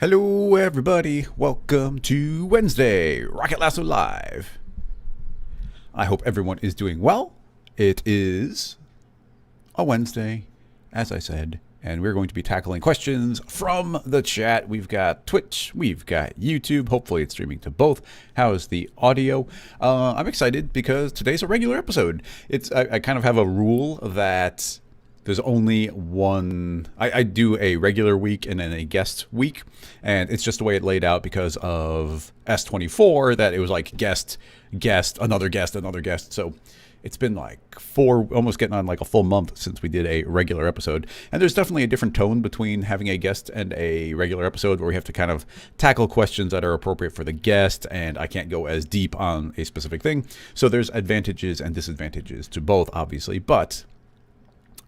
Hello everybody, welcome to Wednesday, Rocket Lasso Live. I hope everyone is doing well. It is a Wednesday, as I said, and we're going to be tackling questions from the chat. We've got Twitch, we've got YouTube, hopefully it's streaming to both. How's the audio? I'm excited because today's a regular episode. I kind of have a rule that there's only one. I do a regular week and then a guest week, and it's just the way it laid out because of S24 that it was like guest, another guest, another guest. So it's been like almost getting on like a full month since we did a regular episode. And there's definitely a different tone between having a guest and a regular episode where we have to kind of tackle questions that are appropriate for the guest, and I can't go as deep on a specific thing. So there's advantages and disadvantages to both, obviously, but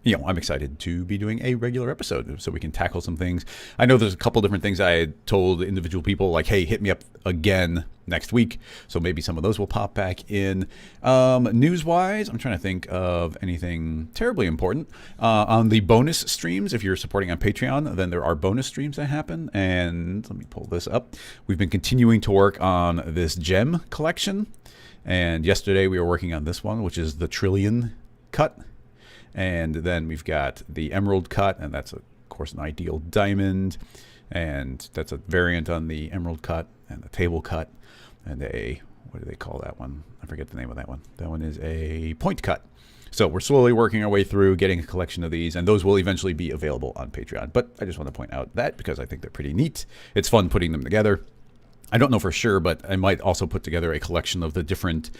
I'm excited to be doing a regular episode so we can tackle some things. I know there's a couple different things I had told individual people, like, hey, hit me up again next week. So maybe some of those will pop back in. News-wise, I'm trying to think of anything terribly important. On the bonus streams, if you're supporting on Patreon, then there are bonus streams that happen. And let me pull this up. We've been continuing to work on this gem collection. And yesterday we were working on this one, which is the Trillion cut. And then we've got the emerald cut, and that's, of course, an ideal diamond. And that's a variant on the emerald cut and the table cut. And what do they call that one? I forget the name of that one. That one is a point cut. So we're slowly working our way through getting a collection of these, and those will eventually be available on Patreon. But I just want to point out that because I think they're pretty neat. It's fun putting them together. I don't know for sure, but I might also put together a collection of the different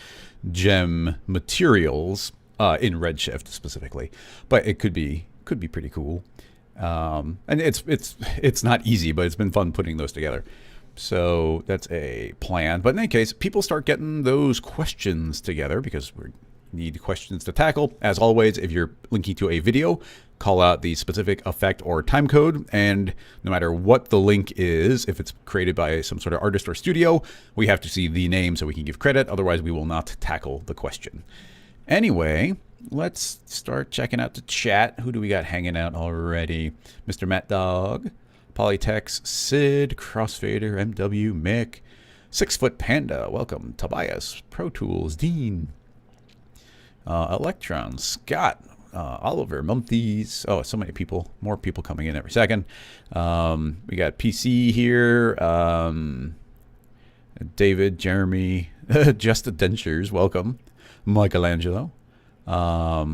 gem materials in Redshift specifically, but it could be pretty cool. And it's not easy, but it's been fun putting those together. So that's a plan. But in any case, people start getting those questions together because we need questions to tackle. As always, if you're linking to a video, call out the specific effect or time code, and no matter what the link is, if it's created by some sort of artist or studio, we have to see the name so we can give credit. Otherwise, we will not tackle the question. Anyway, let's start checking out the chat. Who do we got hanging out already? Mr. Matt Dog, Polytex, Sid, Crossfader, MW, Mick, 6 Foot Panda, welcome, Tobias, Pro Tools, Dean, Electron, Scott, Oliver, Mumphies. Oh, so many people, more people coming in every second. We got PC here, David, Jeremy, Just Dentures, welcome. Michelangelo. How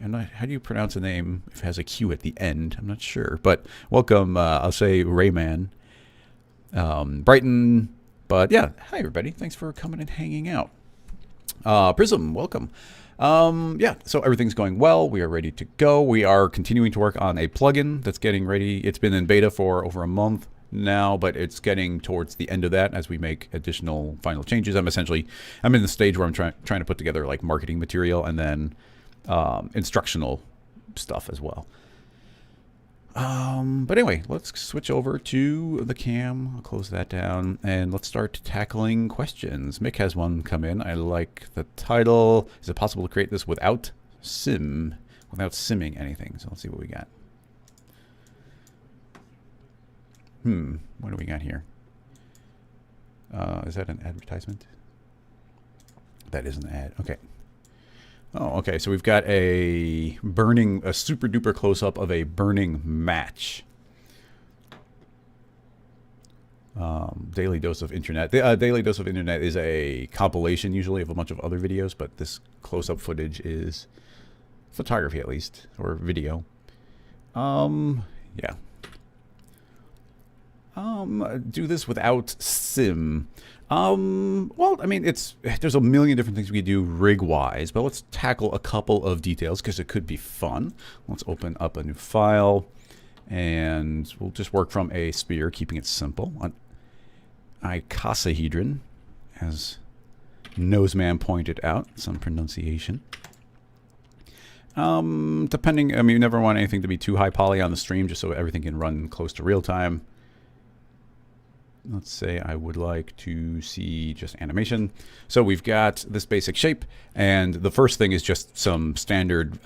do you pronounce a name if it has a Q at the end? I'm not sure, but welcome. I'll say Rayman. Brighton. But yeah, hi everybody. Thanks for coming and hanging out. Prism, welcome. Yeah, so everything's going well. We are ready to go. We are continuing to work on a plugin that's getting ready. It's been in beta for over a month now, but it's getting towards the end of that as we make additional final changes. I'm in the stage where I'm trying to put together like marketing material and then instructional stuff as well. But anyway, let's switch over to the cam. I'll close that down and let's start tackling questions. Mick has one come in. I like the title. Is it possible to create this without simming anything? So let's see what we got. What do we got here? Is that an advertisement? That is an ad. Okay. Oh, okay. So we've got a super duper close up of a burning match. Daily Dose of Internet. The Daily Dose of Internet is a compilation usually of a bunch of other videos, but this close up footage is photography at least, or video. Yeah. Do this without sim. Well, I mean, there's a million different things we could do rig-wise, but let's tackle a couple of details because it could be fun. Let's open up a new file, and we'll just work from a sphere, keeping it simple. An icosahedron, as Noseman pointed out, some pronunciation. Depending, I mean, you never want anything to be too high poly on the stream, just so everything can run close to real time. Let's say I would like to see just animation. So we've got this basic shape, and the first thing is just some standard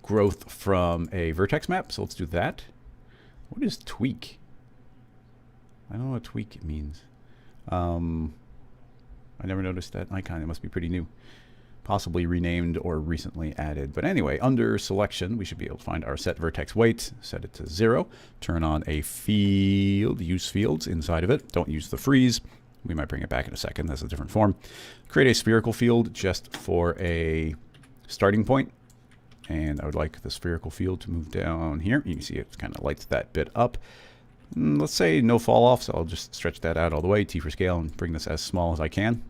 growth from a vertex map. So let's do that. What is tweak? I don't know what tweak means. I never noticed that icon. It must be pretty new. Possibly renamed or recently added. But anyway, under selection, we should be able to find our set vertex weight, set it to 0, turn on a field, use fields inside of it. Don't use the freeze. We might bring it back in a second. That's a different form. Create a spherical field just for a starting point. And I would like the spherical field to move down here. You can see it kind of lights that bit up. Let's say no fall off, so I'll just stretch that out all the way, T for scale, and bring this as small as I can.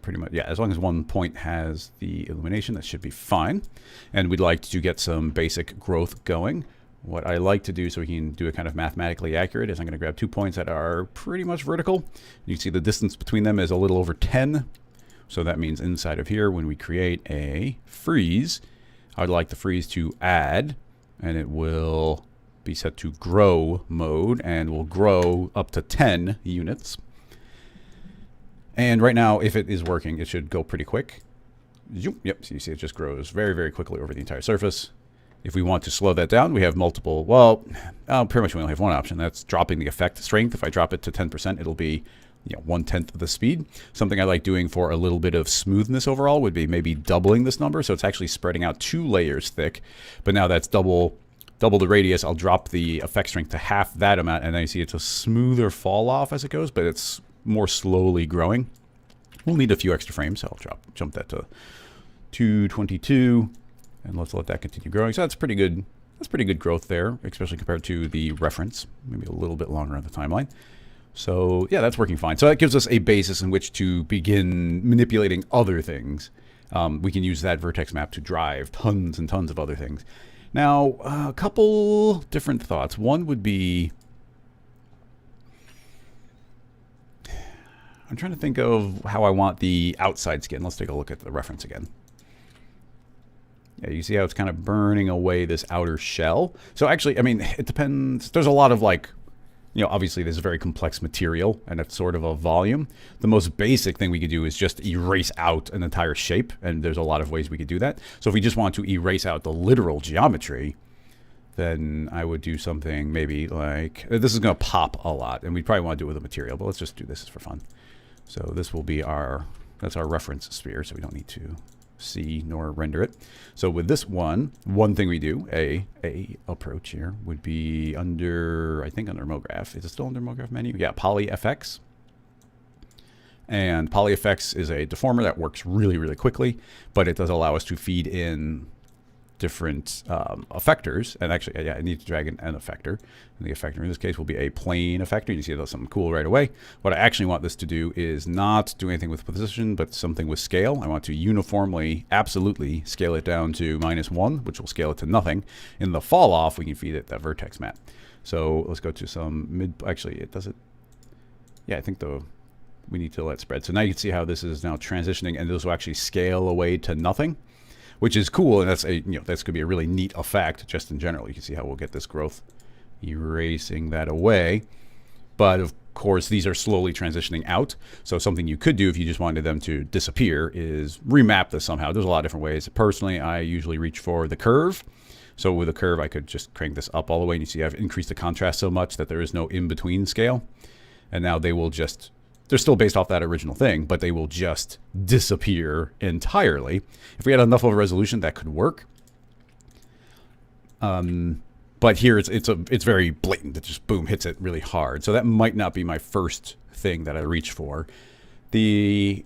Pretty much, yeah, as long as one point has the illumination, that should be fine. And we'd like to get some basic growth going. What I like to do so we can do it kind of mathematically accurate is I'm going to grab 2 points that are pretty much vertical. You can see the distance between them is a little over 10. So that means inside of here, when we create a freeze, I'd like the freeze to add, and it will be set to grow mode, and will grow up to 10 units. And right now, if it is working, it should go pretty quick. Yep, so you see it just grows very, very quickly over the entire surface. If we want to slow that down, we have multiple, well, pretty much we only have one option. That's dropping the effect strength. If I drop it to 10%, it'll be 1/10 of the speed. Something I like doing for a little bit of smoothness overall would be maybe doubling this number. So it's actually spreading out 2 layers thick. But now that's double the radius. I'll drop the effect strength to half that amount. And then you see it's a smoother fall off as it goes, but it's more slowly growing. We'll need a few extra frames, so I'll jump that to 222, and let's let that continue growing. So that's pretty good. That's pretty good growth there, especially compared to the reference. Maybe a little bit longer on the timeline. So yeah, that's working fine. So that gives us a basis in which to begin manipulating other things. We can use that vertex map to drive tons and tons of other things. Now, a couple different thoughts. One would be, I'm trying to think of how I want the outside skin. Let's take a look at the reference again. Yeah, you see how it's kind of burning away this outer shell. So actually, I mean, it depends. There's a lot of obviously this is a very complex material and it's sort of a volume. The most basic thing we could do is just erase out an entire shape. And there's a lot of ways we could do that. So if we just want to erase out the literal geometry, then I would do something maybe like, this is going to pop a lot. And we probably want to do it with a material, but let's just do this for fun. So this will be that's our reference sphere, so we don't need to see nor render it. So with this one thing we do, a approach here would be under, I think under MoGraph. Is it still under MoGraph menu? Yeah, PolyFX. And PolyFX is a deformer that works really, really quickly, but it does allow us to feed in different effectors. And actually, yeah, I need to drag in an effector. And the effector in this case will be a plane effector. You see it does something cool right away. What I actually want this to do is not do anything with position, but something with scale. I want to uniformly, absolutely scale it down to -1, which will scale it to nothing. In the fall off, we can feed it that vertex map. So let's go to some mid, actually it does it. Yeah, I think we need to let spread. So now you can see how this is now transitioning, and this will actually scale away to nothing, which is cool, and that's that's gonna be a really neat effect just in general. You can see how we'll get this growth, erasing that away. But of course, these are slowly transitioning out. So something you could do if you just wanted them to disappear is remap this somehow. There's a lot of different ways. Personally, I usually reach for the curve. So with a curve, I could just crank this up all the way, and you see I've increased the contrast so much that there is no in-between scale. And now they will just, they're still based off that original thing, but they will just disappear entirely. If we had enough of a resolution, that could work. But here it's very blatant. It just boom hits it really hard. So that might not be my first thing that I reach for. I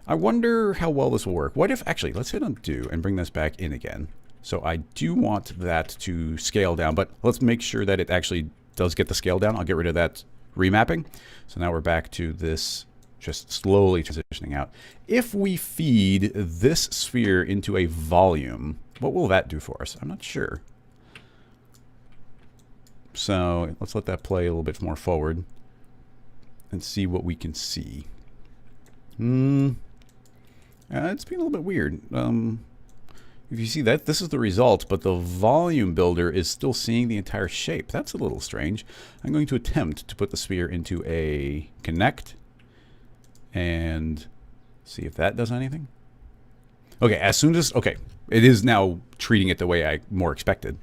wonder how well this will work. What if actually let's hit undo and bring this back in again. So I do want that to scale down, but let's make sure that it actually does get the scale down. I'll get rid of that remapping. So now we're back to this just slowly transitioning out. If we feed this sphere into a volume, what will that do for us? I'm not sure. So let's let that play a little bit more forward and see what we can see. It's being a little bit weird. If you see that, this is the result, but the volume builder is still seeing the entire shape. That's a little strange. I'm going to attempt to put the sphere into a connect and see if that does anything. Okay, as soon as, okay, it is now treating it the way I more expected.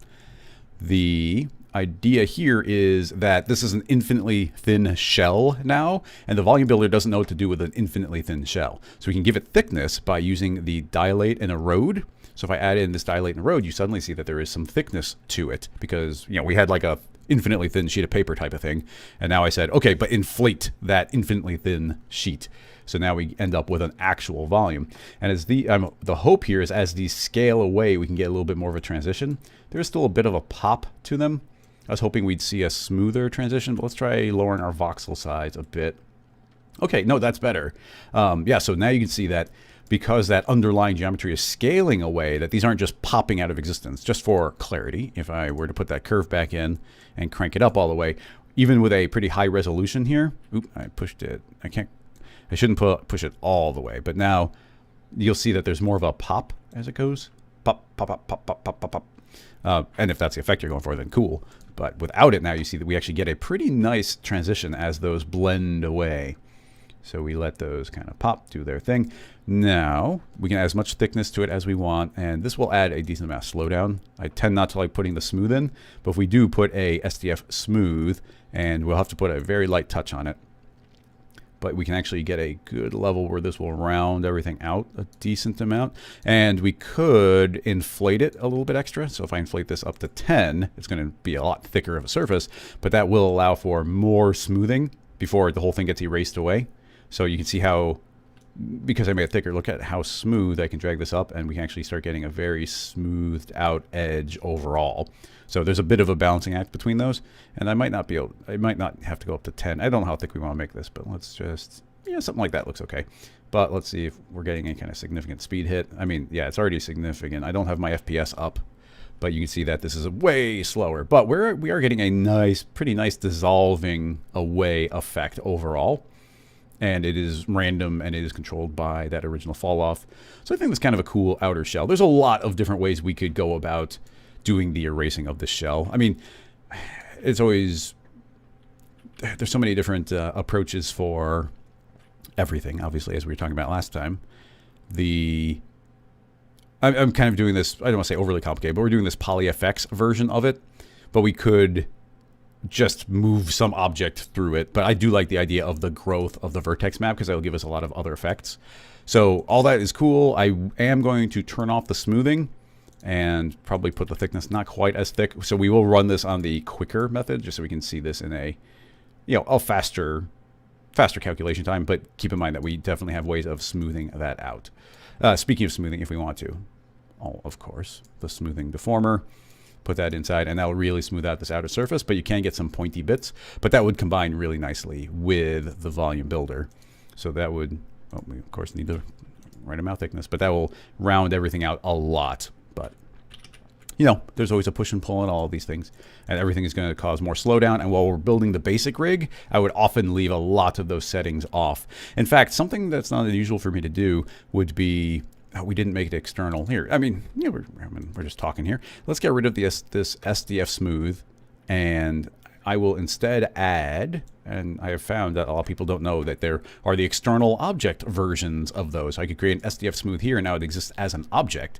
The idea here is that this is an infinitely thin shell now, and the volume builder doesn't know what to do with an infinitely thin shell. So we can give it thickness by using the dilate and erode. So if I add in this dilate and erode, you suddenly see that there is some thickness to it, because, you know, we had like a infinitely thin sheet of paper type of thing, and now I said, okay, but inflate that infinitely thin sheet. So now we end up with an actual volume. And as the hope here is as these scale away, we can get a little bit more of a transition. There's still a bit of a pop to them. I was hoping we'd see a smoother transition, but let's try lowering our voxel size a bit. Okay, no, that's better. Yeah, so now you can see that because that underlying geometry is scaling away, that these aren't just popping out of existence. Just for clarity, if I were to put that curve back in and crank it up all the way, even with a pretty high resolution here, oop, I pushed it. I shouldn't push it all the way, but now you'll see that there's more of a pop as it goes. Pop, pop, pop, pop, pop, pop, pop, pop. And if that's the effect you're going for, then cool. But without it, now you see that we actually get a pretty nice transition as those blend away. So we let those kind of pop, do their thing. Now we can add as much thickness to it as we want, and this will add a decent amount of slowdown. I tend not to like putting the smooth in, but if we do put a SDF smooth, and we'll have to put a very light touch on it, but we can actually get a good level where this will round everything out a decent amount. And we could inflate it a little bit extra. So if I inflate this up to 10, it's going to be a lot thicker of a surface, but that will allow for more smoothing before the whole thing gets erased away. So you can see how, because I made it thicker, look at how smooth I can drag this up, and we can actually start getting a very smoothed out edge overall. So there's a bit of a balancing act between those, and I might not have to go up to 10. I don't know how thick we want to make this, but let's just, yeah, something like that looks okay. But let's see if we're getting any kind of significant speed hit. I mean, yeah, it's already significant. I don't have my FPS up, but you can see that this is way slower. But we are getting a nice, pretty nice dissolving away effect overall. And it is random, and it is controlled by that original fall off. So I think that's kind of a cool outer shell. There's a lot of different ways we could go about doing the erasing of the shell. I mean, it's always, there's so many different approaches for everything, obviously, as we were talking about last time. I'm kind of doing this, I don't want to say overly complicated, but we're doing this polyFX version of it, but we could just move some object through it. But I do like the idea of the growth of the vertex map, because that will give us a lot of other effects. So all that is cool. I am going to turn off the smoothing and probably put the thickness not quite as thick. So we will run this on the quicker method, just so we can see this in a, you know, a faster calculation time. But keep in mind that we definitely have ways of smoothing that out. Speaking of smoothing, if we want to, of course, the smoothing deformer, put that inside, and that will really smooth out this outer surface, but you can get some pointy bits, but that would combine really nicely with the volume builder. So that would, well, we of course need the right amount of thickness, but that will round everything out a lot. But, you know, there's always a push and pull in all of these things, and everything is going to cause more slowdown. And while we're building the basic rig, I would often leave a lot of those settings off. In fact, something that's not unusual for me to do would be, we didn't make it external here. I mean, yeah, we're just talking here. Let's get rid of this SDF smooth, and I will instead add, and I have found that a lot of people don't know that there are the external object versions of those. I could create an SDF smooth here, and now it exists as an object,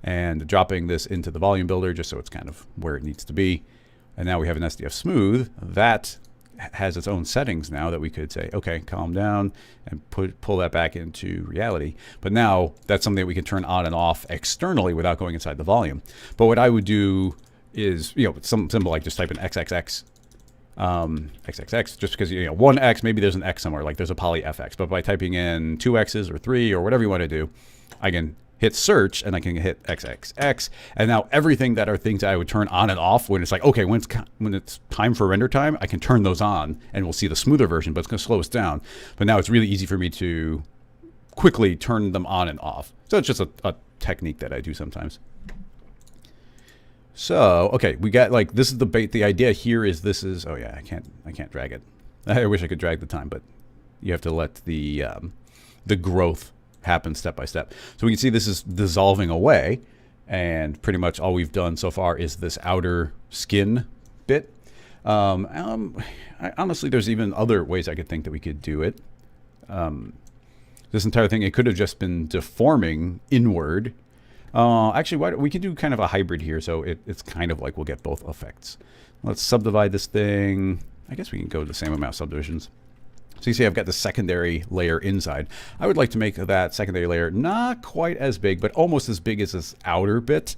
and dropping this into the volume builder just so it's kind of where it needs to be. And now we have an SDF smooth that has its own settings now that we could say, okay, calm down, and pull that back into reality. But now that's something that we can turn on and off externally without going inside the volume. But what I would do is, you know, some symbol like just type in XXX, XXX, just because, you know, one X, maybe there's an X somewhere, like there's a poly FX. But by typing in 2 X's or 3 or whatever you want to do, I can hit search, and I can hit XXX, and now everything that are things that I would turn on and off when it's like, okay, when it's time for render time, I can turn those on, and we'll see the smoother version, but it's going to slow us down. But now it's really easy for me to quickly turn them on and off. So it's just a technique that I do sometimes. So, okay, we got, like, this is the idea here is this is, oh yeah, I can't drag it. I wish I could drag the time, but you have to let the growth happen step by step. So we can see this is dissolving away, and pretty much all we've done so far is this outer skin bit. Honestly, there's even other ways I could think that we could do it. This entire thing, it could have just been deforming inward. Actually, we can do kind of a hybrid here, so it's kind of like we'll get both effects. Let's subdivide this thing. I guess we can go the same amount of subdivisions. So you see I've got the secondary layer inside. I would like to make that secondary layer not quite as big, but almost as big as this outer bit.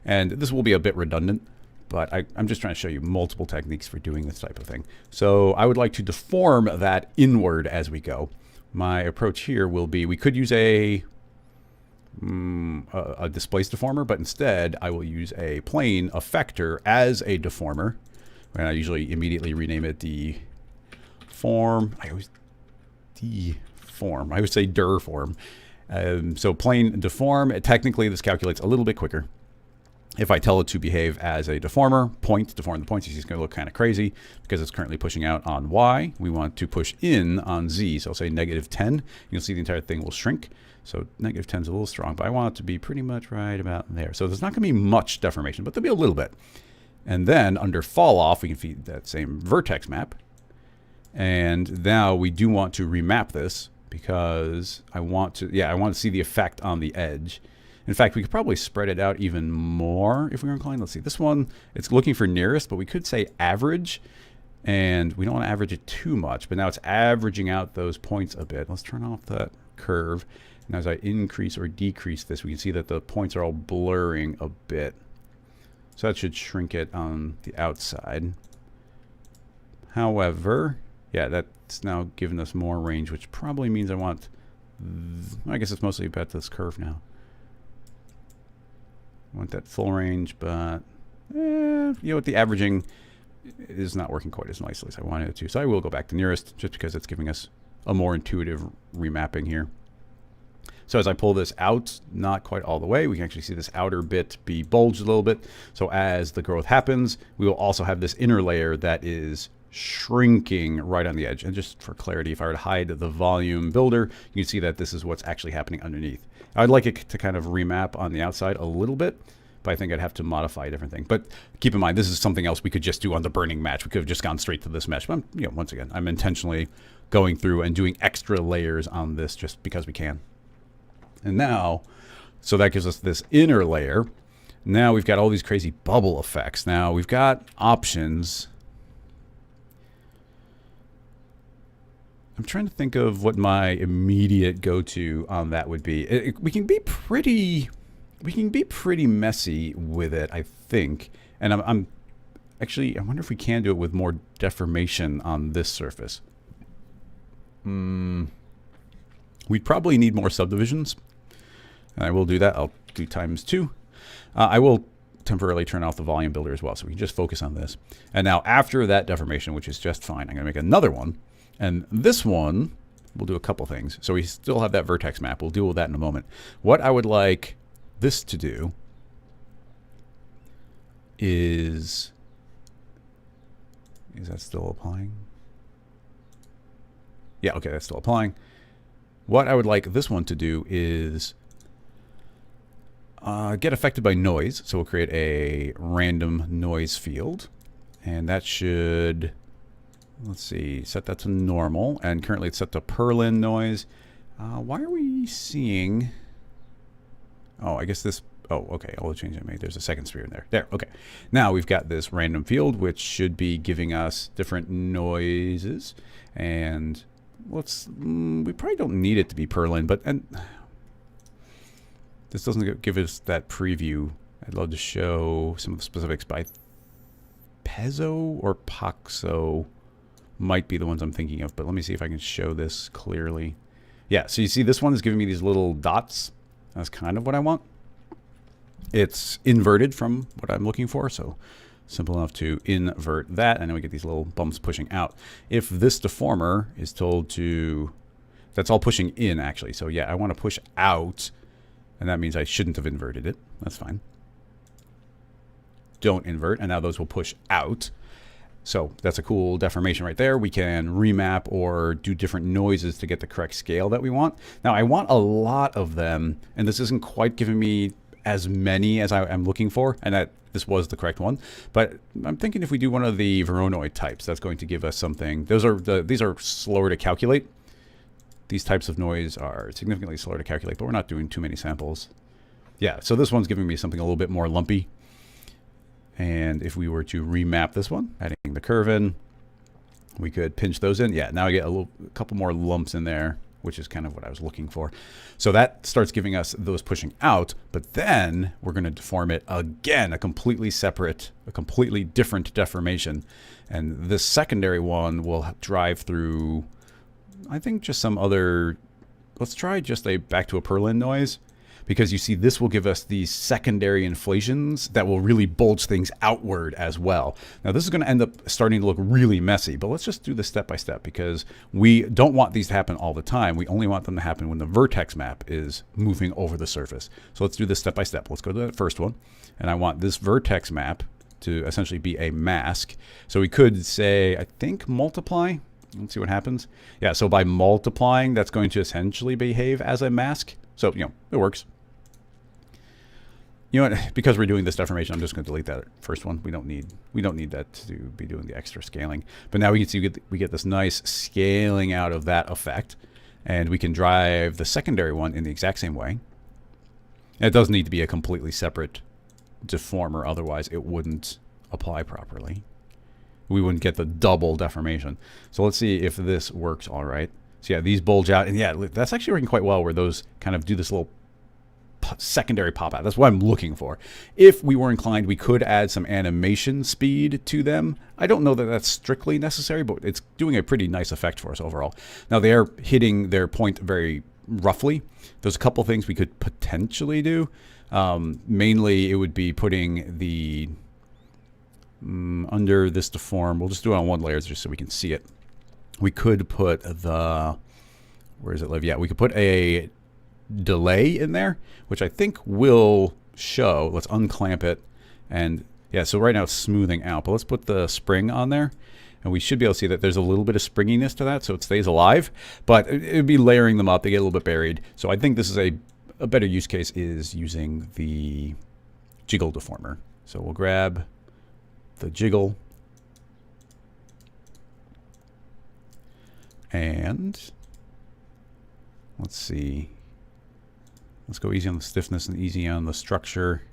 And this will be a bit redundant, but I'm just trying to show you multiple techniques for doing this type of thing. So I would like to deform that inward as we go. My approach here will be, we could use a displace deformer, but instead I will use a plane effector as a deformer. And I usually immediately rename it deform. I always say derform. So plane deform. Technically, this calculates a little bit quicker. If I tell it to behave as a deformer, point, deform the points, it's going to look kind of crazy because it's currently pushing out on Y. We want to push in on Z. So I'll say -10. You'll see the entire thing will shrink. So -10 is a little strong, but I want it to be pretty much right about there. So there's not going to be much deformation, but there'll be a little bit. And then under fall off, we can feed that same vertex map. And now we do want to remap this because I want to see the effect on the edge. In fact, we could probably spread it out even more if we were inclined. Let's see, this one, it's looking for nearest, but we could say average. And we don't want to average it too much, but now it's averaging out those points a bit. Let's turn off that curve. And as I increase or decrease this, we can see that the points are all blurring a bit. So that should shrink it on the outside. However, yeah, that's now giving us more range, which probably means I want, I guess it's mostly about this curve now. I want that full range, but you know what, the averaging is not working quite as nicely as I wanted it to. So I will go back to nearest just because it's giving us a more intuitive remapping here. So as I pull this out, not quite all the way, we can actually see this outer bit be bulged a little bit. So as the growth happens, we will also have this inner layer that is shrinking right on the edge. And just for clarity, if I were to hide the volume builder, you can see that this is what's actually happening underneath. I'd like it to kind of remap on the outside a little bit, but I think I'd have to modify a different thing. But keep in mind, this is something else we could just do on the burning match. We could have just gone straight to this mesh. But once again, I'm intentionally going through and doing extra layers on this just because we can. And now, so that gives us this inner layer. Now we've got all these crazy bubble effects. Now we've got options. I'm trying to think of what my immediate go-to on that would be. We can be pretty messy with it, I think. And I'm actually, I wonder if we can do it with more deformation on this surface. We'd probably need more subdivisions. And I will do that. I'll do ×2. I will temporarily turn off the volume builder as well, so we can just focus on this. And now after that deformation, which is just fine, I'm going to make another one. And this one, we'll do a couple things. So we still have that vertex map. We'll deal with that in a moment. What I would like this to do is that still applying? Yeah, okay, that's still applying. What I would like this one to do is get affected by noise. So we'll create a random noise field. And that should, let's see, set that to normal. And currently it's set to Perlin noise. Why are we seeing, oh, I guess this, oh, okay, all the changes I made. There's a second sphere in there. There, okay. Now we've got this random field, which should be giving us different noises. And let's, we probably don't need it to be Perlin, but, and this doesn't give us that preview. I'd love to show some of the specifics by Pezzo or Paxo might be the ones I'm thinking of, but let me see if I can show this clearly. Yeah, so you see this one is giving me these little dots. That's kind of what I want. It's inverted from what I'm looking for, so simple enough to invert that, and then we get these little bumps pushing out. If this deformer is told to, that's all pushing in actually, so yeah, I want to push out, and that means I shouldn't have inverted it. That's fine. Don't invert, and now those will push out. So that's a cool deformation right there. We can remap or do different noises to get the correct scale that we want. Now I want a lot of them, and this isn't quite giving me as many as I'm looking for, and that this was the correct one. But I'm thinking if we do one of the Voronoi types, that's going to give us something. These are slower to calculate. these types of noise are significantly slower to calculate, but we're not doing too many samples. Yeah, so this one's giving me something a little bit more lumpy. And if we were to remap this one, adding the curve in, we could pinch those in. Yeah, now I get a couple more lumps in there, which is kind of what I was looking for. So that starts giving us those pushing out, but then we're going to deform it again, a completely separate, a completely different deformation. And this secondary one will drive through, I think, just some other, let's try just a back to a purlin noise. Because you see, this will give us these secondary inflations that will really bulge things outward as well. Now, this is going to end up starting to look really messy, but let's just do this step by step because we don't want these to happen all the time. We only want them to happen when the vertex map is moving over the surface. So let's do this step by step. Let's go to the first one. And I want this vertex map to essentially be a mask. So we could say, I think, multiply. Let's see what happens. Yeah, so by multiplying, that's going to essentially behave as a mask. So, you know, it works. You know what? Because we're doing this deformation, I'm just going to delete that first one. We don't need that to be doing the extra scaling. But now we can see we get this nice scaling out of that effect, and we can drive the secondary one in the exact same way. And it does need to be a completely separate deformer, otherwise it wouldn't apply properly. We wouldn't get the double deformation. So let's see if this works all right. So yeah, these bulge out, and yeah, that's actually working quite well where those kind of do this little secondary pop out. That's what I'm looking for. If we were inclined, we could add some animation speed to them. I don't know that that's strictly necessary, but it's doing a pretty nice effect for us overall. Now they are hitting their point very roughly. There's a couple things we could potentially do. Mainly it would be putting the under this deform. We'll just do it on one layer just so we can see it. We could put the, where does it live? Yeah, we could put a delay in there, which I think will show. Let's unclamp it. And yeah, so right now it's smoothing out, but let's put the spring on there. And we should be able to see that there's a little bit of springiness to that, so it stays alive. But it would be layering them up. They get a little bit buried. So I think this is a better use case is using the jiggle deformer. So we'll grab the jiggle. And let's see. Let's go easy on the stiffness and easy on the structure.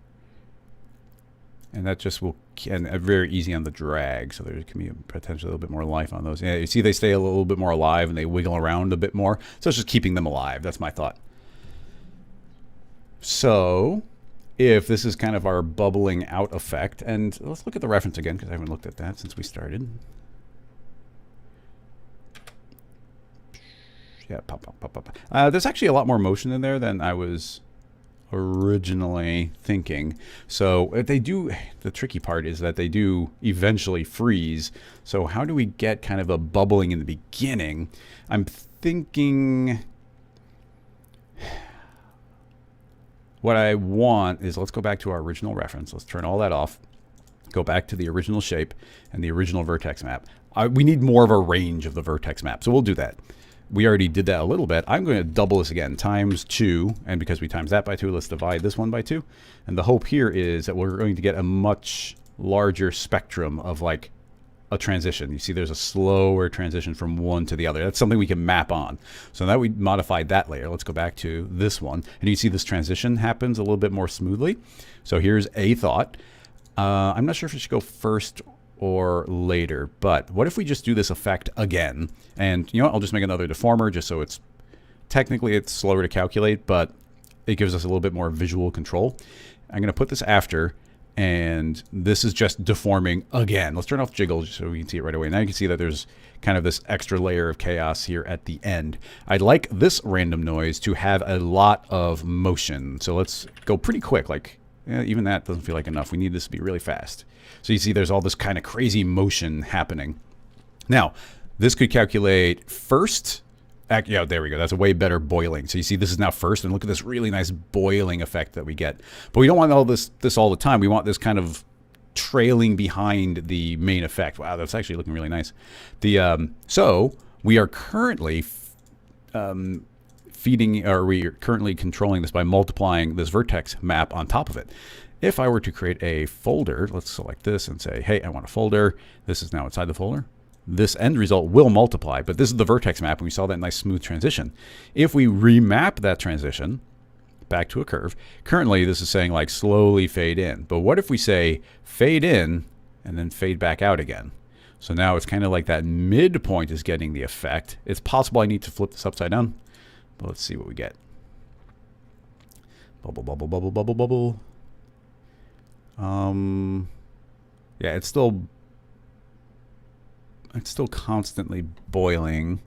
And that just will, and very easy on the drag. So there can be potentially a little bit more life on those. Yeah, you see they stay a little bit more alive and they wiggle around a bit more. So it's just keeping them alive. That's my thought. So if this is kind of our bubbling out effect, and let's look at the reference again because I haven't looked at that since we started. Yeah, pop, pop, pop, pop. There's actually a lot more motion in there than I was originally thinking. So they do, the tricky part is that they do eventually freeze. So how do we get kind of a bubbling in the beginning? I'm thinking what I want is, let's go back to our original reference. Let's turn all that off. Go back to the original shape and the original vertex map. We need more of a range of the vertex map, so we'll do that. We already did that a little bit. I'm going to double this again, times 2. And because we times that by 2, let's divide this one by 2. And the hope here is that we're going to get a much larger spectrum of like a transition. You see there's a slower transition from one to the other. That's something we can map on. So now we modified that layer. Let's go back to this one. And you see this transition happens a little bit more smoothly. So here's a thought. I'm not sure if it should go first or later, but what if we just do this effect again? And you know what, I'll just make another deformer just so it's technically it's slower to calculate, but it gives us a little bit more visual control. I'm going to put this after, and this is just deforming again. Let's turn off jiggle just so we can see it right away. Now you can see that there's kind of this extra layer of chaos here at the end. I'd like this random noise to have a lot of motion. So let's go pretty quick. Like, even that doesn't feel like enough. We need this to be really fast. So you see there's all this kind of crazy motion happening. Now, this could calculate first. Yeah, there we go. That's a way better boiling. So you see this is now first, and look at this really nice boiling effect that we get. But we don't want all this all the time. We want this kind of trailing behind the main effect. Wow, that's actually looking really nice. So we are currently we are currently controlling this by multiplying this vertex map on top of it. If I were to create a folder, let's select this and say, hey, I want a folder. This is now inside the folder. this end result will multiply. But this is the vertex map, and we saw that nice smooth transition. If we remap that transition back to a curve, currently this is saying like slowly fade in. But what if we say fade in and then fade back out again? So now it's kind of like that midpoint is getting the effect. It's possible I need to flip this upside down, but let's see what we get. Bubble, bubble, bubble, bubble, bubble. Yeah, it's still constantly boiling.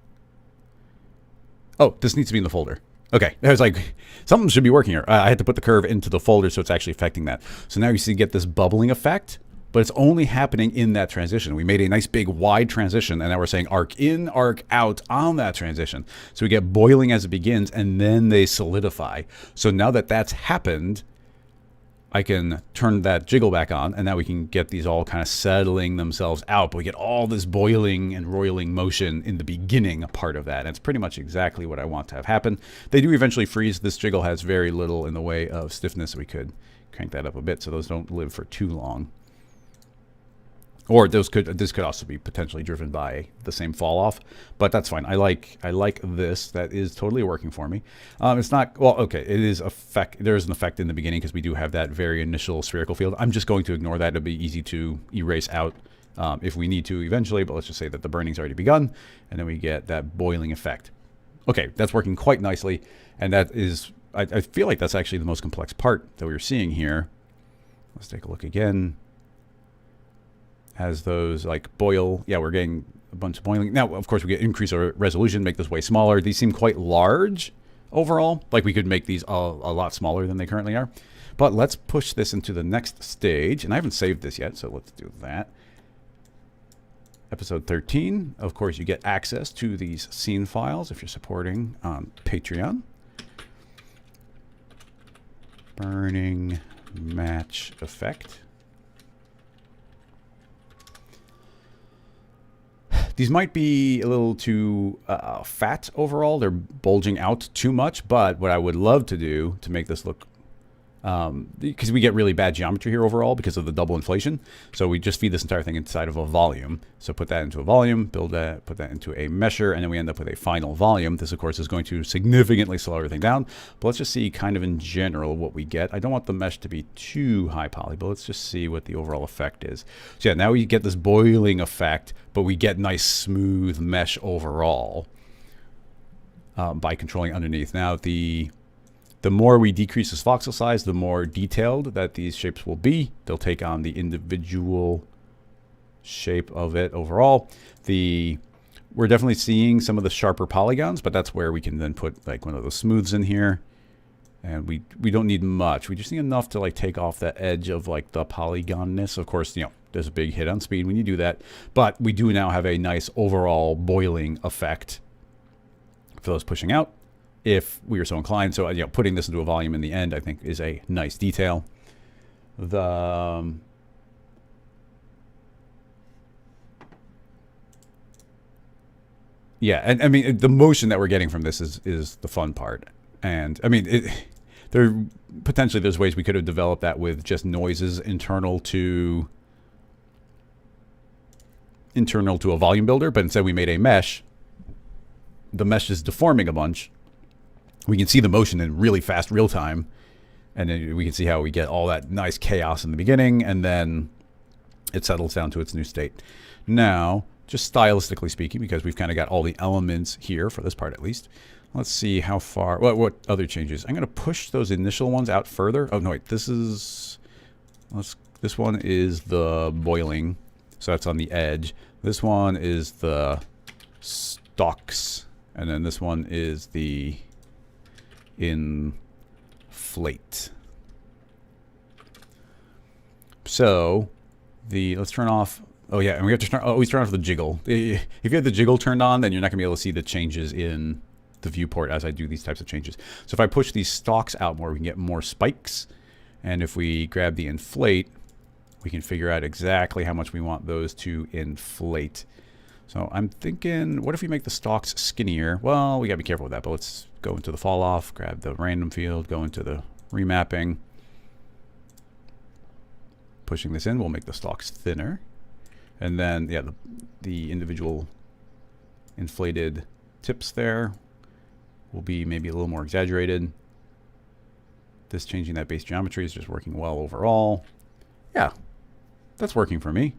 Oh, this needs to be in the folder. Okay, I was like, something should be working here. I had to put the curve into the folder so it's actually affecting that. So now you see get this bubbling effect, but it's only happening in that transition. We made a nice big wide transition, and now we're saying arc in, arc out on that transition. So we get boiling as it begins, and then they solidify. So now that that's happened, I can turn that jiggle back on, and now we can get these all kind of settling themselves out. But we get all this boiling and roiling motion in the beginning part of that. And it's pretty much exactly what I want to have happen. They do eventually freeze. This jiggle has very little in the way of stiffness. We could crank that up a bit so those don't live for too long. Or this could also be potentially driven by the same fall off, but that's fine. I like this. That is totally working for me. It's not, well, okay, it is there is an effect in the beginning because we do have that very initial spherical field. I'm just going to ignore that. It'll be easy to erase out if we need to eventually, but let's just say that the burning's already begun, and then we get that boiling effect. Okay, that's working quite nicely, and that is, I feel like that's actually the most complex part that we were seeing here. Let's take a look again. As those like boil, yeah, we're getting a bunch of boiling. Now, of course, we get increase our resolution, make this way smaller. These seem quite large overall. Like we could make these a lot smaller than they currently are. But let's push this into the next stage. And I haven't saved this yet, so let's do that. Episode 13. Of course, you get access to these scene files if you're supporting on Patreon. Burning match effect. These might be a little too fat overall. They're bulging out too much. But what I would love to do to make this look, because we get really bad geometry here overall because of the double inflation. So we just feed this entire thing inside of a volume. So put that into a volume, put that into a mesher, and then we end up with a final volume. This, of course, is going to significantly slow everything down. But let's just see kind of in general what we get. I don't want the mesh to be too high poly, but let's just see what the overall effect is. So yeah, now we get this boiling effect, but we get nice smooth mesh overall by controlling underneath. Now the more we decrease this voxel size, the more detailed that these shapes will be. They'll take on the individual shape of it overall. We're definitely seeing some of the sharper polygons, but that's where we can then put like one of those smooths in here. And we don't need much. We just need enough to like take off that edge of like the polygonness. Of course, you know, there's a big hit on speed when you do that. But we do now have a nice overall boiling effect for those pushing out, if we were so inclined. So, you know, putting this into a volume in the end, I think, is a nice detail. Yeah, and I mean, the motion that we're getting from this is the fun part. And I mean, there's ways we could have developed that with just noises internal to a volume builder, but instead we made a mesh. The mesh is deforming a bunch. We can see the motion in really fast real time, and then we can see how we get all that nice chaos in the beginning, and then it settles down to its new state. Now, just stylistically speaking, because we've kind of got all the elements here for this part at least, let's see how far, what other changes. I'm going to push those initial ones out further. Oh, no, wait, this one is the boiling, so that's on the edge. This one is the stalks, and then this one is the inflate. So let's turn off. Oh yeah, and we have to always turn off the jiggle. If you have the jiggle turned on, then you're not gonna be able to see the changes in the viewport as I do these types of changes. So if I push these stalks out more, we can get more spikes. And if we grab the inflate, we can figure out exactly how much we want those to inflate. So I'm thinking, what if we make the stalks skinnier? Well, we gotta be careful with that, but let's go into the fall off, grab the random field, go into the remapping. Pushing this in will make the stalks thinner. And then, yeah, the individual inflated tips there will be maybe a little more exaggerated. This changing that base geometry is just working well overall. Yeah, that's working for me.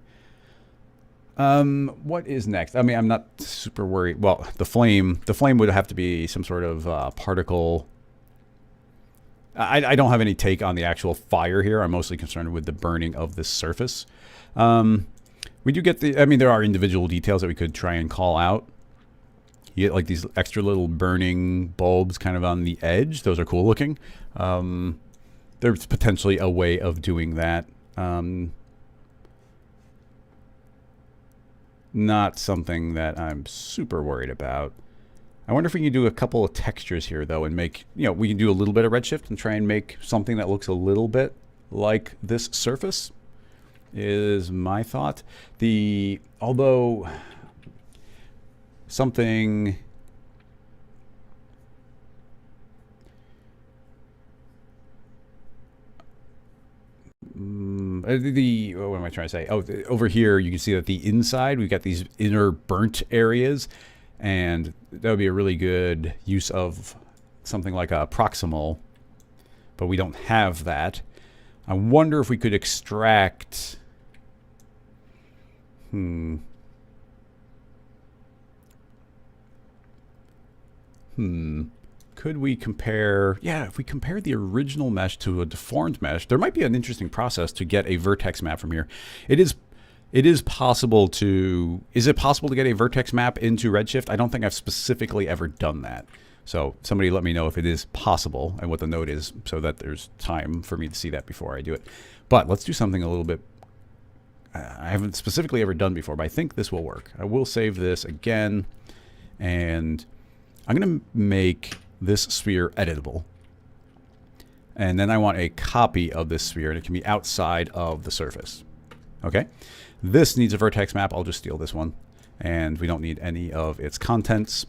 What is next? I mean, I'm not super worried. Well, the flame would have to be some sort of particle. I don't have any take on the actual fire here. I'm mostly concerned with the burning of this surface. We do get there are individual details that we could try and call out. You get like these extra little burning bulbs kind of on the edge. Those are cool looking. There's potentially a way of doing that. Not something that I'm super worried about. I wonder if we can do a couple of textures here, though, and make, we can do a little bit of redshift and try and make something that looks a little bit like this surface, is my thought. Although something... what am I trying to say? Oh, over here you can see that the inside, we've got these inner burnt areas, and that would be a really good use of something like a proximal, but we don't have that. I wonder if we could extract... Could we compare... Yeah, if we compare the original mesh to a deformed mesh, there might be an interesting process to get a vertex map from here. It is possible to... Is it possible to get a vertex map into Redshift? I don't think I've specifically ever done that. So somebody let me know if it is possible and what the node is, so that there's time for me to see that before I do it. But let's do something a little bit... I haven't specifically ever done before, but I think this will work. I will save this again, and I'm going to make this sphere editable. And then I want a copy of this sphere, and it can be outside of the surface. Okay? This needs a vertex map. I'll just steal this one. And we don't need any of its contents.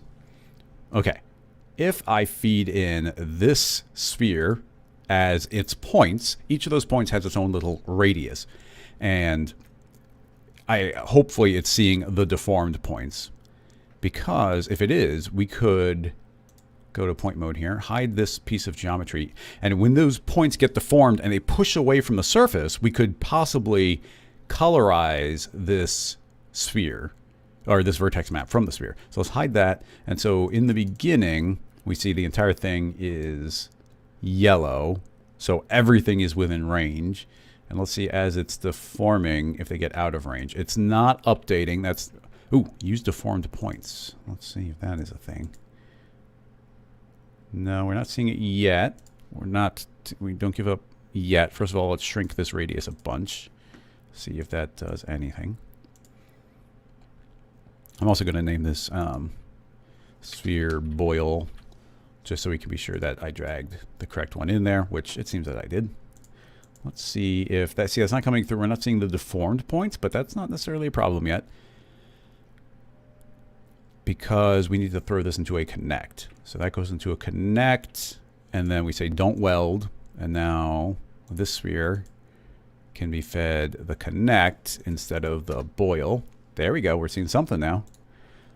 Okay. If I feed in this sphere as its points, each of those points has its own little radius. And hopefully it's seeing the deformed points. Because if it is, we could go to point mode here, hide this piece of geometry, and when those points get deformed and they push away from the surface, we could possibly colorize this sphere, or this vertex map from the sphere. So let's hide that. And so in the beginning, we see the entire thing is yellow, so everything is within range. And let's see, as it's deforming, if they get out of range. It's not updating. That's... Ooh, use deformed points. Let's see if that is a thing. No, we're not seeing it yet. We don't give up yet. First of all, let's shrink this radius a bunch. See if that does anything. I'm also going to name this sphere boil, just so we can be sure that I dragged the correct one in there, which it seems that I did. Let's see if that... See, that's not coming through. We're not seeing the deformed points, but that's not necessarily a problem yet, because we need to throw this into a connect. So that goes into a connect, and then we say don't weld, and now this sphere can be fed the connect instead of the boil. There we go. We're seeing something now.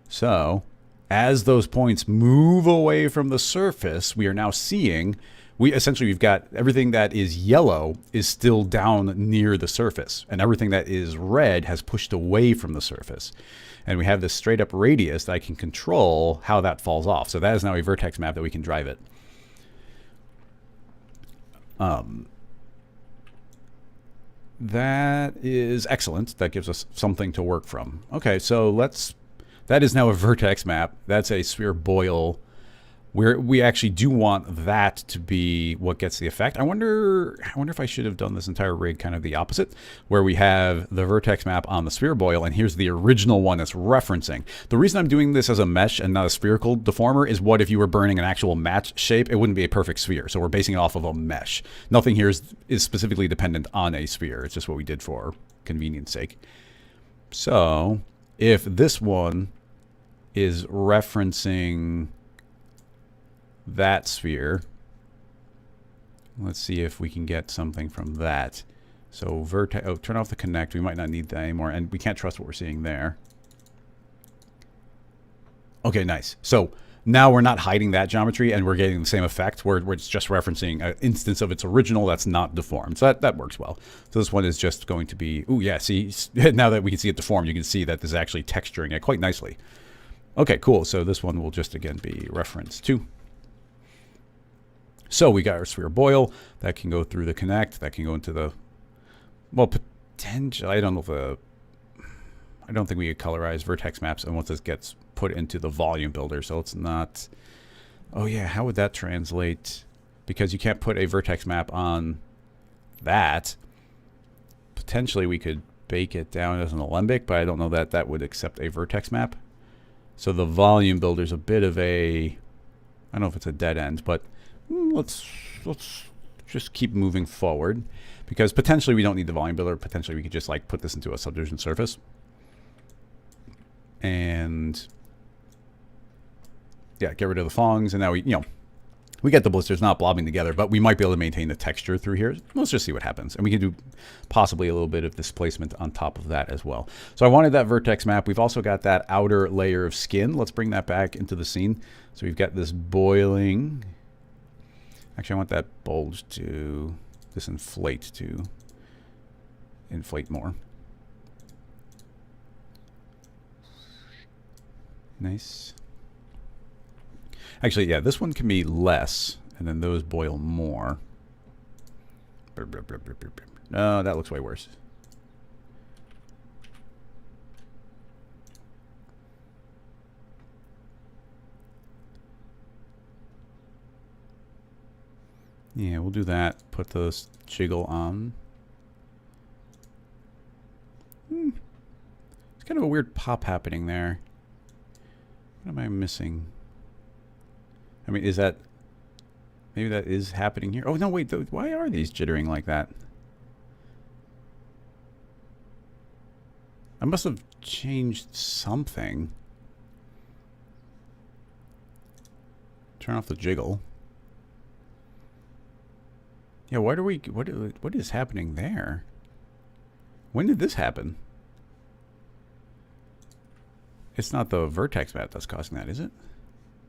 So as those points move away from the surface, we are now seeing... we've got everything that is yellow is still down near the surface, and everything that is red has pushed away from the surface. And we have this straight up radius that I can control how that falls off. So that is now a vertex map that we can drive it. That is excellent. That gives us something to work from. Okay, so that is now a vertex map. That's a sphere boil. We actually do want that to be what gets the effect. I wonder if I should have done this entire rig kind of the opposite, where we have the vertex map on the sphere boil, and here's the original one it's referencing. The reason I'm doing this as a mesh and not a spherical deformer is, what if you were burning an actual match shape? It wouldn't be a perfect sphere, so we're basing it off of a mesh. Nothing here is specifically dependent on a sphere. It's just what we did for convenience sake. So if this one is referencing that sphere, let's see if we can get something from that. So vertex, oh, turn off the connect. We might not need that anymore, and we can't trust what we're seeing there. Okay, nice. So now we're not hiding that geometry, and we're getting the same effect where it's just referencing an instance of its original that's not deformed. So that works well. So this one is just going to be, ooh, yeah, see, now that we can see it deformed, you can see that this is actually texturing it quite nicely. Okay, cool. So this one will just, again, be reference 2. So we got our sphere boil. That can go through the connect. That can go into the, well, potential. I don't know if I don't think we could colorize vertex maps and once this gets put into the volume builder. So it's not, oh yeah, how would that translate? Because you can't put a vertex map on that. Potentially we could bake it down as an alembic, but I don't know that that would accept a vertex map. So the volume builder is a bit of a, I don't know if it's a dead end, but let's just keep moving forward, because potentially we don't need the volume builder. Potentially we could just like put this into a subdivision surface. And yeah, get rid of the thongs, and now we get the blisters not blobbing together, but we might be able to maintain the texture through here. Let's just see what happens. And we can do possibly a little bit of displacement on top of that as well. So I wanted that vertex map. We've also got that outer layer of skin. Let's bring that back into the scene. So we've got this boiling. Actually, I want that bulge to, this inflate to inflate more. Nice. Actually, yeah, this one can be less, and then those boil more. No, that looks way worse. Yeah, we'll do that. Put this jiggle on. It's kind of a weird pop happening there. What am I missing? I mean, is that... Maybe that is happening here. Oh, no, wait. Why are these jittering like that? I must have changed something. Turn off the jiggle. Yeah, why do we... What is happening there? When did this happen? It's not the vertex map that's causing that, is it?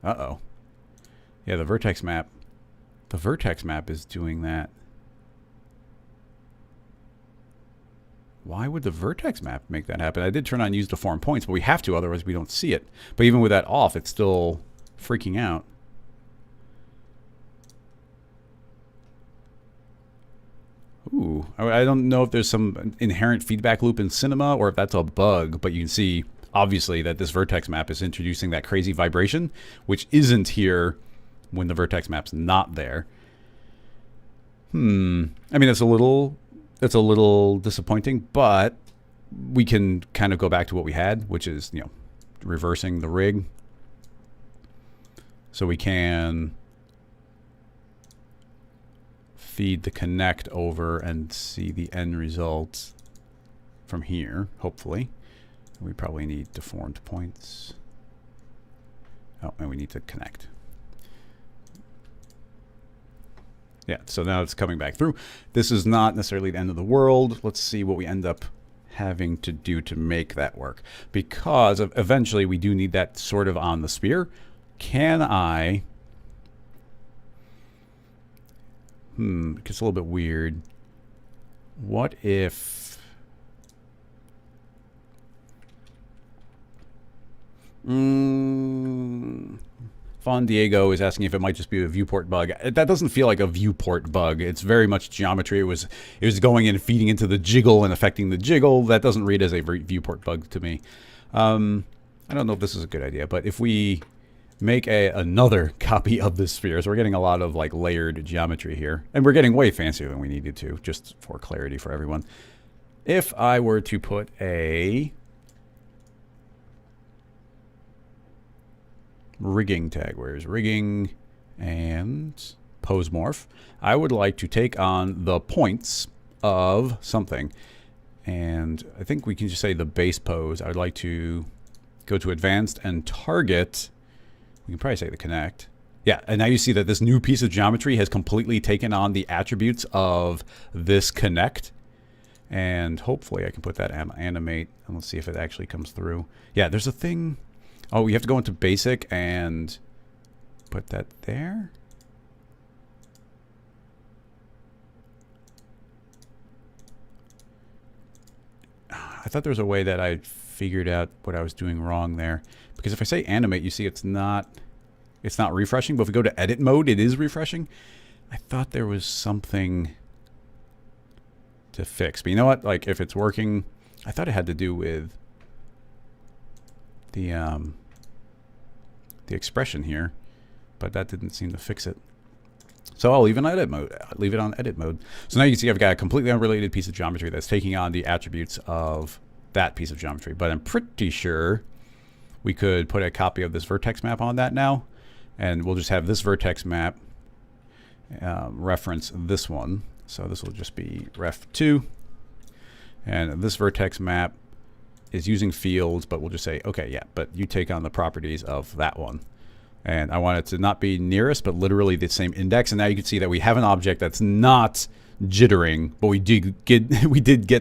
Uh-oh. Yeah, the vertex map. The vertex map is doing that. Why would the vertex map make that happen? I did turn on use deform points, but we have to, otherwise we don't see it. But even with that off, it's still freaking out. Ooh, I don't know if there's some inherent feedback loop in Cinema or if that's a bug, but you can see obviously that this vertex map is introducing that crazy vibration, which isn't here when the vertex map's not there. I mean, that's a little disappointing, but we can kind of go back to what we had, which is, reversing the rig. So we can feed the connect over and see the end result from here, hopefully. We probably need deformed points. Oh, and we need to connect. Yeah, so now it's coming back through. This is not necessarily the end of the world. Let's see what we end up having to do to make that work. Because eventually we do need that sort of on the sphere. Can I... it gets a little bit weird. What if... Fawn Diego is asking if it might just be a viewport bug. That doesn't feel like a viewport bug. It's very much geometry. It was going in and feeding into the jiggle and affecting the jiggle. That doesn't read as a viewport bug to me. I don't know if this is a good idea, but if we make another copy of this sphere, so we're getting a lot of like layered geometry here, and we're getting way fancier than we needed to, just for clarity for everyone. If I were to put a rigging tag, where's rigging and pose morph, I would like to take on the points of something, and I think we can just say the base pose. I would like to go to advanced and target. We can probably say the connect. Yeah, and now you see that this new piece of geometry has completely taken on the attributes of this connect. And hopefully I can put that animate, and let's see if it actually comes through. Yeah, there's a thing. Oh, you have to go into basic and put that there. I thought there was a way that I figured out what I was doing wrong there. Because if I say animate, you see it's not refreshing, but if we go to edit mode, it is refreshing. I thought there was something to fix. But you know what? Like, if it's working, I thought it had to do with the expression here, but that didn't seem to fix it. So I'll leave it on edit mode. So now you can see I've got a completely unrelated piece of geometry that's taking on the attributes of that piece of geometry. But I'm pretty sure we could put a copy of this vertex map on that now, and we'll just have this vertex map reference this one. So this will just be ref2, and this vertex map is using fields, but we'll just say, okay, yeah, but you take on the properties of that one. And I want it to not be nearest, but literally the same index. And now you can see that we have an object that's not jittering, but we did get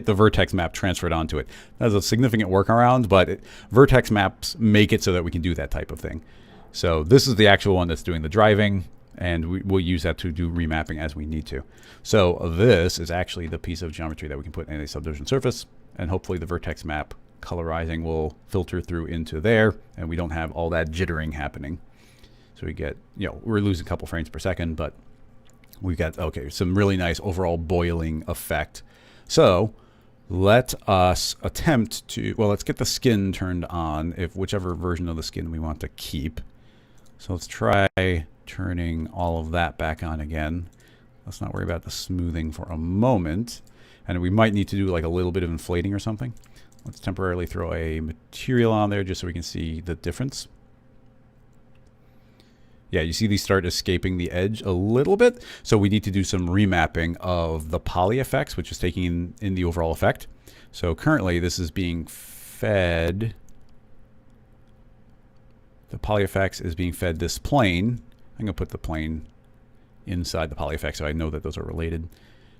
the vertex map transferred onto it. That's a significant workaround, but vertex maps make it so that we can do that type of thing. So this is the actual one that's doing the driving, and we'll use that to do remapping as we need to. So this is actually the piece of geometry that we can put in a subdivision surface, and hopefully the vertex map colorizing will filter through into there, and we don't have all that jittering happening. So we get, we're losing a couple frames per second, but we've got, okay, some really nice overall boiling effect. So let us attempt to, well, let's get the skin turned on, if whichever version of the skin we want to keep. So let's try turning all of that back on again. Let's not worry about the smoothing for a moment. And we might need to do like a little bit of inflating or something. Let's temporarily throw a material on there just so we can see the difference. Yeah, you see these start escaping the edge a little bit. So we need to do some remapping of the poly effects, which is taking in the overall effect. So currently this is being fed, the poly effects is being fed this plane. I'm going to put the plane inside the poly effects so I know that those are related.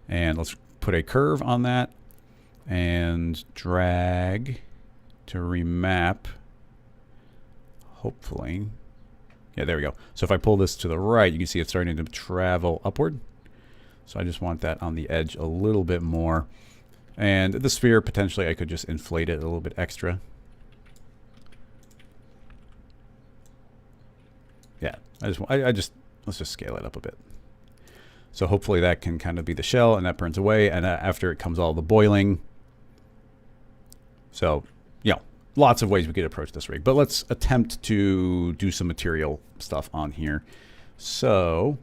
And let's put a curve on that and drag to remap, hopefully. Yeah, there we go. So if I pull this to the right, you can see it's starting to travel upward. So I just want that on the edge a little bit more. And the sphere, potentially, I could just inflate it a little bit extra. Yeah, let's just scale it up a bit. So hopefully that can kind of be the shell, and that burns away. And after it comes all the boiling. So, lots of ways we could approach this rig, but let's attempt to do some material stuff on here. So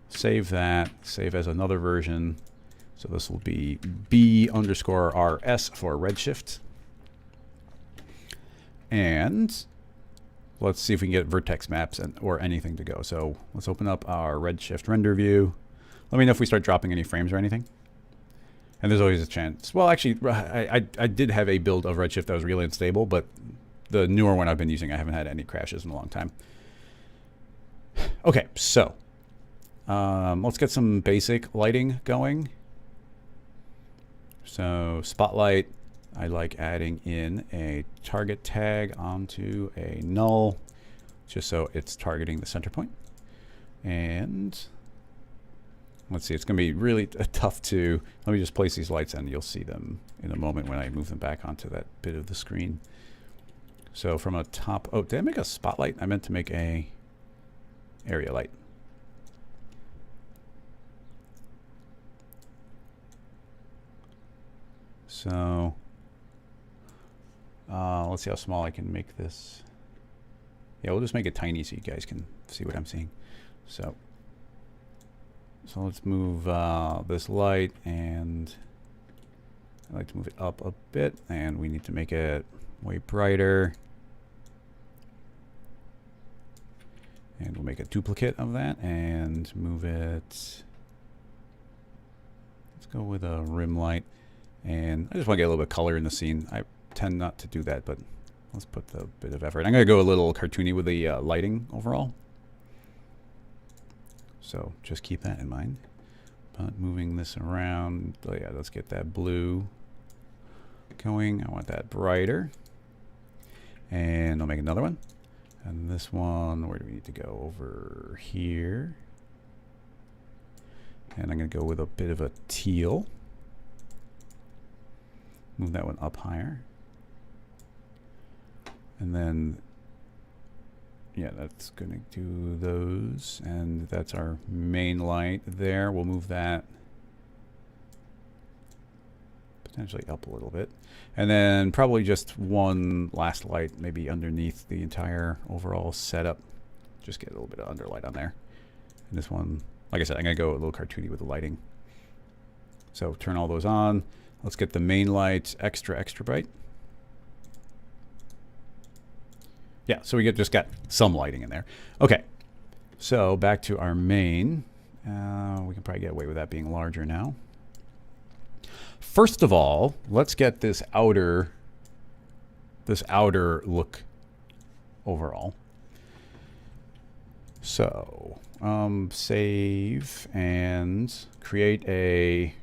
save that, save as another version. So this will be B_RS for redshift. And let's see if we can get vertex maps or anything to go. So let's open up our redshift render view. Let me know if we start dropping any frames or anything. And there's always a chance. Well, actually, I did have a build of Redshift that was really unstable, but the newer one I've been using, I haven't had any crashes in a long time. Okay, so let's get some basic lighting going. So spotlight, I like adding in a target tag onto a null, just so it's targeting the center point. And let's see, it's going to be really tough to, let me just place these lights and you'll see them in a moment when I move them back onto that bit of the screen. So from a top, oh, did I make a spotlight? I meant to make a area light. So let's see how small I can make this. Yeah, we'll just make it tiny so you guys can see what I'm seeing. So let's move this light, and I like to move it up a bit, and we need to make it way brighter. And we'll make a duplicate of that and move it. Let's go with a rim light. And I just want to get a little bit of color in the scene. I tend not to do that, but let's put a bit of effort. I'm going to go a little cartoony with the lighting overall. So just keep that in mind. But moving this around, oh yeah, let's get that blue going. I want that brighter. And I'll make another one. And this one, where do we need to go? Over here. And I'm going to go with a bit of a teal. Move that one up higher. And then, yeah, that's going to do those. And that's our main light there. We'll move that potentially up a little bit. And then probably just one last light, maybe underneath the entire overall setup. Just get a little bit of underlight on there. And this one, like I said, I'm going to go a little cartoony with the lighting. So turn all those on. Let's get the main light extra bright. Yeah, so we just got some lighting in there. Okay, so back to our main. We can probably get away with that being larger now. First of all, let's get this outer look overall. So save and create a.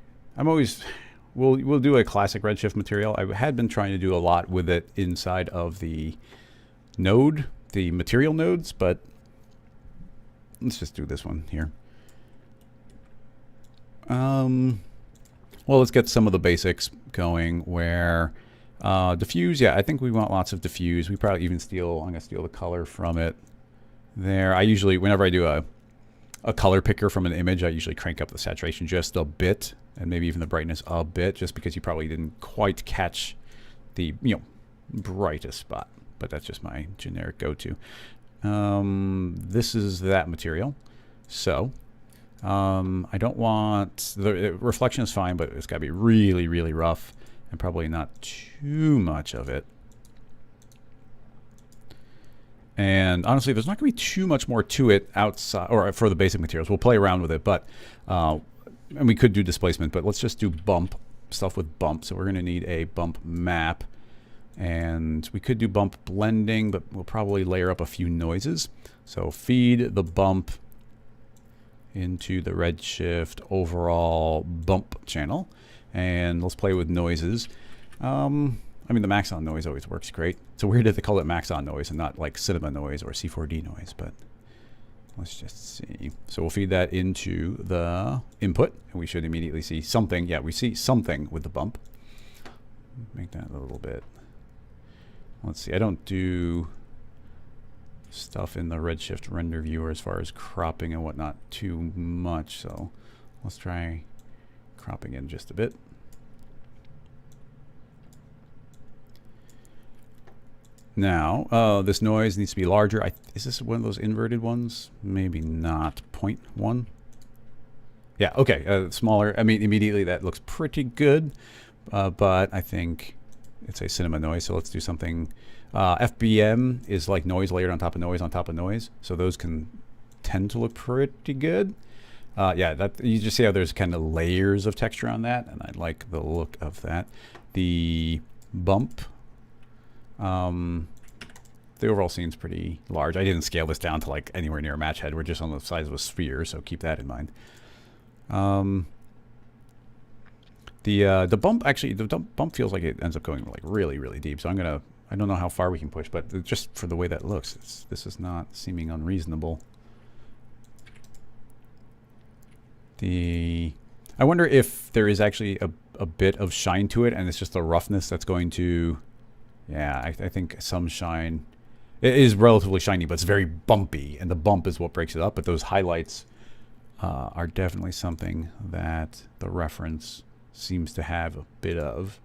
We'll do a classic redshift material. I had been trying to do a lot with it inside of the node, the material nodes, but let's just do this one here. Well, let's get some of the basics going where diffuse, yeah, I think we want lots of diffuse. We probably even I'm going to steal the color from it there. I usually, whenever I do a color picker from an image, I usually crank up the saturation just a bit and maybe even the brightness a bit, just because you probably didn't quite catch the, brightest spot. But that's just my generic go-to. This is that material. So I don't want, the reflection is fine, but it's got to be really, really rough and probably not too much of it. And honestly, there's not going to be too much more to it outside, or for the basic materials. We'll play around with it, but, and we could do displacement, but let's just do bump, stuff with bump. So we're going to need a bump map. And we could do bump blending, but we'll probably layer up a few noises. So feed the bump into the redshift overall bump channel. And let's play with noises. I mean, the max on noise always works great. It's weird that they call it max on noise and not like cinema noise or C4D noise, but let's just see. So we'll feed that into the input, and we should immediately see something. Yeah, we see something with the bump. Make that a little bit. Let's see, I don't do stuff in the redshift render viewer as far as cropping and whatnot too much, so let's try cropping in just a bit. Now, this noise needs to be larger. Is this one of those inverted ones? Maybe not. 0.1? Yeah, okay, smaller. I mean, immediately that looks pretty good, but I think it's a cinema noise, so let's do something. FBM is like noise layered on top of noise on top of noise, so those can tend to look pretty good. Yeah, that you just see how there's kind of layers of texture on that, and I like the look of that. The bump, the overall scene's pretty large. I didn't scale this down to like anywhere near a match head. We're just on the size of a sphere, so keep that in mind. The bump, actually, the bump feels like it ends up going like really, really deep. So I don't know how far we can push, but just for the way that looks, this is not seeming unreasonable. I wonder if there is actually a bit of shine to it, and it's just the roughness that's going to, yeah, I think some shine. It is relatively shiny, but it's very bumpy, and the bump is what breaks it up. But those highlights are definitely something that the reference seems to have a bit of.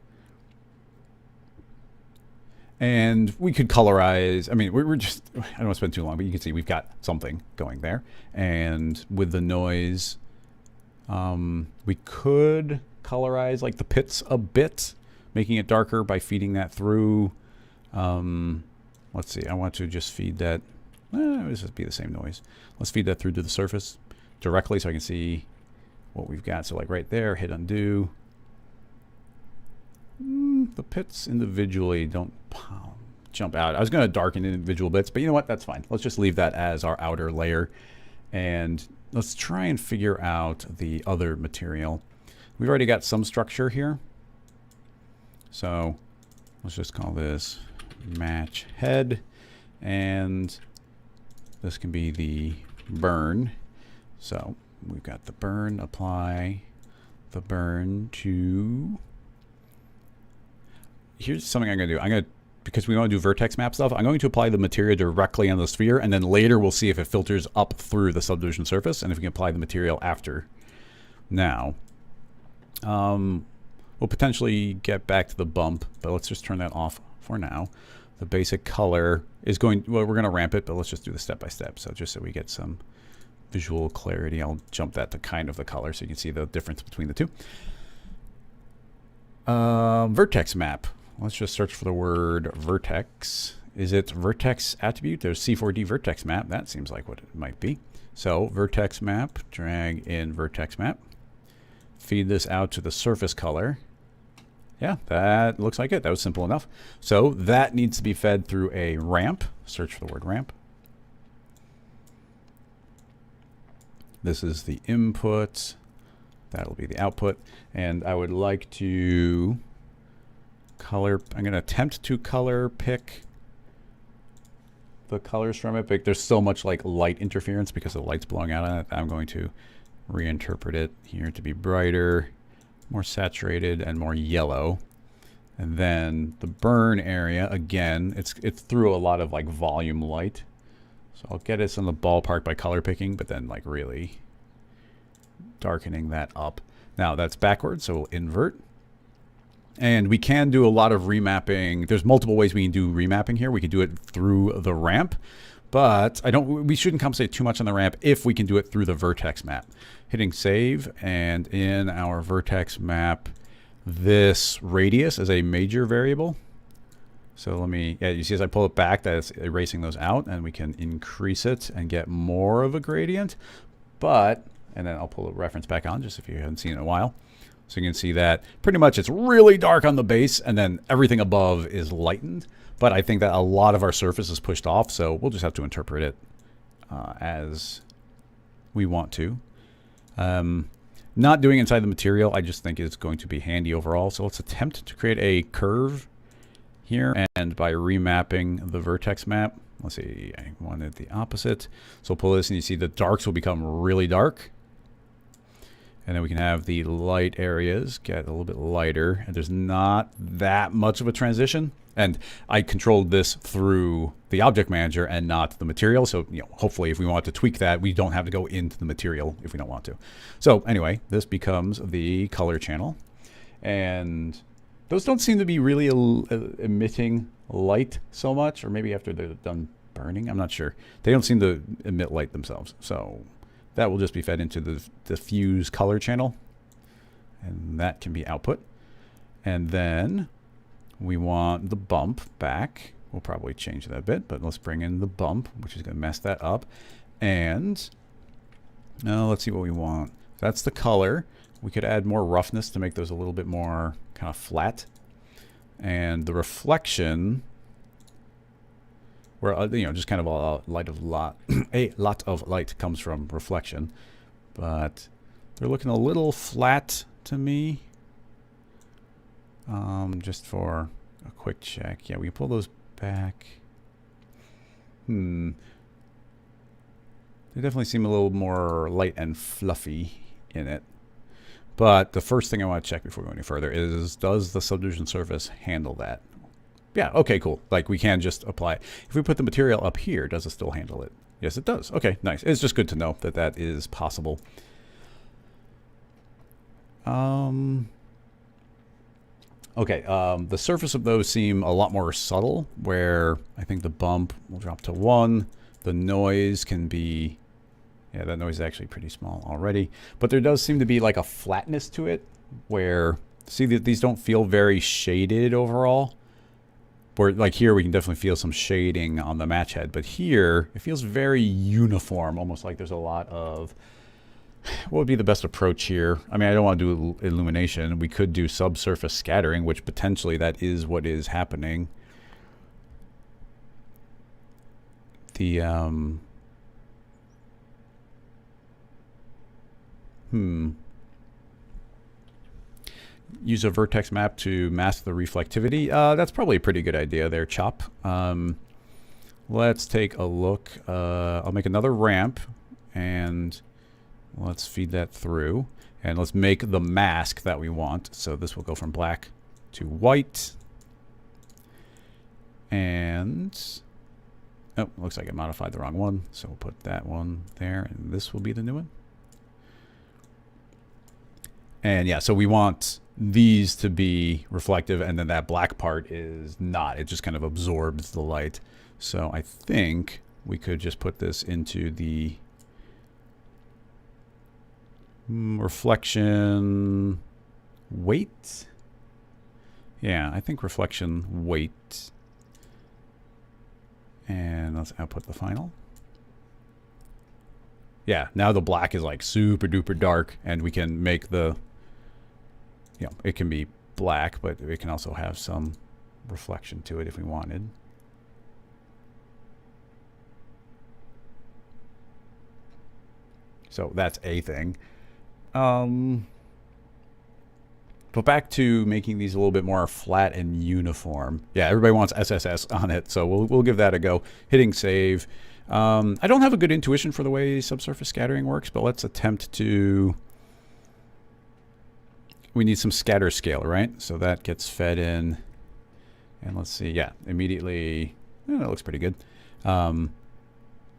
And we could colorize. I mean, we're just, I don't want to spend too long, but you can see we've got something going there. And with the noise, we could colorize like the pits a bit, making it darker by feeding that through. Let's see, I want to just feed that. Let's just be the same noise. Let's feed that through to the surface directly so I can see what we've got. So like right there, hit undo. The pits individually don't jump out. I was going to darken individual bits, but you know what? That's fine. Let's just leave that as our outer layer. And let's try and figure out the other material. We've already got some structure here. So let's just call this match head. And this can be the burn. So we've got the burn, apply the burn to... Here's something I'm going to do. I'm going to, because we want to do vertex map stuff, I'm going to apply the material directly on the sphere, and then later we'll see if it filters up through the subdivision surface, and if we can apply the material after. Now, we'll potentially get back to the bump, but let's just turn that off for now. The basic color is going, well, we're going to ramp it, but let's just do the step by step. So just so we get some visual clarity, I'll jump that to kind of the color so you can see the difference between the two. Vertex map. Let's just search for the word vertex. Is it vertex attribute? There's C4D vertex map. That seems like what it might be. So vertex map, drag in vertex map. Feed this out to the surface color. Yeah, that looks like it. That was simple enough. So that needs to be fed through a ramp. Search for the word ramp. This is the input. That'll be the output. And I would like to color, I'm going to attempt to color pick the colors from it, but there's so much like light interference because the light's blowing out on it. I'm going to reinterpret it here to be brighter, more saturated, and more yellow. And then the burn area, again, it's through a lot of like volume light. So I'll get us in the ballpark by color picking, but then like really darkening that up. Now that's backwards, so we'll invert. And we can do a lot of remapping. There's multiple ways we can do remapping here. We could do it through the ramp, but we shouldn't compensate too much on the ramp if we can do it through the vertex map. Hitting save, and in our vertex map, this radius is a major variable. So let me, yeah, you see as I pull it back, that's erasing those out, and we can increase it and get more of a gradient. But, and then I'll pull the reference back on just if you haven't seen it in a while. So you can see that pretty much it's really dark on the base, and then everything above is lightened. But I think that a lot of our surface is pushed off, so we'll just have to interpret it as we want to. Not doing inside the material, I just think is going to be handy overall. So let's attempt to create a curve here, and by remapping the vertex map, let's see, I wanted the opposite. So we'll pull this, and you see the darks will become really dark. And then we can have the light areas get a little bit lighter, and there's not that much of a transition. And I controlled this through the object manager and not the material. So, you know, hopefully if we want to tweak that, we don't have to go into the material if we don't want to. So anyway, this becomes the color channel. And those don't seem to be really emitting light so much, or maybe after they're done burning, I'm not sure. They don't seem to emit light themselves. So that will just be fed into the diffuse color channel, and that can be output. And then we want the bump back. We'll probably change that a bit, but let's bring in the bump, which is going to mess that up. And now let's see what we want. That's the color. We could add more roughness to make those a little bit more kind of flat. And the reflection, where you know, just kind of a lot of light comes from reflection, but they're looking a little flat to me. Just for a quick check, yeah, we pull those back. They definitely seem a little more light and fluffy in it. But the first thing I want to check before we go any further is, does the subdivision surface handle that? Yeah, okay, cool. Like we can just apply. If we put the material up here, does it still handle it? Yes, it does. Okay, nice. It's just good to know that that is possible. Okay, the surface of those seem a lot more subtle, where I think the bump will drop to 1. The noise can be, yeah, that noise is actually pretty small already. But there does seem to be like a flatness to it, where, see, these don't feel very shaded overall. Where, like here, we can definitely feel some shading on the match head. But here, it feels very uniform, almost like there's a lot of... What would be the best approach here? I mean, I don't want to do illumination. We could do subsurface scattering, which potentially that is what is happening. The Use a vertex map to mask the reflectivity. That's probably a pretty good idea there, Chop. Let's take a look. I'll make another ramp, and let's feed that through. And let's make the mask that we want. So this will go from black to white. And, oh, looks like I modified the wrong one. So we'll put that one there, and this will be the new one. And yeah, so we want these to be reflective, and then that black part is not. It just kind of absorbs the light. So I think we could just put this into the reflection weight. Yeah, I think reflection weight. And let's output the final. Yeah, now the black is like super duper dark, and we can make the, you know, it can be black, but it can also have some reflection to it if we wanted. So that's a thing. But back to making these a little bit more flat and uniform. Yeah, everybody wants SSS on it, so we'll give that a go. Hitting save. I don't have a good intuition for the way subsurface scattering works, but let's attempt to... We need some scatter scale, right? So that gets fed in. And let's see, yeah, immediately, that looks pretty good.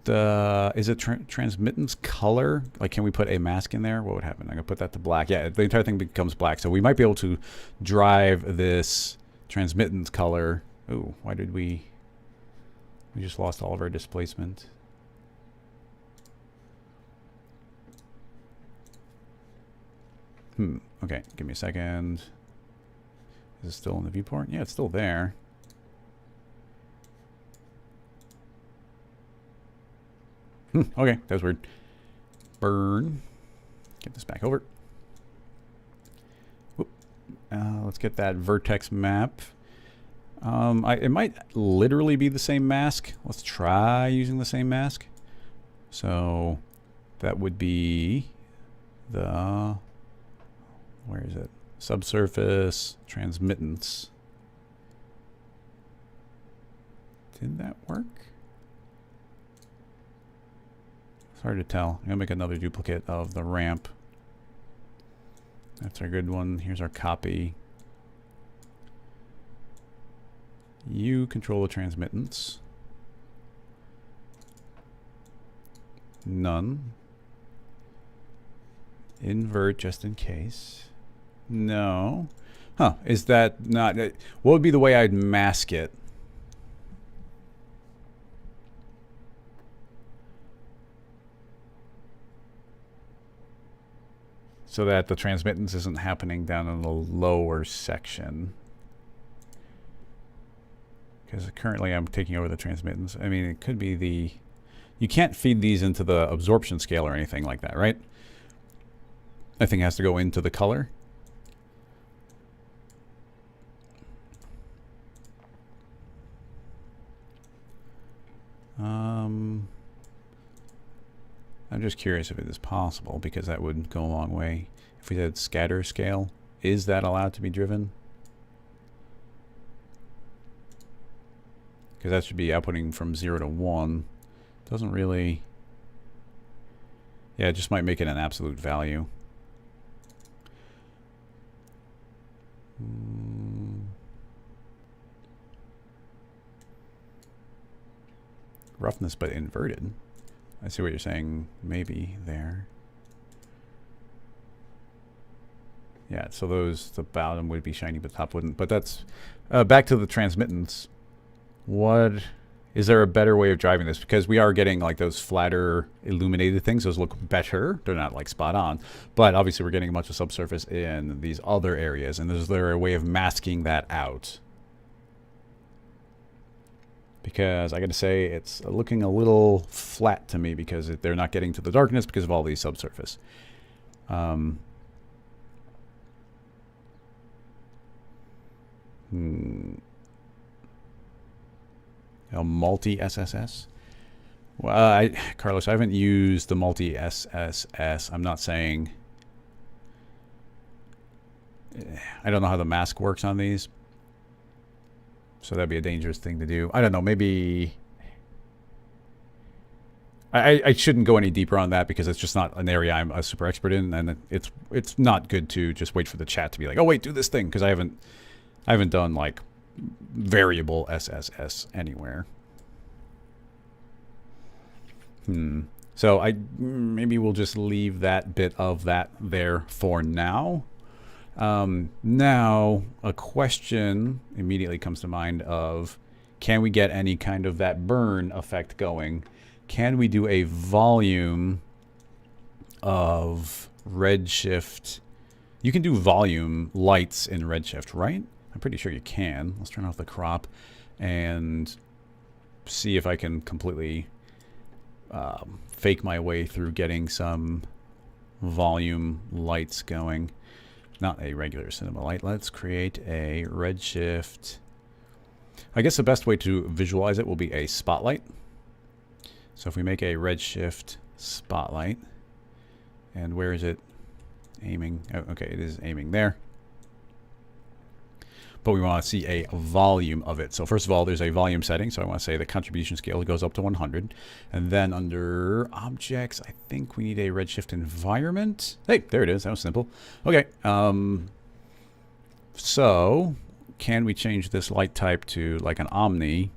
Is it transmittance color? Like, can we put a mask in there? What would happen? I'm gonna put that to black. Yeah, the entire thing becomes black. So we might be able to drive this transmittance color. Ooh, why did we just lost all of our displacement. Okay, give me a second. Is it still in the viewport? Yeah, it's still there. Okay, that was weird. Burn. Get this back over. Whoop. Let's get that vertex map. It might literally be the same mask. Let's try using the same mask. So that would be the, where is it? Subsurface transmittance. Did that work? It's hard to tell. I'm gonna make another duplicate of the ramp. That's our good one. Here's our copy. You control the transmittance. None. Invert just in case. No. Huh, is that not... What would be the way I'd mask it? So that the transmittance isn't happening down in the lower section. Because currently I'm taking over the transmittance. I mean, it could be the... You can't feed these into the absorption scale or anything like that, right? I think it has to go into the color. I'm just curious if it is possible, because that would go a long way. If we did scatter scale, is that allowed to be driven? Because that should be outputting from 0 to 1. Doesn't really... Yeah, it just might make it an absolute value. Roughness but inverted. I see what you're saying, maybe there. Yeah, so those, the bottom would be shiny but the top wouldn't. But that's, back to the transmittance. What, is there a better way of driving this? Because we are getting like those flatter illuminated things. Those look better. They're not like spot on. But obviously we're getting a bunch of subsurface in these other areas. And is there a way of masking that out? Because I got to say, it's looking a little flat to me because they're not getting to the darkness because of all these subsurface. A multi-SSS? Well, Carlos, I haven't used the multi-SSS. I'm not saying I don't know how the mask works on these. So that'd be a dangerous thing to do. I don't know, maybe... I shouldn't go any deeper on that because it's just not an area I'm a super expert in, and it's not good to just wait for the chat to be like, oh wait, do this thing, because I haven't done like variable SSS anywhere. So maybe we'll just leave that bit of that there for now. Now a question immediately comes to mind of, can we get any kind of that burn effect going? Can we do a volume of redshift? You can do volume lights in redshift, right? I'm pretty sure you can. Let's turn off the crop and see if I can completely fake my way through getting some volume lights going. Not a regular cinema light. Let's create a redshift. I guess the best way to visualize it will be a spotlight. So if we make a redshift spotlight, and where is it aiming? Oh, okay, it is aiming there. But we want to see a volume of it. So first of all, there's a volume setting. So I want to say the contribution scale goes up to 100. And then under objects, I think we need a redshift environment. Hey, there it is. That was simple. Okay. So can we change this light type to like an omni?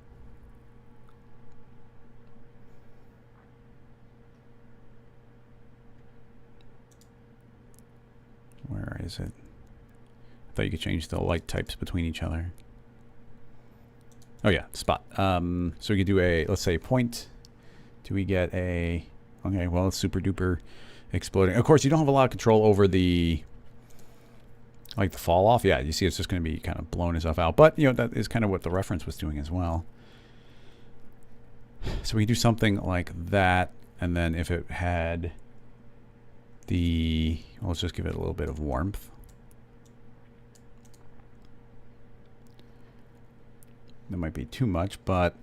Where is it? I thought you could change the light types between each other. Oh yeah, spot. So we could do a, let's say, point. Do we get a... Okay, well, it's super duper exploding. Of course, you don't have a lot of control over the... Like the fall off. Yeah, you see it's just going to be kind of blowing itself out. But, you know, that is kind of what the reference was doing as well. So we do something like that. And then if it had... the, well, let's just give it a little bit of warmth. That might be too much, but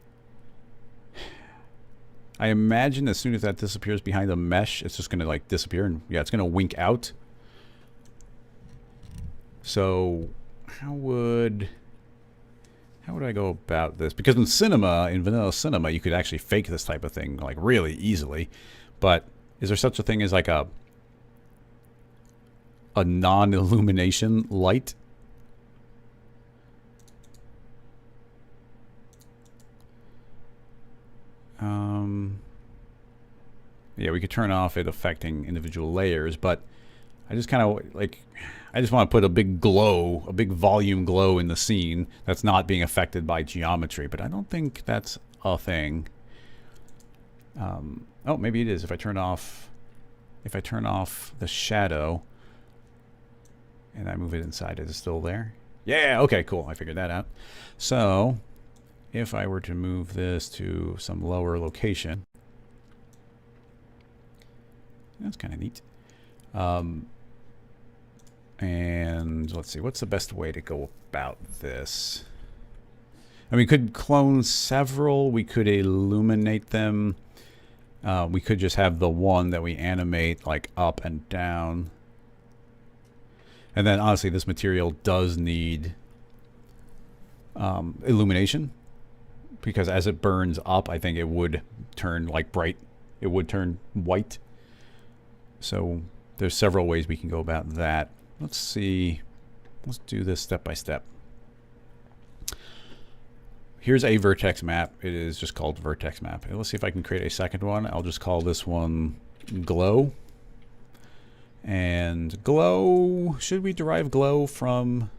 I imagine as soon as that disappears behind the mesh, it's just going to like disappear, and yeah, it's going to wink out. So how would I go about this? Because in cinema, in vanilla cinema, you could actually fake this type of thing like really easily. But is there such a thing as like a non-illumination light? Yeah, we could turn off it affecting individual layers, but I just kind of like, I just want to put a big glow, a big volume glow in the scene that's not being affected by geometry, but I don't think that's a thing. Oh, maybe it is. If I turn off the shadow and I move it inside, is it still there? Yeah, okay, cool. I figured that out. So if I were to move this to some lower location, that's kind of neat. And let's see, what's the best way to go about this? And we could clone several. We could illuminate them. We could just have the one that we animate like up and down. And then honestly, this material does need illumination, because as it burns up, I think it would turn like bright. It would turn white. So there's several ways we can go about that. Let's see. Let's do this step by step. Here's a vertex map. It is just called vertex map. Let's see if I can create a second one. I'll just call this one glow. And glow, should we derive glow from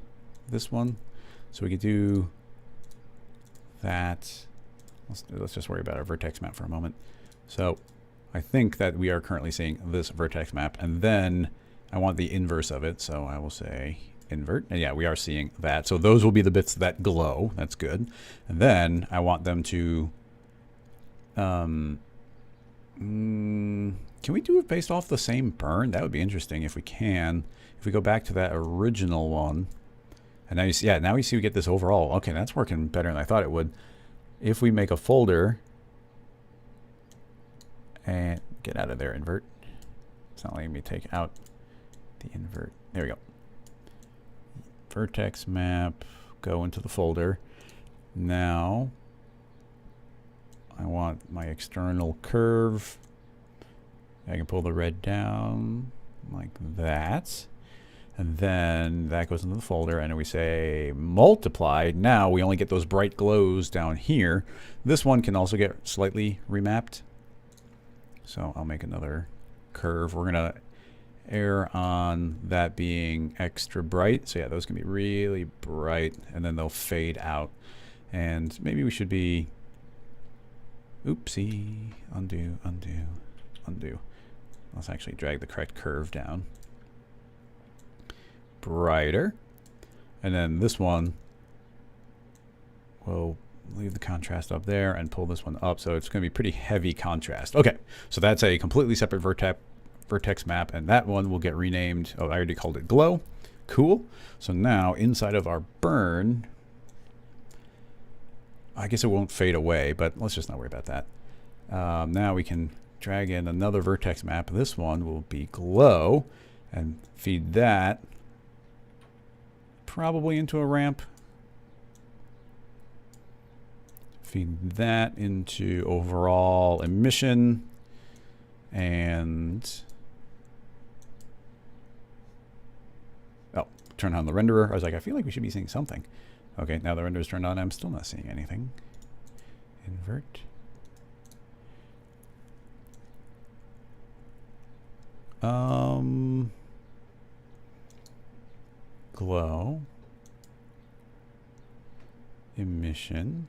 this one? So we could do that. Let's just worry about our vertex map for a moment. So I think that we are currently seeing this vertex map, and then I want the inverse of it. So I will say invert. And yeah, we are seeing that. So those will be the bits that glow. That's good. And then I want them to, can we do it based off the same burn? That would be interesting if we can. If we go back to that original one, and now you see, yeah, now we see we get this overall. Okay, that's working better than I thought it would. If we make a folder and get out of there, invert. It's not letting me take out the invert. There we go. vertex map, go into the folder. Now I want my external curve. I can pull the red down like that. And then that goes into the folder, and we say multiply. Now we only get those bright glows down here. This one can also get slightly remapped. So I'll make another curve. We're going to err on that being extra bright. So yeah, those can be really bright, and then they'll fade out. And maybe we should be, oopsie, undo, undo, undo. Let's actually drag the correct curve down. Brighter. And then this one, we'll leave the contrast up there and pull this one up. So it's going to be pretty heavy contrast. Okay, so that's a completely separate vertex map, and that one will get renamed. Oh, I already called it glow. Cool. So now inside of our burn, I guess it won't fade away, but let's just not worry about that. Now we can drag in another vertex map. This one will be glow, and feed that probably into a ramp. Feed that into overall emission, and oh, turn on the renderer. I was like, I feel like we should be seeing something. Okay, now the renderer's turned on. I'm still not seeing anything. Invert. Glow. Emission.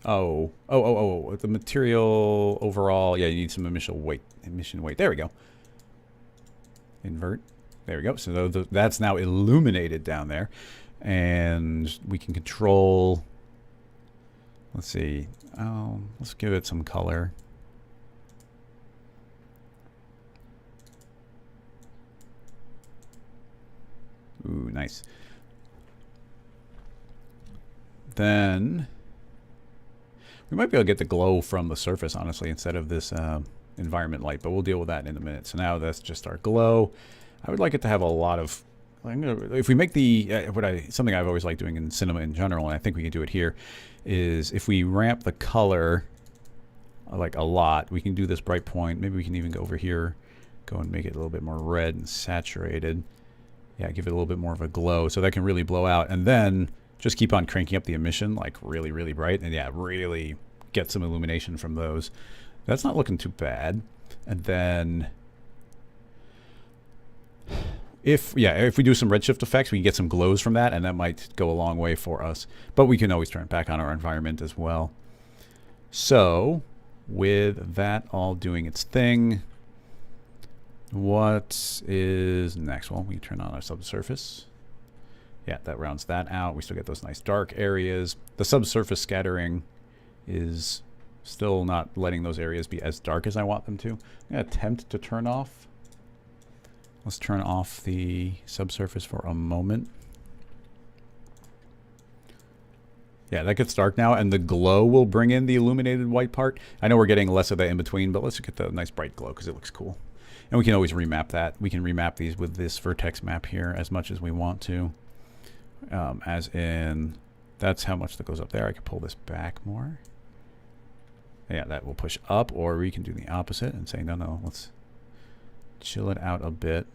Oh, the material overall. Yeah, you need some emission weight. There we go. Invert. There we go. So that's now illuminated down there. And we can control, let's see, let's give it some color. Ooh, nice. Then we might be able to get the glow from the surface, honestly, instead of this environment light, but we'll deal with that in a minute. So now that's just our glow. I would like it to have a lot of, if we make the, something I've always liked doing in cinema in general, and I think we can do it here, is if we ramp the color like a lot, we can do this bright point. Maybe we can even go over here, go and make it a little bit more red and saturated. Yeah, give it a little bit more of a glow so that can really blow out. And then just keep on cranking up the emission like really, really bright. And yeah, really get some illumination from those. That's not looking too bad. And then if we do some redshift effects, we can get some glows from that, and that might go a long way for us. But we can always turn it back on our environment as well. So with that all doing its thing, what is next? Well, we turn on our subsurface. Yeah, that rounds that out. We still get those nice dark areas. The subsurface scattering is still not letting those areas be as dark as I want them to. I'm going to attempt to turn off. Let's turn off the subsurface for a moment. Yeah, that gets dark now, and the glow will bring in the illuminated white part. I know we're getting less of that in between, but let's get the nice bright glow because it looks cool. And we can always remap that. We can remap these with this vertex map here as much as we want to. As in, that's how much that goes up there. I can pull this back more. Yeah, that will push up, or we can do the opposite and say, no, let's chill it out a bit.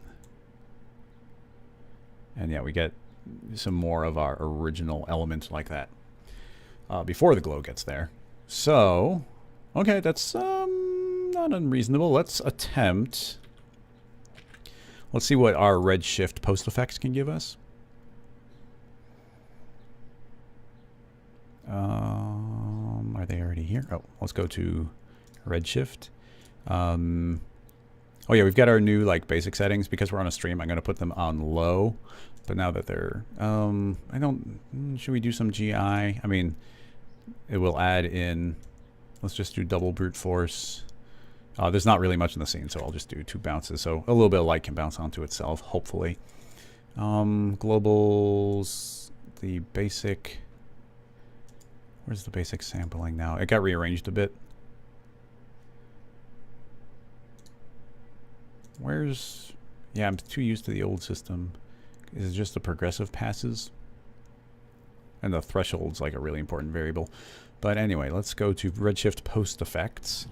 And yeah, we get some more of our original element like that before the glow gets there. So, okay, that's not unreasonable. Let's attempt. Let's see what our redshift post effects can give us. Are they already here? Oh, let's go to redshift. Oh yeah, we've got our new like basic settings. Because we're on a stream, I'm going to put them on low. But now that they're, should we do some GI? I mean, it will add in, let's just do double brute force. There's not really much in the scene, so I'll just do 2 bounces. So a little bit of light can bounce onto itself, hopefully. Globals, the basic, where's the basic sampling now? It got rearranged a bit. Yeah, I'm too used to the old system. is just the progressive passes. And the threshold's like a really important variable. But anyway, let's go to Redshift post effects.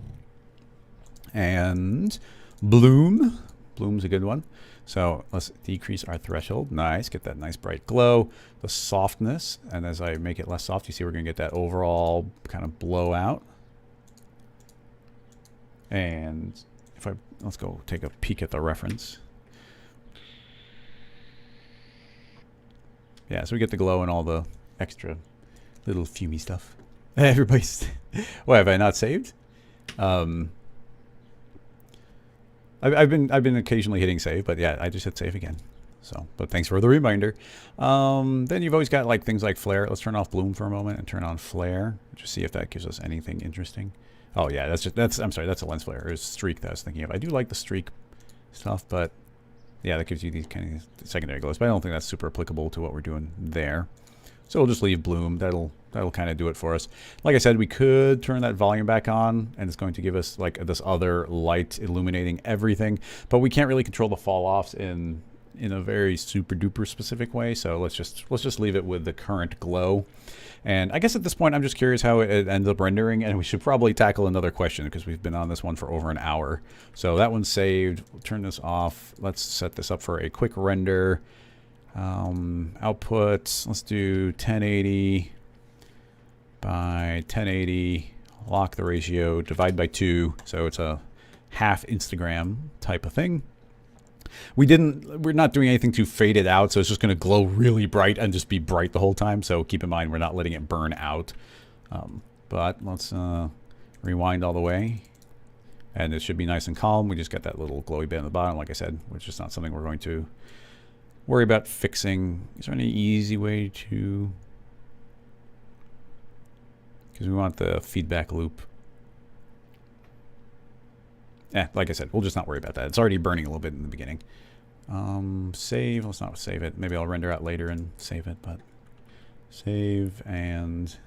And bloom. Bloom's a good one. So let's decrease our threshold. Nice. Get that nice bright glow. The softness. And as I make it less soft, you see we're going to get that overall kind of blowout. And if I, let's go take a peek at the reference. Yeah, so we get the glow and all the extra little fumey stuff. Everybody's, why have I not saved? I've been occasionally hitting save, but yeah, I just hit save again. So, but thanks for the reminder. Then you've always got like things like flare. Let's turn off bloom for a moment and turn on flare. Just see if that gives us anything interesting. Oh yeah, I'm sorry, that's a lens flare. Or a streak that I was thinking of. I do like the streak stuff, but yeah, that gives you these kind of secondary glows. But I don't think that's super applicable to what we're doing there. So we'll just leave bloom. That'll kind of do it for us. Like I said, we could turn that volume back on, and it's going to give us like this other light illuminating everything. But we can't really control the fall offs in a very super duper specific way. So let's just leave it with the current glow. And I guess at this point, I'm just curious how it ends up rendering, and we should probably tackle another question because we've been on this one for over an hour. So that one's saved. We'll turn this off. Let's set this up for a quick render. Output, let's do 1080 by 1080, lock the ratio, divide by 2, so it's a half Instagram type of thing. We're not doing anything to fade it out, so it's just going to glow really bright and just be bright the whole time, so keep in mind we're not letting it burn out. But let's rewind all the way, and it should be nice and calm. We just got that little glowy bit on the bottom, like I said, which is not something we're going to worry about fixing. Is there any easy way to, because we want the feedback loop. Like I said, we'll just not worry about that. It's already burning a little bit in the beginning. Save, let's not save it. Maybe I'll render out later and save it, but save and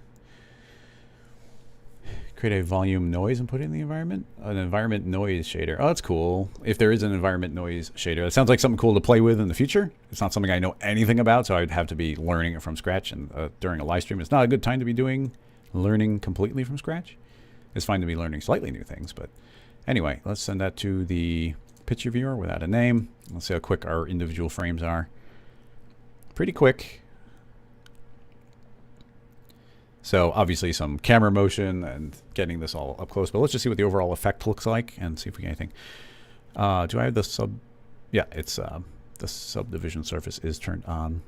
create a volume noise and put it in the environment. An environment noise shader. Oh, that's cool. If there is an environment noise shader, that sounds like something cool to play with in the future. It's not something I know anything about, so I'd have to be learning it from scratch. And during a live stream, it's not a good time to be learning completely from scratch. It's fine to be learning slightly new things, but anyway, let's send that to the picture viewer without a name. Let's see how quick our individual frames are. Pretty quick. So obviously some camera motion and getting this all up close, but let's just see what the overall effect looks like and see if we get anything. Do I have the sub? Yeah, it's the subdivision surface is turned on.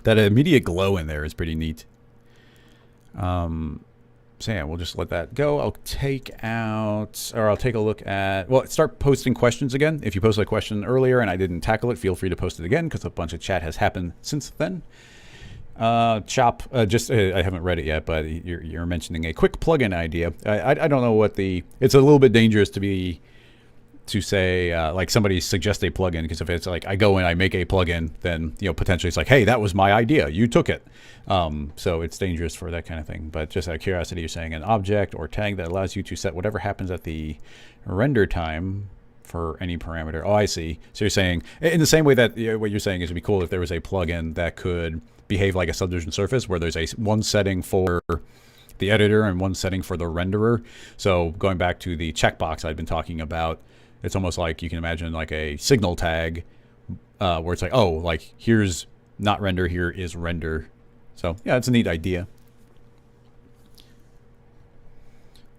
That immediate glow in there is pretty neat. So yeah, we'll just let that go. I'll take out, or I'll take a look at, well, start posting questions again. If you posted a question earlier and I didn't tackle it, feel free to post it again because a bunch of chat has happened since then. Chop, I haven't read it yet, but you're mentioning a quick plugin idea. I don't know what it's a little bit dangerous to say, like somebody suggests a plugin, because if it's like I go and I make a plugin, then, potentially it's like, hey, that was my idea. You took it. So it's dangerous for that kind of thing. But just out of curiosity, you're saying an object or tag that allows you to set whatever happens at the render time for any parameter. Oh, I see. So you're saying in the same way that what you're saying is it'd be cool if there was a plugin that could behave like a subdivision surface where there's one setting for the editor and one setting for the renderer. So going back to the checkbox I've been talking about, it's almost like you can imagine like a signal tag where it's like, oh, like here's not render, here is render. So yeah, it's a neat idea.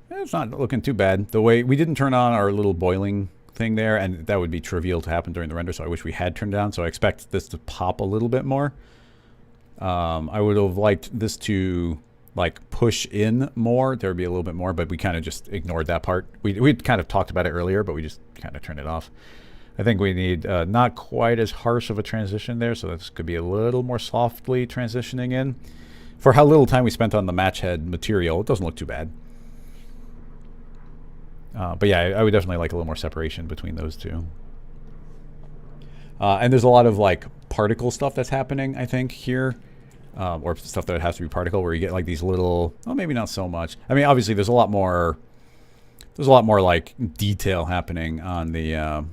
It's not looking too bad. The way we didn't turn on our little boiling thing there, and that would be trivial to happen during the render, so I wish we had turned down. So I expect this to pop a little bit more. I would have liked this to like push in more. There would be a little bit more, but we kind of just ignored that part. We'd kind of talked about it earlier, but we just kind of turned it off. I think we need not quite as harsh of a transition there, so this could be a little more softly transitioning in. For how little time we spent on the match head material, it doesn't look too bad. But yeah, I would definitely like a little more separation between those two. And there's a lot of like particle stuff that's happening, I think, here. Or stuff that has to be particle, where you get like these little, well, maybe not so much. I mean, obviously there's a lot more like detail happening on the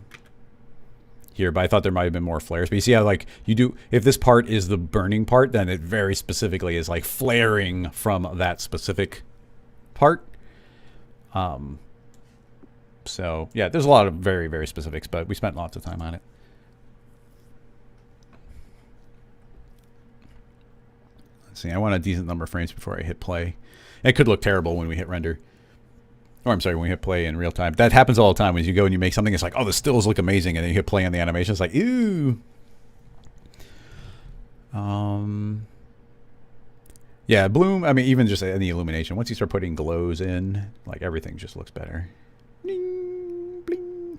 here, but I thought there might have been more flares. But you see how, like, you do, if this part is the burning part, then it very specifically is like flaring from that specific part. So yeah, there's a lot of very, very specifics, but we spent lots of time on it. Let's see, I want a decent number of frames before I hit play. It could look terrible when we hit render. Or I'm sorry, when we hit play in real time. That happens all the time when you go and you make something, it's like, oh, the stills look amazing, and then you hit play on the animation, it's like, ew. Yeah, bloom, I mean, even just any illumination, once you start putting glows in, like, everything just looks better. Bling, bling.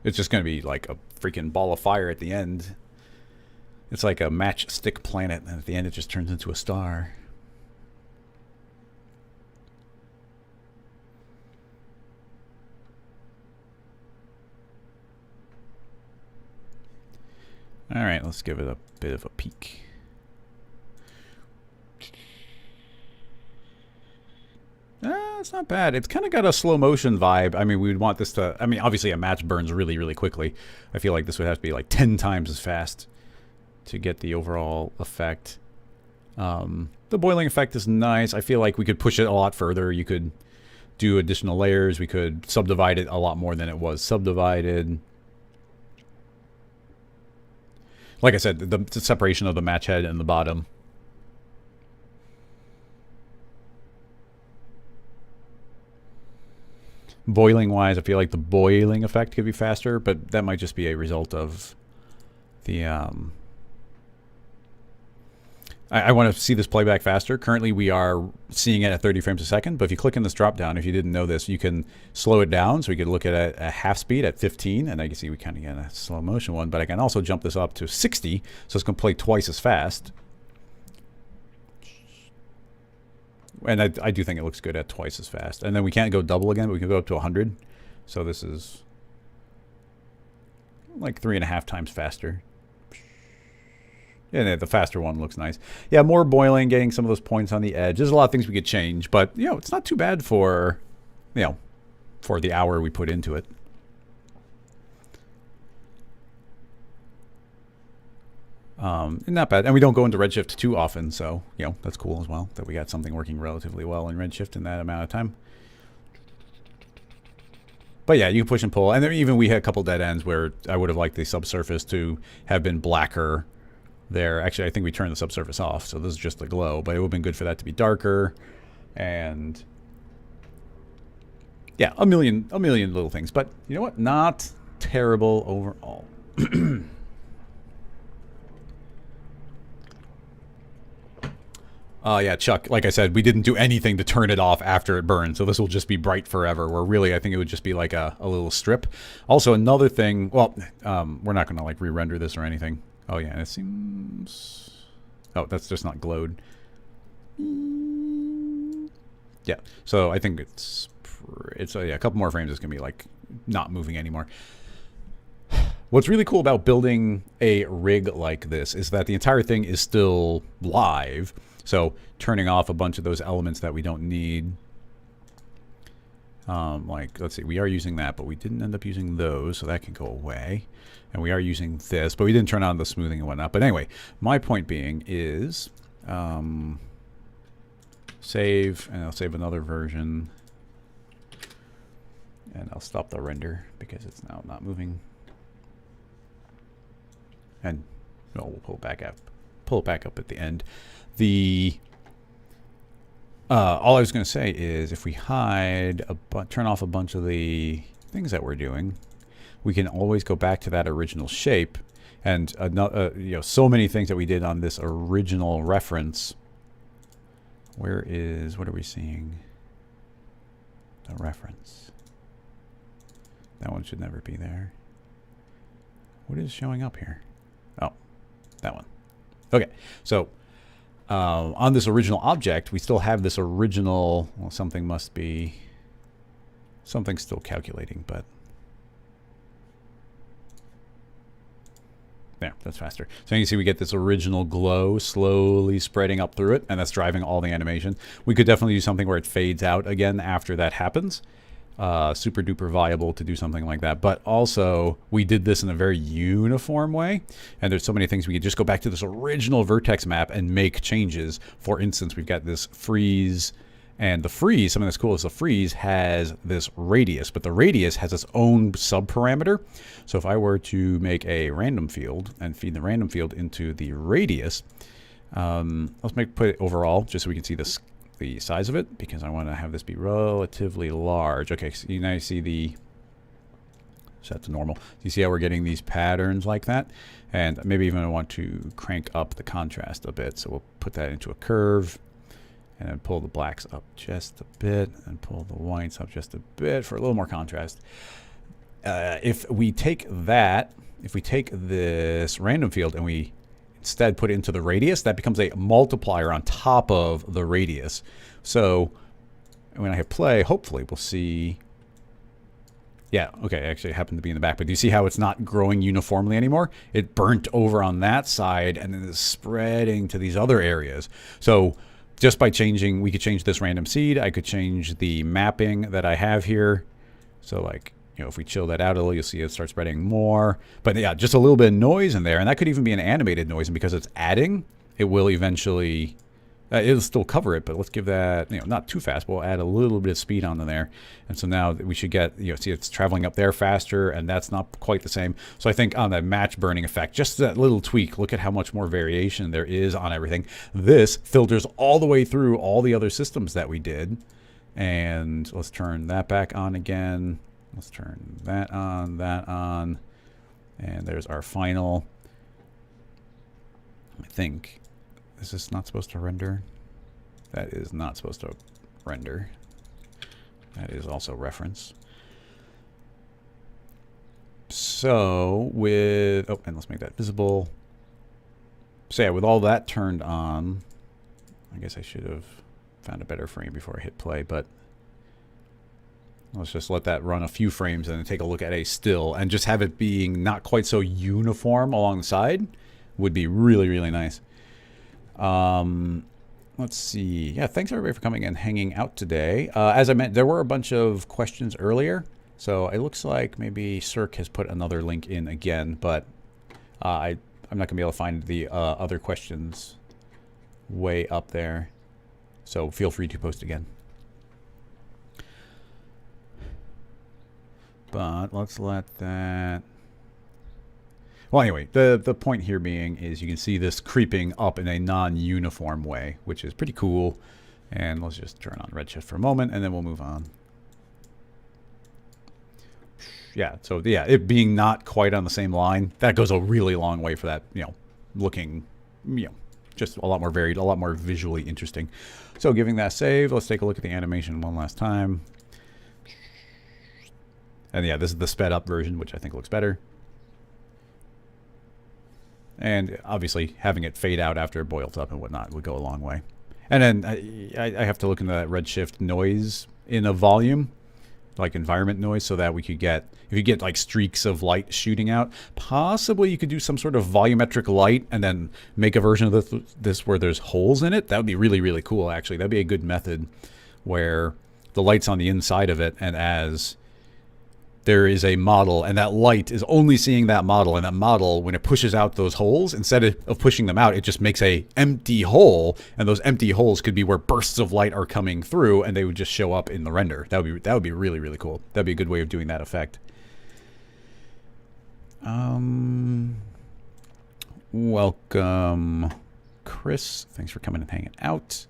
It's just going to be like a freaking ball of fire at the end. It's like a matchstick planet, and at the end it just turns into a star. All right, let's give it a bit of a peek. It's not bad. It's kind of got a slow motion vibe. I mean, we would want this to, I mean, obviously a match burns really, really quickly. I feel like this would have to be like 10 times as fast to get the overall effect. The boiling effect is nice. I feel like we could push it a lot further. You could do additional layers. We could subdivide it a lot more than it was subdivided. Like I said, the separation of the match head and the bottom. Boiling wise, I feel like the boiling effect could be faster, but that might just be a result of the I want to see this playback faster. Currently we are seeing it at 30 frames a second, but if you click in this drop down, if you didn't know this, you can slow it down. So we could look at a half speed at 15, and I can see we kind of get a slow motion one, but I can also jump this up to 60, so it's going to play twice as fast. And I do think it looks good at twice as fast. And then we can't go double again, but we can go up to 100. So this is like 3.5 times faster. And the faster one looks nice. Yeah, more boiling, getting some of those points on the edge. There's a lot of things we could change, but, you know, it's not too bad for, you know, for the hour we put into it. Not bad. And we don't go into Redshift too often, so, you know, that's cool as well, that we got something working relatively well in Redshift in that amount of time. But yeah, you can push and pull. And then even we had a couple dead ends where I would have liked the subsurface to have been blacker there. Actually, I think we turned the subsurface off, so this is just the glow, but it would have been good for that to be darker. And yeah, a million little things. But you know what? Not terrible overall. Yeah, Chuck, like I said, we didn't do anything to turn it off after it burned, so this will just be bright forever, where really I think it would just be like a little strip. Also, another thing, well, we're not going to like re-render this or anything. Oh yeah, it seems... Oh, that's just not glowed. Yeah, so I think it's yeah, a couple more frames, it's going to be like not moving anymore. What's really cool about building a rig like this is that the entire thing is still live. So turning off a bunch of those elements that we don't need. Like, let's see, we are using that, but we didn't end up using those, so that can go away. And we are using this, but we didn't turn on the smoothing and whatnot. But anyway, my point being is save, and I'll save another version. And I'll stop the render because it's now not moving. And no, we'll pull it back up. Pull it back up at the end. The all I was going to say is if we hide turn off a bunch of the things that we're doing, we can always go back to that original shape. And you know, so many things that we did on this original reference. What are we seeing? The reference. That one should never be there. What is showing up here? Oh, that one. Okay, so on this original object, we still have this original, well, something must be, something's still calculating, but there, that's faster. So you can see we get this original glow slowly spreading up through it, and that's driving all the animation. We could definitely do something where it fades out again after that happens. super duper viable to do something like that. But also, we did this in a very uniform way, and there's so many things we could just go back to this original vertex map and make changes. For instance, we've got this freeze, and the freeze, something that's cool is the freeze has this radius, but the radius has its own subparameter. So if I were to make a random field and feed the random field into the radius, let's put it overall just so we can see this, the size of it, because I want to have this be relatively large. Okay, so now you see the set to normal. You see how we're getting these patterns like that? And maybe even I want to crank up the contrast a bit. So we'll put that into a curve and then pull the blacks up just a bit and pull the whites up just a bit for a little more contrast. If we take this random field and we instead put it into the radius, that becomes a multiplier on top of the radius. So when I hit play, hopefully we'll see. Yeah, okay, actually it happened to be in the back, but do you see how it's not growing uniformly anymore? It burnt over on that side and then it's spreading to these other areas. So just by changing, we could change this random seed. I could change the mapping that I have here. So like, you know, if we chill that out a little, you'll see it start spreading more. But yeah, just a little bit of noise in there. And that could even be an animated noise. And because it's adding, it will eventually, it'll still cover it. But let's give that, you know, not too fast. But we'll add a little bit of speed onto there. And so now we should get, you know, see it's traveling up there faster. And that's not quite the same. So I think on that match burning effect, just that little tweak, look at how much more variation there is on everything. This filters all the way through all the other systems that we did. And let's turn that back on again. Let's turn that on, and there's our final. I think, is this not supposed to render? That is not supposed to render. That is also reference. So with, oh, and let's make that visible. So yeah, with all that turned on, I guess I should have found a better frame before I hit play, but let's just let that run a few frames and then take a look at a still, and just have it being not quite so uniform along the side would be really, really nice. Let's see. Yeah, thanks everybody for coming and hanging out today. As I meant, there were a bunch of questions earlier, so it looks like maybe Cirque has put another link in again, but I'm not going to be able to find the other questions way up there, so feel free to post again. But let's let that. Well, anyway, the point here being is you can see this creeping up in a non-uniform way, which is pretty cool. And let's just turn on Redshift for a moment, and then we'll move on. Yeah, so yeah, it being not quite on the same line, that goes a really long way for that, you know, looking, you know, just a lot more varied, a lot more visually interesting. So giving that a save, let's take a look at the animation one last time. And yeah, this is the sped up version, which I think looks better. And obviously having it fade out after it boils up and whatnot would go a long way. And then I have to look into that Redshift noise in a volume, like environment noise, so that we could get, if you get like streaks of light shooting out, possibly you could do some sort of volumetric light and then make a version of this where there's holes in it. That would be really, really cool, actually. That'd be a good method where the light's on the inside of it, and as there is a model, and that light is only seeing that model, and that model, when it pushes out those holes, instead of pushing them out, it just makes a empty hole, and those empty holes could be where bursts of light are coming through, and they would just show up in the render. That would be really, really cool. That'd be a good way of doing that effect. Welcome, Chris. Thanks for coming and hanging out.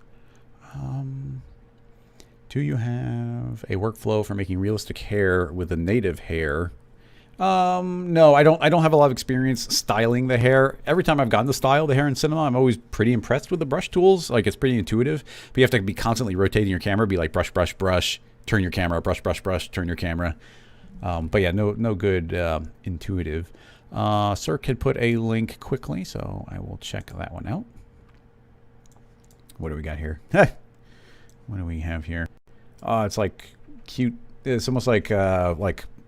Do you have a workflow for making realistic hair with the native hair? No, I don't have a lot of experience styling the hair. Every time I've gotten to style the hair in cinema, I'm always pretty impressed with the brush tools. Like, it's pretty intuitive, but you have to be constantly rotating your camera, be like brush, brush, brush, turn your camera, brush, brush, brush, turn your camera. But yeah, no good intuitive. Cirque had put a link quickly, so I will check that one out. What do we got here? What do we have here? Oh, it's like cute. It's almost like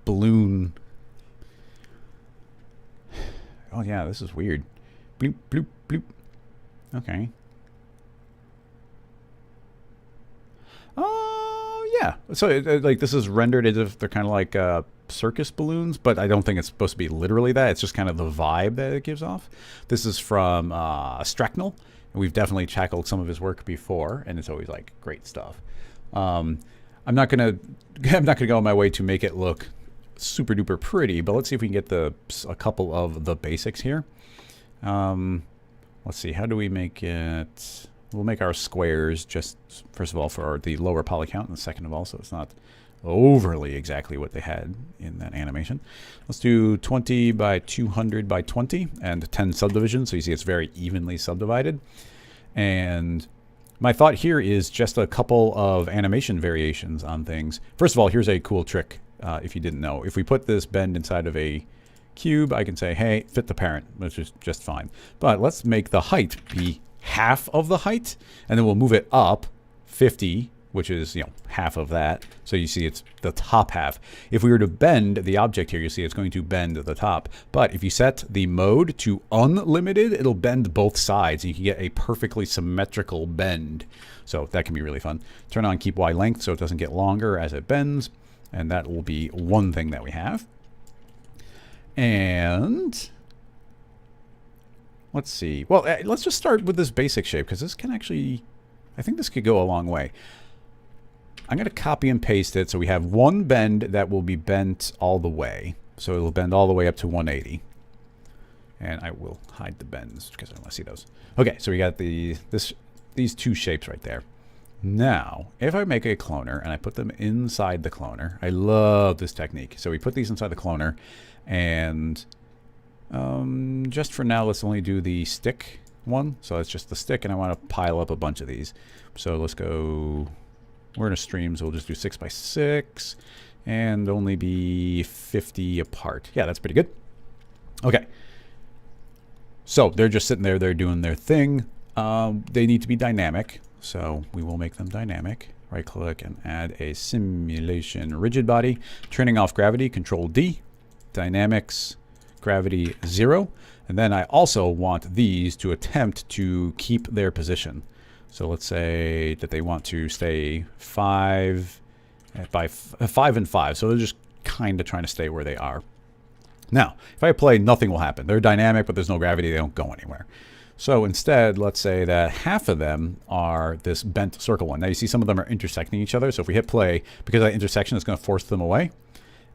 balloon. Oh yeah, this is weird. Bloop, bloop, bloop. Okay. Oh Yeah, so like this is rendered as if they're kind of like circus balloons, but I don't think it's supposed to be literally that. It's just kind of the vibe that it gives off. This is from Stracknell, and we've definitely tackled some of his work before, and it's always like great stuff. I'm not gonna go on my way to make it look super duper pretty, but let's see if we can get a couple of the basics here. Let's see, how do we make it? We'll make our squares just, first of all, for the lower poly count, and second of all, so it's not overly exactly what they had in that animation. Let's do 20 by 200 by 20 and 10 subdivisions, so you see it's very evenly subdivided. And my thought here is just a couple of animation variations on things. First of all, here's a cool trick, if you didn't know. If we put this bend inside of a cube, I can say, hey, fit the parent, which is just fine. But let's make the height be half of the height, and then we'll move it up 50, which is, half of that. So you see it's the top half. If we were to bend the object here, you see it's going to bend the top. But if you set the mode to unlimited, it'll bend both sides. And you can get a perfectly symmetrical bend. So that can be really fun. Turn on keep Y length so it doesn't get longer as it bends. And that will be one thing that we have. And let's see. Well, let's just start with this basic shape, because this can actually, I think this could go a long way. I'm going to copy and paste it so we have one bend that will be bent all the way. So it'll bend all the way up to 180. And I will hide the bends because I don't want to see those. Okay, so we got these two shapes right there. Now, if I make a cloner and I put them inside the cloner, I love this technique. So we put these inside the cloner, and just for now, let's only do the stick one. So it's just the stick, and I want to pile up a bunch of these. So let's go, we're in a stream, so we'll just do 6 by 6 and only be 50 apart. Yeah, that's pretty good. Okay. So they're just sitting there, they're doing their thing. They need to be dynamic, so we will make them dynamic. Right click and add a simulation rigid body. Turning off gravity, Control D. Dynamics, gravity 0. And then I also want these to attempt to keep their position. So let's say that they want to stay 5 by 5 and 5. So they're just kind of trying to stay where they are. Now, if I play, nothing will happen. They're dynamic, but there's no gravity. They don't go anywhere. So instead, let's say that half of them are this bent circle one. Now you see some of them are intersecting each other. So if we hit play, because that intersection is going to force them away.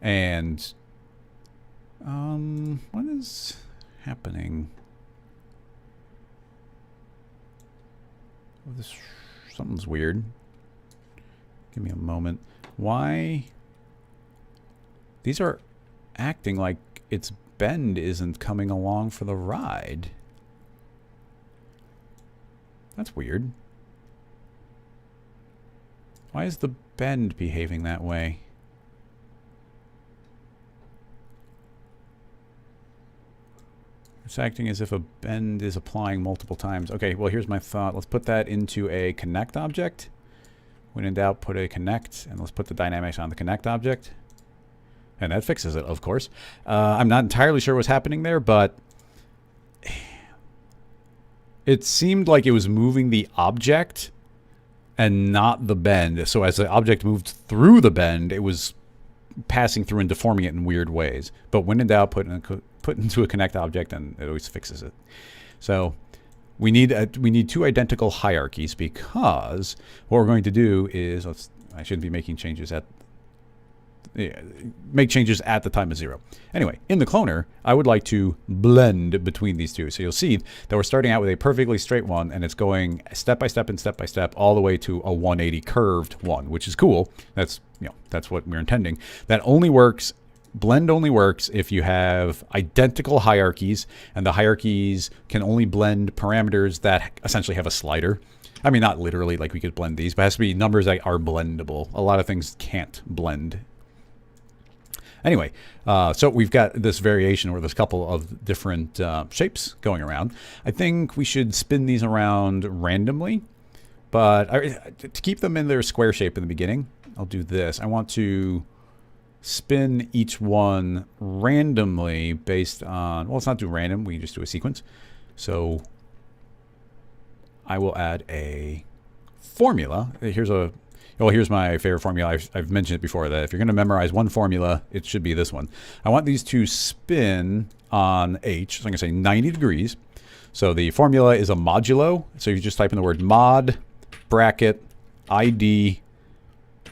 And what is happening? Oh, something's weird. Give me a moment. Why? These are acting like its bend isn't coming along for the ride. That's weird. Why is the bend behaving that way? It's acting as if a bend is applying multiple times. Okay, well, here's my thought. Let's put that into a connect object. When in doubt, put a connect, and let's put the dynamics on the connect object. And that fixes it, of course. I'm not entirely sure what's happening there, but it seemed like it was moving the object and not the bend. So as the object moved through the bend, it was passing through and deforming it in weird ways. But when in doubt, put into a connect object, and it always fixes it. So we need two identical hierarchies, because what we're going to do is, I shouldn't be making changes at make changes at the time of 0. Anyway, in the cloner, I would like to blend between these two. So you'll see that we're starting out with a perfectly straight one, and it's going step by step and step by step all the way to a 180 curved one, which is cool. That's that's what we're intending. That only works. Blend only works if you have identical hierarchies, and the hierarchies can only blend parameters that essentially have a slider. I mean, not literally like we could blend these, but it has to be numbers that are blendable. A lot of things can't blend. Anyway, so we've got this variation where there's a couple of different shapes going around. I think we should spin these around randomly, but to keep them in their square shape in the beginning, I'll do this. I want to spin each one randomly based on, well, let's not do random. We can just do a sequence. So I will add a formula. Here's a, Well, here's my favorite formula. I've mentioned it before, that if you're going to memorize one formula, it should be this one. I want these to spin on H. So I'm going to say 90 degrees. So the formula is a modulo. So you just type in the word mod, bracket, ID,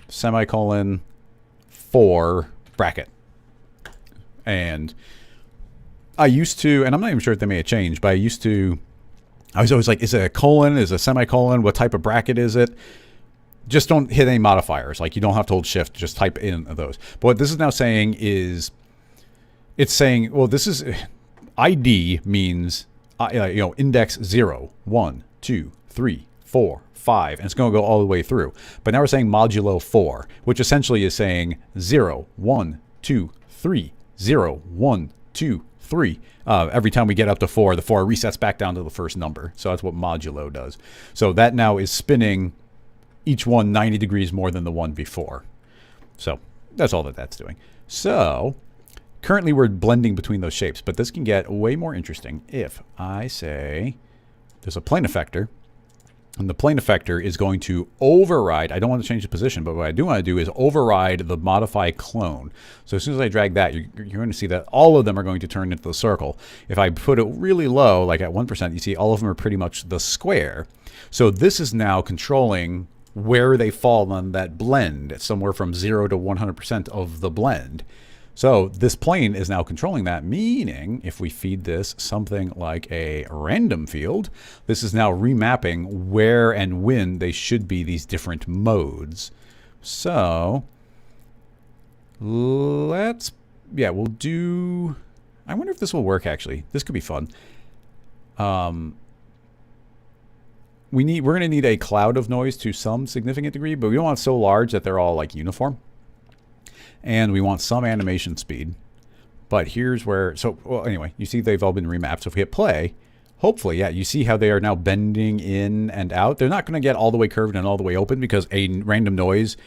semicolon, 4, bracket. And I used to, and I'm not even sure if they may have changed, but I was always like, is it a colon? Is it a semicolon? What type of bracket is it? Just don't hit any modifiers. Like, you don't have to hold shift. Just type in those. But what this is now saying is, it's saying, well, this is, ID means, index 0, 1, 2, 3, 4, 5. And it's going to go all the way through. But now we're saying modulo 4, which essentially is saying 0, 1, 2, 3, 0, 1, 2, 3. Every time we get up to 4, the 4 resets back down to the first number. So that's what modulo does. So that now is spinning each one 90 degrees more than the one before. So that's all that's doing. So currently we're blending between those shapes, but this can get way more interesting if I say there's a plane effector, and the plane effector is going to override, I don't want to change the position, but what I do want to do is override the modify clone. So as soon as I drag that, you're going to see that all of them are going to turn into the circle. If I put it really low, like at 1%, you see all of them are pretty much the square. So this is now controlling where they fall on that blend. It's somewhere from 0 to 100% of the blend. So this plane is now controlling that, meaning if we feed this something like a random field, this is now remapping where and when they should be these different modes. So we'll do, I wonder if this will work actually. This could be fun. We're going to need a cloud of noise to some significant degree, but we don't want it so large that they're all like uniform. And we want some animation speed. But here's where, anyway, you see they've all been remapped. So if we hit play, hopefully, yeah, you see how they are now bending in and out. They're not going to get all the way curved and all the way open because a random noise,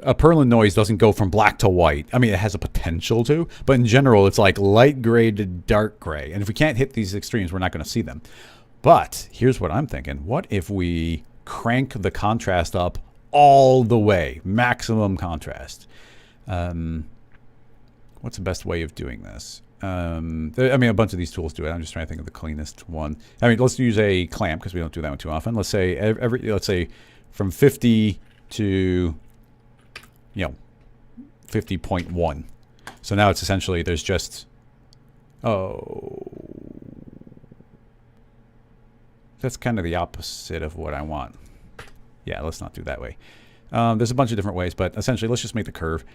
a Perlin noise doesn't go from black to white. I mean, it has a potential to, but in general, it's like light gray to dark gray. And if we can't hit these extremes, we're not going to see them. But here's what I'm thinking. What if we crank the contrast up all the way, maximum contrast? What's the best way of doing this? I mean, a bunch of these tools do it. I'm just trying to think of the cleanest one. I mean, let's use a clamp because we don't do that one too often. Let's say let's say from 50 to 50.1. So now it's essentially there's just that's kind of the opposite of what I want. Yeah, let's not do that way. There's a bunch of different ways, but essentially let's just make the curve.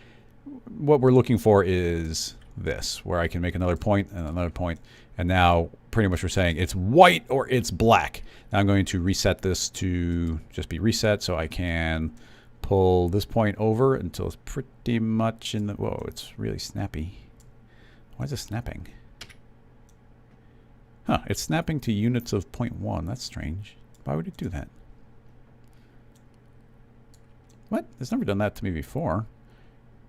What we're looking for is this, where I can make another point and another point, and now pretty much we're saying it's white or it's black. Now I'm going to reset this to just be reset, so I can pull this point over until it's pretty much in the, whoa, it's really snappy. Why is it snapping? Huh, it's snapping to units of 0.1. That's strange. Why would it do that? What? It's never done that to me before.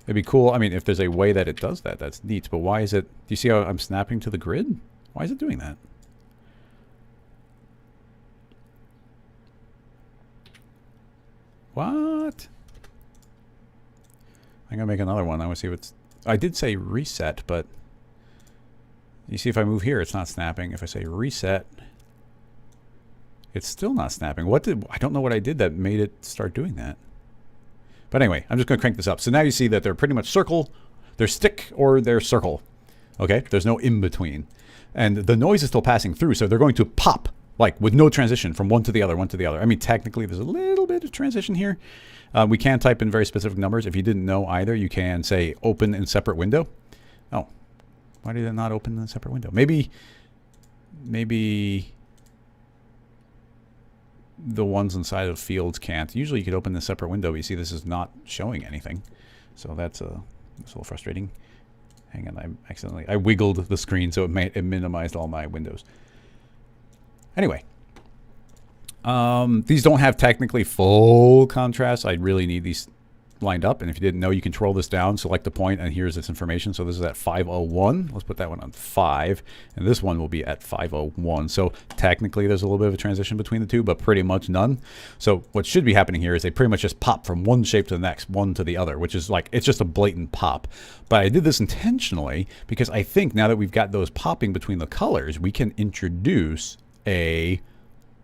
It'd be cool. I mean, if there's a way that it does that, that's neat. But why is it... Do you see how I'm snapping to the grid? Why is it doing that? What? I'm going to make another one. I want to see what's... I did say reset, but... You see if I move here, it's not snapping. If I say reset, it's still not snapping. I don't know what I did that made it start doing that. But anyway, I'm just going to crank this up. So now you see that they're pretty much circle, they're stick, or they're circle. Okay? There's no in between. And the noise is still passing through, so they're going to pop, like with no transition from one to the other, one to the other. I mean, technically, there's a little bit of transition here. We can type in very specific numbers. If you didn't know either, you can say open in separate window. Oh. Why did it not open in a separate window? Maybe the ones inside of fields can't. Usually you could open the separate window, but you see this is not showing anything. So that's a little frustrating. Hang on, I wiggled the screen so it minimized all my windows. Anyway, these don't have technically full contrast. I really need these lined up. And if you didn't know, you control this down, select the point, and here's this information. So this is at 501. Let's put that one on 5. And this one will be at 501. So technically there's a little bit of a transition between the two, but pretty much none. So what should be happening here is they pretty much just pop from one shape to the next, one to the other, which is like, it's just a blatant pop. But I did this intentionally because I think now that we've got those popping between the colors, we can introduce a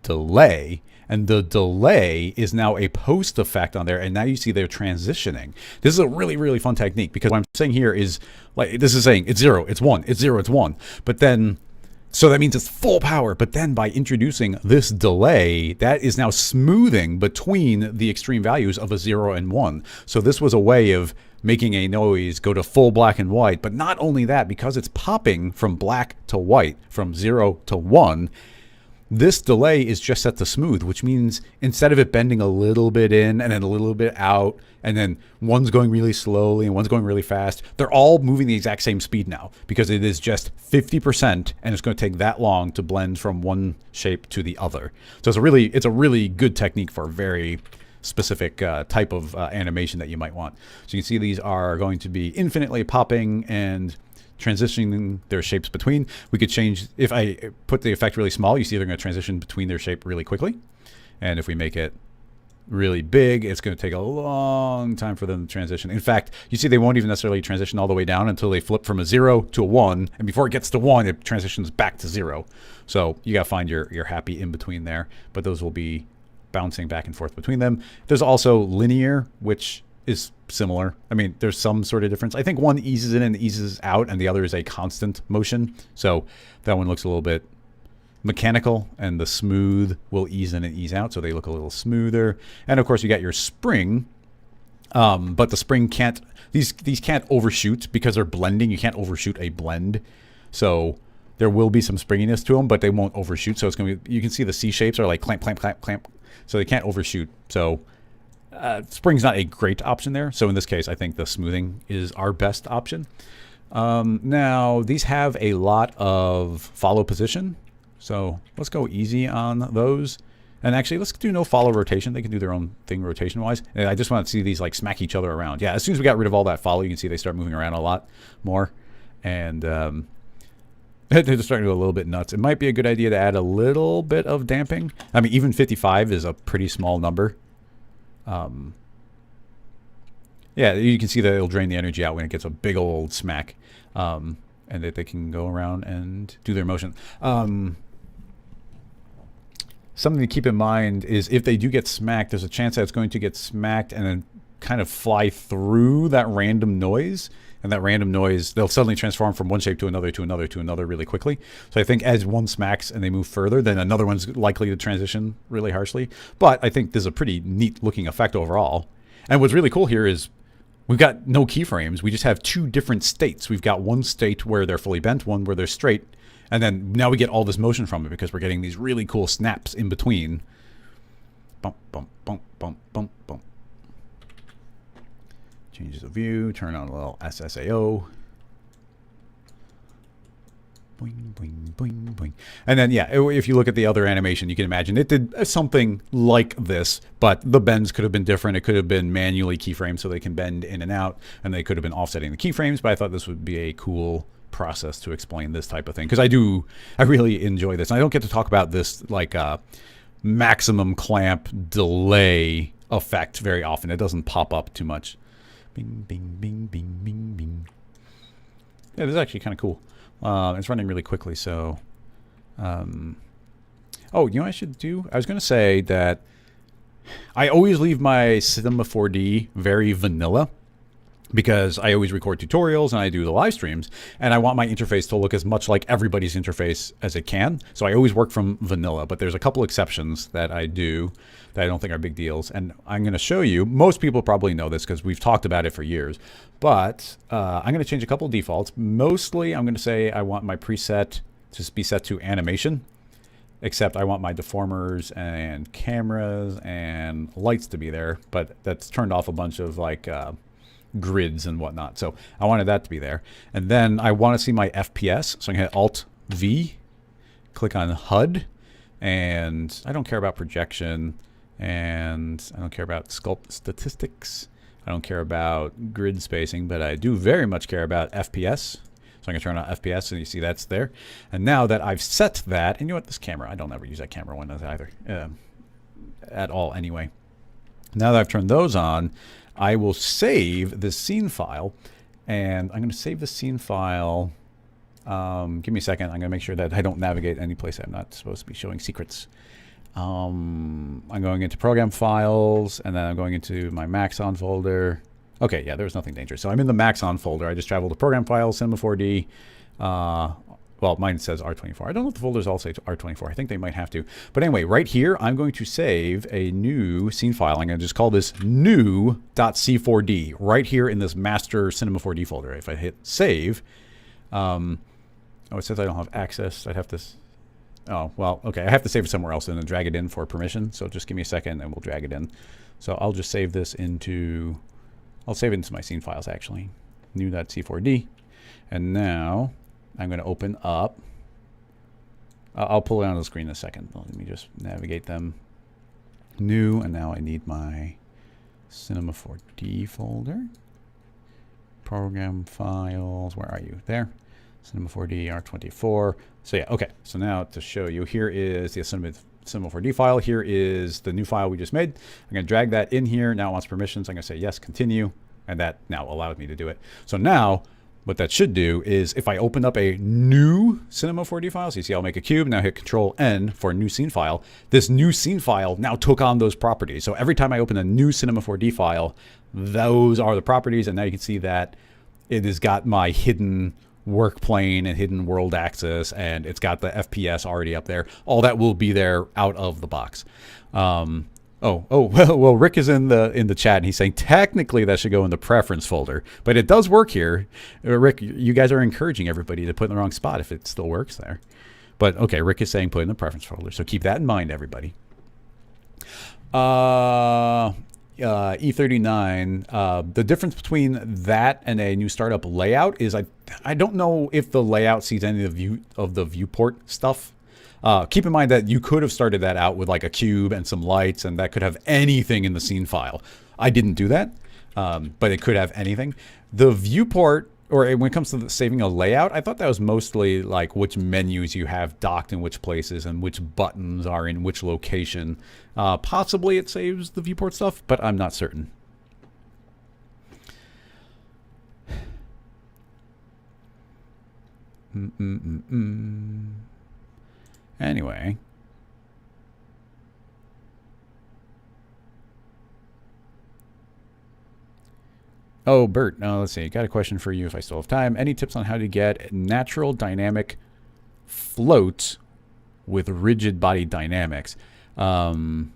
delay, and the delay is now a post effect on there, and now you see they're transitioning. This is a really, really fun technique, because what I'm saying here is, like, this is saying it's 0, it's 1, it's 0, it's 1, but then, so that means it's full power, but then by introducing this delay, that is now smoothing between the extreme values of a 0 and 1. So this was a way of making a noise go to full black and white, but not only that, because it's popping from black to white, from 0 to 1, this delay is just set to smooth, which means instead of it bending a little bit in and then a little bit out, and then one's going really slowly and one's going really fast, they're all moving the exact same speed now, because it is just 50%, and it's going to take that long to blend from one shape to the other. So it's a really good technique for a very specific type of animation that you might want. So you can see these are going to be infinitely popping and transitioning their shapes between. We could change, if I put the effect really small, you see they're going to transition between their shape really quickly. And if we make it really big, it's going to take a long time for them to transition. In fact, you see they won't even necessarily transition all the way down until they flip from a 0 to a 1. And before it gets to 1, it transitions back to 0. So you got to find your happy in between there. But those will be bouncing back and forth between them. There's also linear, which is similar. I mean, there's some sort of difference. I think one eases in and eases out, and the other is a constant motion. So that one looks a little bit mechanical, and the smooth will ease in and ease out, so they look a little smoother. And of course, you got your spring, but the spring can't. These can't overshoot because they're blending. You can't overshoot a blend, so there will be some springiness to them, but they won't overshoot. So it's gonna be. You can see the C shapes are like clamp, clamp, clamp, clamp. So they can't overshoot. So spring's not a great option there. So in this case, I think the smoothing is our best option. Now, these have a lot of follow position. So let's go easy on those. And actually, let's do no follow rotation. They can do their own thing rotation-wise. And I just want to see these like smack each other around. Yeah, as soon as we got rid of all that follow, you can see they start moving around a lot more. And they're just starting to go a little bit nuts. It might be a good idea to add a little bit of damping. I mean, even 55 is a pretty small number. Yeah, you can see that it'll drain the energy out when it gets a big old smack, and that they can go around and do their motion. Something to keep in mind is if they do get smacked, there's a chance that it's going to get smacked and then kind of fly through that random noise. And that random noise, they'll suddenly transform from one shape to another, to another, to another really quickly. So I think as one smacks and they move further, then another one's likely to transition really harshly. But I think this is a pretty neat looking effect overall. And what's really cool here is we've got no keyframes. We just have two different states. We've got one state where they're fully bent, one where they're straight. And then now we get all this motion from it because we're getting these really cool snaps in between. Bump, bump, bump, bump, bump, bump. Changes the view, turn on a little SSAO. Boing, boing, boing, boing. And then, yeah, if you look at the other animation, you can imagine it did something like this, but the bends could have been different. It could have been manually keyframed so they can bend in and out, and they could have been offsetting the keyframes, but I thought this would be a cool process to explain this type of thing, because I really enjoy this. And I don't get to talk about this like maximum clamp delay effect very often. It doesn't pop up too much. Bing, bing, bing, bing, bing, bing. Yeah, this is actually kind of cool. It's running really quickly, so... oh, you know what I should do? I was going to say that I always leave my Cinema 4D very vanilla, because I always record tutorials and I do the live streams, and I want my interface to look as much like everybody's interface as it can. So I always work from vanilla, but there's a couple exceptions that I do that I don't think are big deals. And I'm going to show you, most people probably know this because we've talked about it for years, but I'm going to change a couple of defaults. Mostly I'm going to say I want my preset to be set to animation, except I want my deformers and cameras and lights to be there, but that's turned off a bunch of like grids and whatnot. So I wanted that to be there. And then I want to see my FPS. So I'm going to hit Alt-V, click on HUD, and I don't care about projection, and I don't care about sculpt statistics. I don't care about grid spacing, but I do very much care about FPS. So I'm going to turn on FPS, and you see that's there. And now that I've set that, and you know what, this camera, I don't ever use that camera one either, at all anyway. Now that I've turned those on, I will save this scene file, and I'm going to save the scene file. Give me a second. I'm going to make sure that I don't navigate any place I'm not supposed to be showing secrets. I'm going into program files, and then I'm going into my Maxon folder. Okay, yeah, there was nothing dangerous. So I'm in the Maxon folder. I just traveled to program files, Cinema 4D. Well, mine says R24. I don't know if the folders all say R24. I think they might have to. But anyway, right here, I'm going to save a new scene file. I'm going to just call this new.c4d right here in this master Cinema 4D folder. If I hit save, oh, it says I don't have access. I'd have to... Oh, well, okay. I have to save it somewhere else and then drag it in for permission. So just give me a second and we'll drag it in. So I'll just save this into... I'll save it into my scene files, actually. New.c4d. And now I'm going to open up... I'll pull it on the screen in a second. Let me just navigate them. New, and now I need my Cinema 4D folder. Program files, where are you? There. Cinema 4D, R24. So yeah, okay. So now to show you, here is the Cinema 4D file. Here is the new file we just made. I'm going to drag that in here. Now it wants permissions. I'm going to say yes, continue. And that now allows me to do it. So now what that should do is if I open up a new Cinema 4D file, so you see I'll make a cube, now hit Control N for a new scene file. This new scene file now took on those properties. So every time I open a new Cinema 4D file, those are the properties. And now you can see that it has got my hidden work plane and hidden world axis, and it's got the FPS already up there. All that will be there out of the box. Well, Rick is in the chat, and he's saying technically that should go in the preference folder, but it does work here. Rick, you guys are encouraging everybody to put in the wrong spot if it still works there. But okay, Rick is saying put in the preference folder, so keep that in mind, everybody. E39, the difference between that and a new startup layout is I don't know if the layout sees any of the viewport stuff. Keep in mind that you could have started that out with like a cube and some lights, and that could have anything in the scene file. I didn't do that, but it could have anything. The viewport, or when it comes to saving a layout, I thought that was mostly like which menus you have docked in which places and which buttons are in which location. Possibly it saves the viewport stuff, but I'm not certain. Anyway. Oh, Bert, let's see. Got a question for you if I still have time. Any tips on how to get natural dynamic float with rigid body dynamics? Dynamic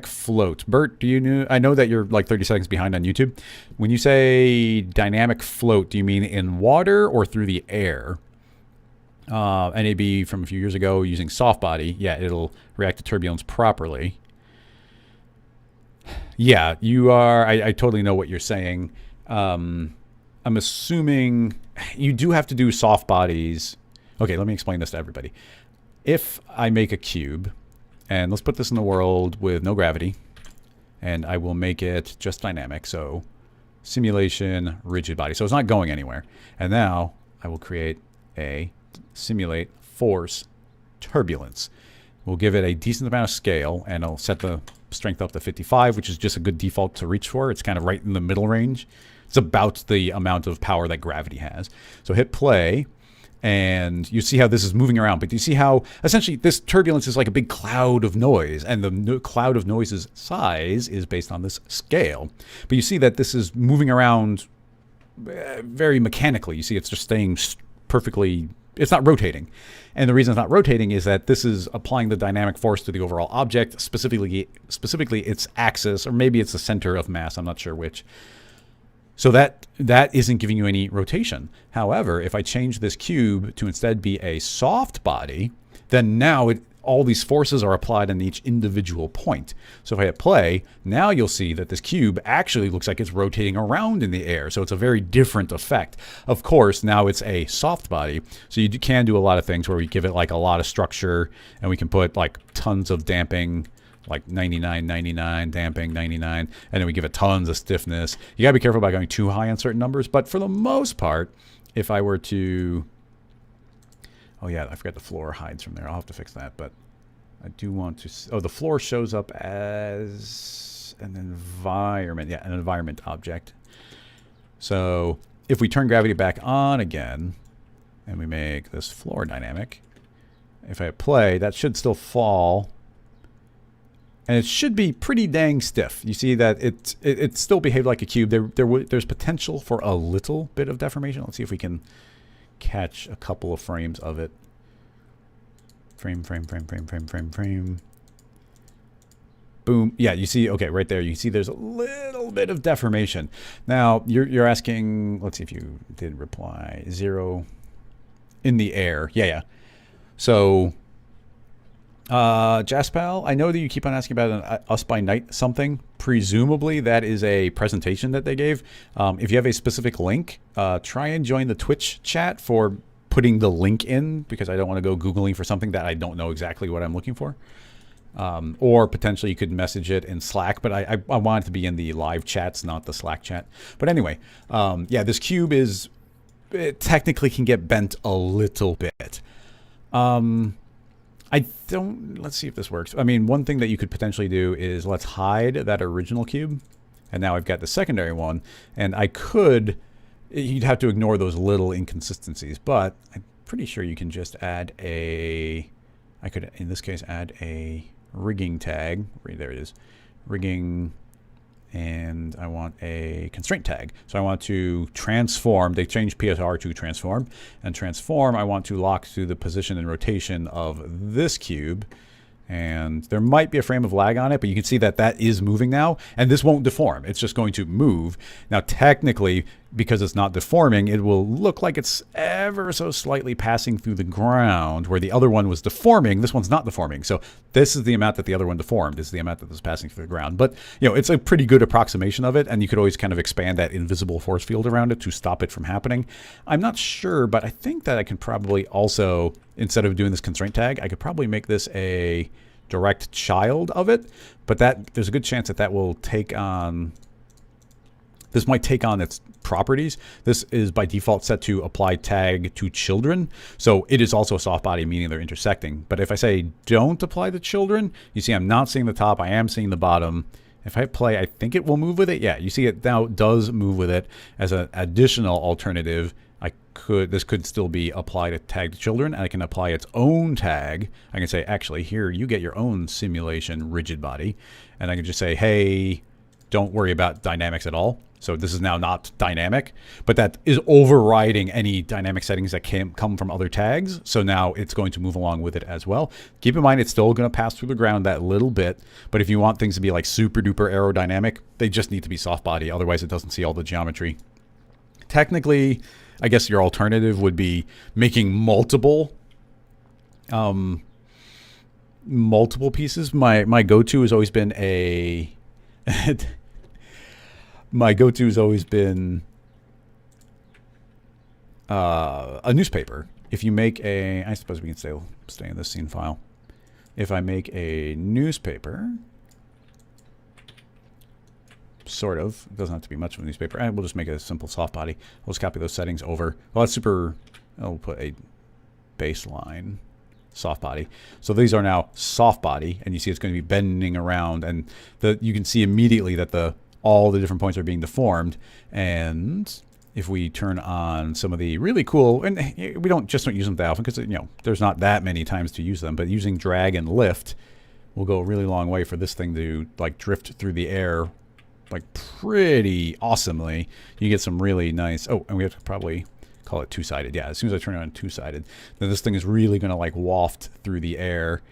float. Bert, do you know? I know that you're like 30 seconds behind on YouTube. When you say dynamic float, do you mean in water or through the air? NAB from a few years ago using soft body. Yeah, it'll react to turbulence properly. Yeah, you are. I totally know what you're saying. I'm assuming you do have to do soft bodies. Okay, let me explain this to everybody. If I make a cube, and let's put this in the world with no gravity, and I will make it just dynamic. So simulation, rigid body. So it's not going anywhere. And now I will create a simulate force turbulence. We'll give it a decent amount of scale, and I'll set the strength up to 55, which is just a good default to reach for. It's kind of right in the middle range. It's about the amount of power that gravity has. So hit play, and you see how this is moving around. But you see how essentially this turbulence is like a big cloud of noise, and the cloud of noise's size is based on this scale. But you see that this is moving around very mechanically. You see it's just staying perfectly... It's not rotating. And the reason it's not rotating is that this is applying the dynamic force to the overall object, specifically its axis, or maybe it's the center of mass. I'm not sure which. So that isn't giving you any rotation. However, if I change this cube to instead be a soft body, then now all these forces are applied on each individual point. So if I hit play, now you'll see that this cube actually looks like it's rotating around in the air. So it's a very different effect. Of course, now it's a soft body. So you can do a lot of things where we give it like a lot of structure, and we can put like tons of damping like 99, 99, damping 99, and then we give it tons of stiffness. You gotta be careful about going too high on certain numbers, but for the most part, if I were to, oh yeah, I forgot the floor hides from there. I'll have to fix that, but I do want to, oh, the floor shows up as an environment, yeah, an environment object. So if we turn gravity back on again, and we make this floor dynamic, if I hit play, that should still fall. And it should be pretty dang stiff. You see that it still behaved like a cube. There's potential for a little bit of deformation. Let's see if we can catch a couple of frames of it. Frame. Boom. Yeah, you see, okay, right there. You see there's a little bit of deformation. Now, you're asking, let's see if you did reply. 0 in the air. Yeah. So, Jaspal, I know that you keep on asking about an Us by Night something. Presumably that is a presentation that they gave. If you have a specific link, try and join the Twitch chat for putting the link in, because I don't want to go Googling for something that I don't know exactly what I'm looking for. Or potentially you could message it in Slack, but I want it to be in the live chats, not the Slack chat. But anyway, yeah, this cube it technically can get bent a little bit. Let's see if this works. I mean, one thing that you could potentially do is let's hide that original cube. And now I've got the secondary one. And you'd have to ignore those little inconsistencies. But I'm pretty sure you can just add I could, in this case, add a rigging tag. There it is. Rigging. And I want a constraint tag. So I want to transform. They changed PSR to transform. And transform, I want to lock to the position and rotation of this cube. And there might be a frame of lag on it, but you can see that that is moving now. And this won't deform. It's just going to move. Now, technically, because it's not deforming, it will look like it's ever so slightly passing through the ground, where the other one was deforming. This one's not deforming. So this is the amount that the other one deformed. This is the amount that was passing through the ground. But, you know, it's a pretty good approximation of it. And you could always kind of expand that invisible force field around it to stop it from happening. I'm not sure, but I think that I can probably also, instead of doing this constraint tag, I could probably make this a direct child of it. But there's a good chance that will take on... This might take on its properties. This is by default set to apply tag to children. So it is also a soft body, meaning they're intersecting. But if I say don't apply to children, you see I'm not seeing the top. I am seeing the bottom. If I hit play, I think it will move with it. Yeah, you see it now does move with it. As an additional alternative, this could still be applied to tag to children. And I can apply its own tag. I can say, actually, here, you get your own simulation rigid body. And I can just say, hey, don't worry about dynamics at all. So this is now not dynamic, but that is overriding any dynamic settings that come from other tags. So now it's going to move along with it as well. Keep in mind, it's still going to pass through the ground that little bit. But if you want things to be like super duper aerodynamic, they just need to be soft body. Otherwise, it doesn't see all the geometry. Technically, I guess your alternative would be making multiple pieces. My go-to has always been a... My go-to has always been a newspaper. If you make I suppose we can stay in this scene file. If I make a newspaper, sort of, it doesn't have to be much of a newspaper. And we'll just make it a simple soft body. We'll just copy those settings over. Well, that's super. I'll put a baseline soft body. So these are now soft body, and you see it's going to be bending around, and you can see immediately that all the different points are being deformed. And if we turn on some of the really cool, and we don't use them that often because, you know, there's not that many times to use them, but using drag and lift will go a really long way for this thing to like drift through the air like pretty awesomely. You get some really nice, oh, and we have to probably call it two-sided. Yeah, as soon as I turn it on two-sided, then this thing is really going to like waft through the air.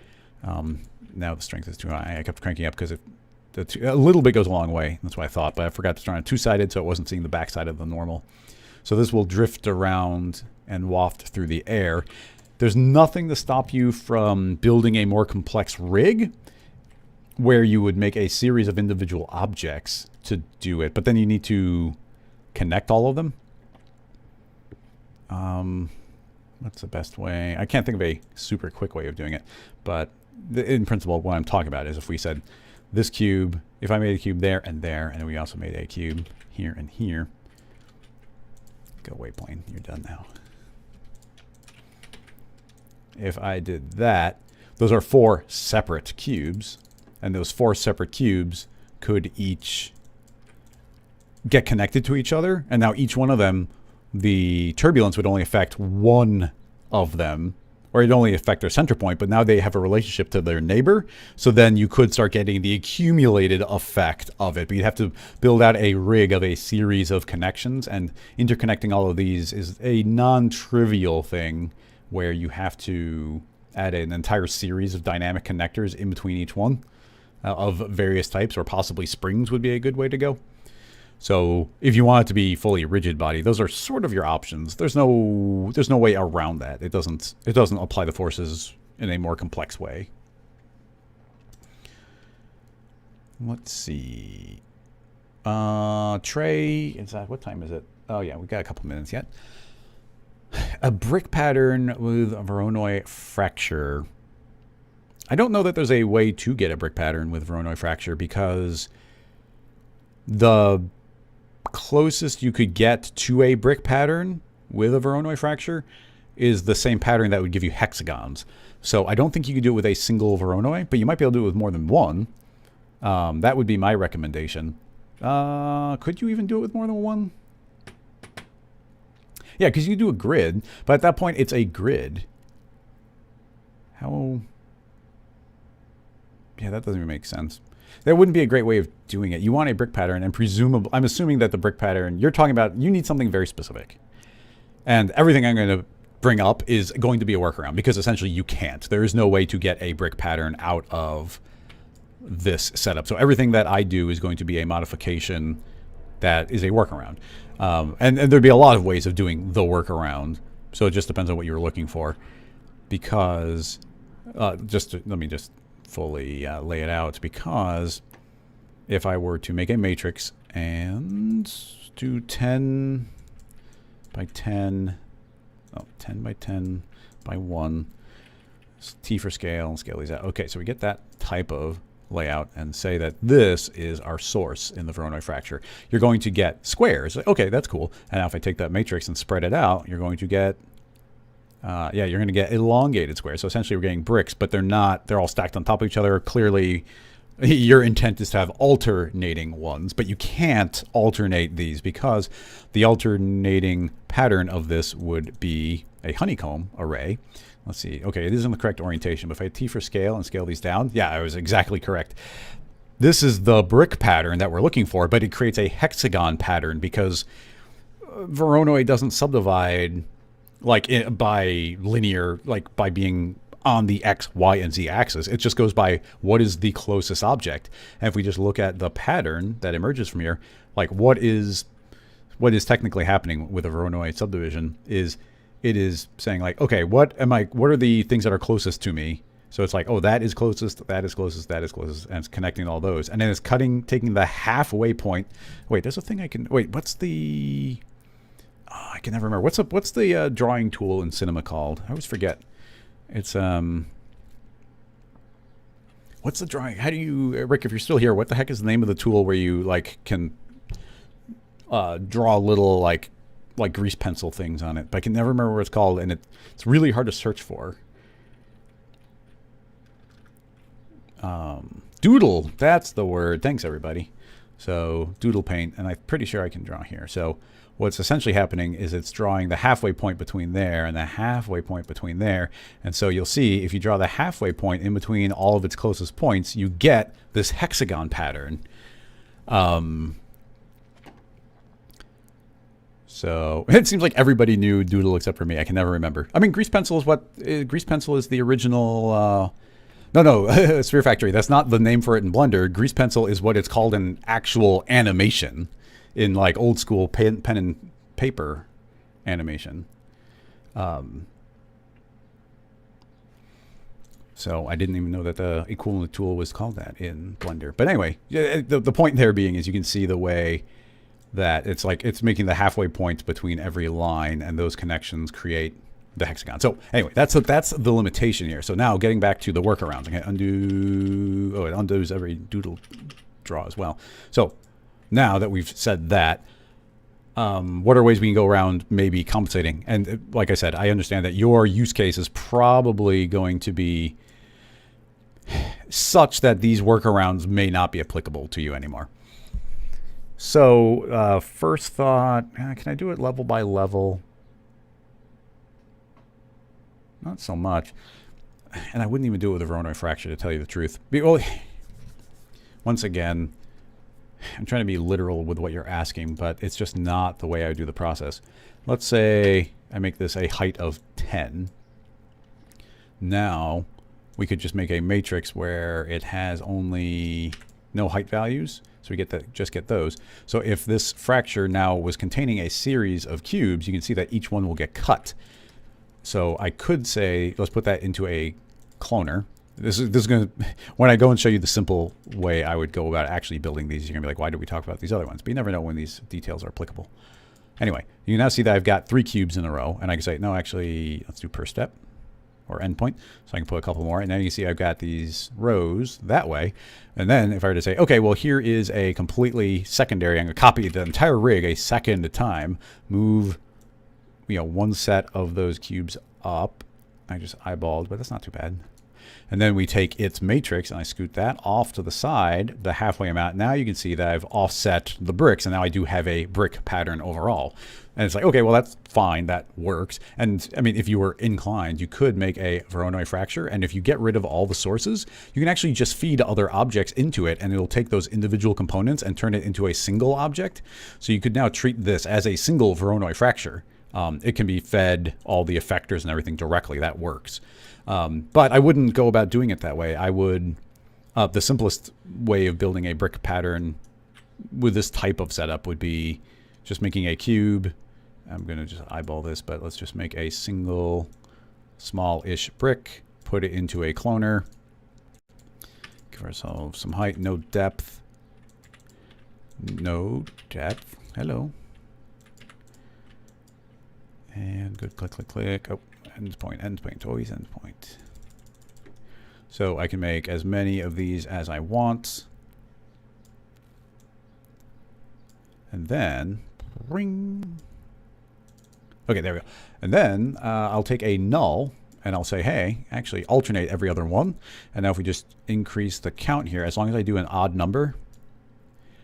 Now the strength is too high. I kept cranking up because a little bit goes a long way. That's what I thought, but I forgot to turn on two-sided, so it wasn't seeing the backside of the normal. So this will drift around and waft through the air. There's nothing to stop you from building a more complex rig where you would make a series of individual objects to do it, but then you need to connect all of them. What's the best way? I can't think of a super quick way of doing it, but in principle, what I'm talking about is if we said this cube, if I made a cube there, and then we also made a cube here and here. Go away, plane. You're done now. If I did that, those are 4 separate cubes, and those 4 separate cubes could each get connected to each other, and now each one of them, the turbulence would only affect one of them, or it'd only affect their center point, but now they have a relationship to their neighbor, so then you could start getting the accumulated effect of it. But you'd have to build out a rig of a series of connections, and interconnecting all of these is a non-trivial thing where you have to add an entire series of dynamic connectors in between each one of various types, or possibly springs would be a good way to go. So if you want it to be fully rigid body, those are sort of your options. There's no way around that. It doesn't apply the forces in a more complex way. Let's see. Trey, what time is it? Oh yeah, we got a couple minutes yet. A brick pattern with a Voronoi fracture. I don't know that there's a way to get a brick pattern with Voronoi fracture, because the closest you could get to a brick pattern with a Voronoi fracture is the same pattern that would give you hexagons. So I don't think you could do it with a single Voronoi, but you might be able to do it with more than one. That would be my recommendation. Could you even do it with more than one? Yeah, because you do a grid, but at that point it's a grid. How? Yeah, that doesn't even make sense. That wouldn't be a great way of doing it. You want a brick pattern, and presumably, I'm assuming that the brick pattern you're talking about, you need something very specific. And everything I'm going to bring up is going to be a workaround, because essentially you can't. There is no way to get a brick pattern out of this setup. So everything that I do is going to be a modification that is a workaround. And there'd be a lot of ways of doing the workaround. So it just depends on what you're looking for. Because, let me just fully lay it out, because if I were to make a matrix and do 10 by 10, 10 by 10 by 1, T for scale, and scale these out. Okay, so we get that type of layout and say that this is our source in the Voronoi fracture. You're going to get squares. Okay, that's cool. And now if I take that matrix and spread it out, you're going to get you're going to get elongated squares. So essentially we're getting bricks, but they're all stacked on top of each other. Clearly your intent is to have alternating ones, but you can't alternate these, because the alternating pattern of this would be a honeycomb array. Let's see. Okay, it isn't the correct orientation, but if I T for scale and scale these down, yeah, I was exactly correct. This is the brick pattern that we're looking for, but it creates a hexagon pattern, because Voronoi doesn't subdivide by linear, like by being on the X, Y, and Z axis. It just goes by what is the closest object. And if we just look at the pattern that emerges from here, like what is technically happening with a Voronoi subdivision is it is saying like, okay, what are the things that are closest to me? So it's like, oh, that is closest, that is closest, that is closest, and it's connecting all those. And then it's taking the halfway point. Wait, there's a thing I can, wait, what's the, oh, I can never remember. What's the drawing tool in Cinema called? I always forget. It's, what's the drawing? How do you, Rick, if you're still here, what the heck is the name of the tool where you like can draw little like grease pencil things on it? But I can never remember what it's called, and it's really hard to search for. Doodle, that's the word. Thanks, everybody. So doodle paint, and I'm pretty sure I can draw here. So what's essentially happening is it's drawing the halfway point between there and the halfway point between there. And so you'll see if you draw the halfway point in between all of its closest points, you get this hexagon pattern. So it seems like everybody knew doodle except for me. I can never remember. I mean, grease pencil is the original. No, Sphere Factory. That's not the name for it in Blender. Grease pencil is what it's called in actual animation, in like old school pen and paper animation. So I didn't even know that the equivalent tool was called that in Blender. But anyway, the point there being is you can see the way that it's like it's making the halfway point between every line, and those connections create the hexagon. So anyway, that's the limitation here. So now getting back to the workarounds. Okay, undo. Oh, it undoes every doodle draw as well. So now that we've said that, what are ways we can go around maybe compensating? And like I said, I understand that your use case is probably going to be such that these workarounds may not be applicable to you anymore. So first thought, can I do it level by level? Not so much. And I wouldn't even do it with a Voronoi fracture, to tell you the truth. Well, once again, I'm trying to be literal with what you're asking, but it's just not the way I would do the process. Let's say I make this a height of 10. Now, we could just make a matrix where it has only no height values. So we just get those. So if this fracture now was containing a series of cubes, you can see that each one will get cut. So I could say, let's put that into a cloner. This is going to, when I go and show you the simple way I would go about actually building these, you're going to be like, why did we talk about these other ones? But you never know when these details are applicable. Anyway, you can now see that I've got 3 cubes in a row. And I can say, no, actually, let's do per step or endpoint. So I can put a couple more. And then you can see I've got these rows that way. And then if I were to say, okay, well, here is a completely secondary. I'm going to copy the entire rig a second time, move one set of those cubes up. I just eyeballed, but that's not too bad. And then we take its matrix and I scoot that off to the side, the halfway amount. Now you can see that I've offset the bricks and now I do have a brick pattern overall. And it's like, okay, well, that's fine. That works. And I mean, if you were inclined, you could make a Voronoi fracture. And if you get rid of all the sources, you can actually just feed other objects into it and it'll take those individual components and turn it into a single object. So you could now treat this as a single Voronoi fracture. It can be fed all the effectors and everything directly. That works. But I wouldn't go about doing it that way. I would, the simplest way of building a brick pattern with this type of setup would be just making a cube. I'm going to just eyeball this, but let's just make a single small-ish brick, put it into a cloner, give ourselves some height, no depth. No depth. Hello. And good, click, click, click. Oh, endpoint, always endpoint. So I can make as many of these as I want. And then, ring. Okay, there we go. And then I'll take a null and I'll say, hey, actually alternate every other one. And now if we just increase the count here, as long as I do an odd number,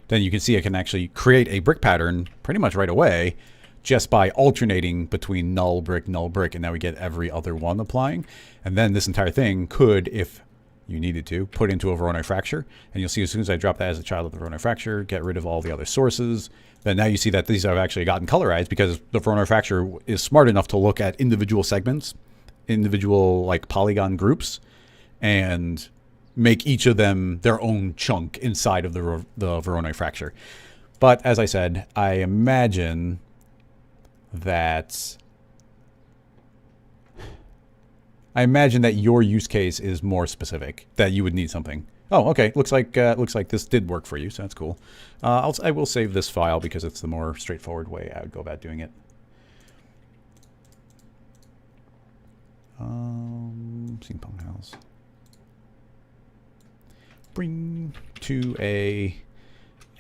then you can see I can actually create a brick pattern pretty much right away, just by alternating between null, brick, and now we get every other one applying. And then this entire thing could, if you needed to, put into a Voronoi fracture. And you'll see as soon as I drop that as a child of the Voronoi fracture, get rid of all the other sources, then now you see that these have actually gotten colorized because the Voronoi fracture is smart enough to look at individual segments, individual like polygon groups, and make each of them their own chunk inside of the Voronoi fracture. But as I said, I imagine that your use case is more specific, that you would need something. Oh, okay. Looks like this did work for you, so that's cool. I will save this file because it's the more straightforward way I would go about doing it. Pong house. Bring to a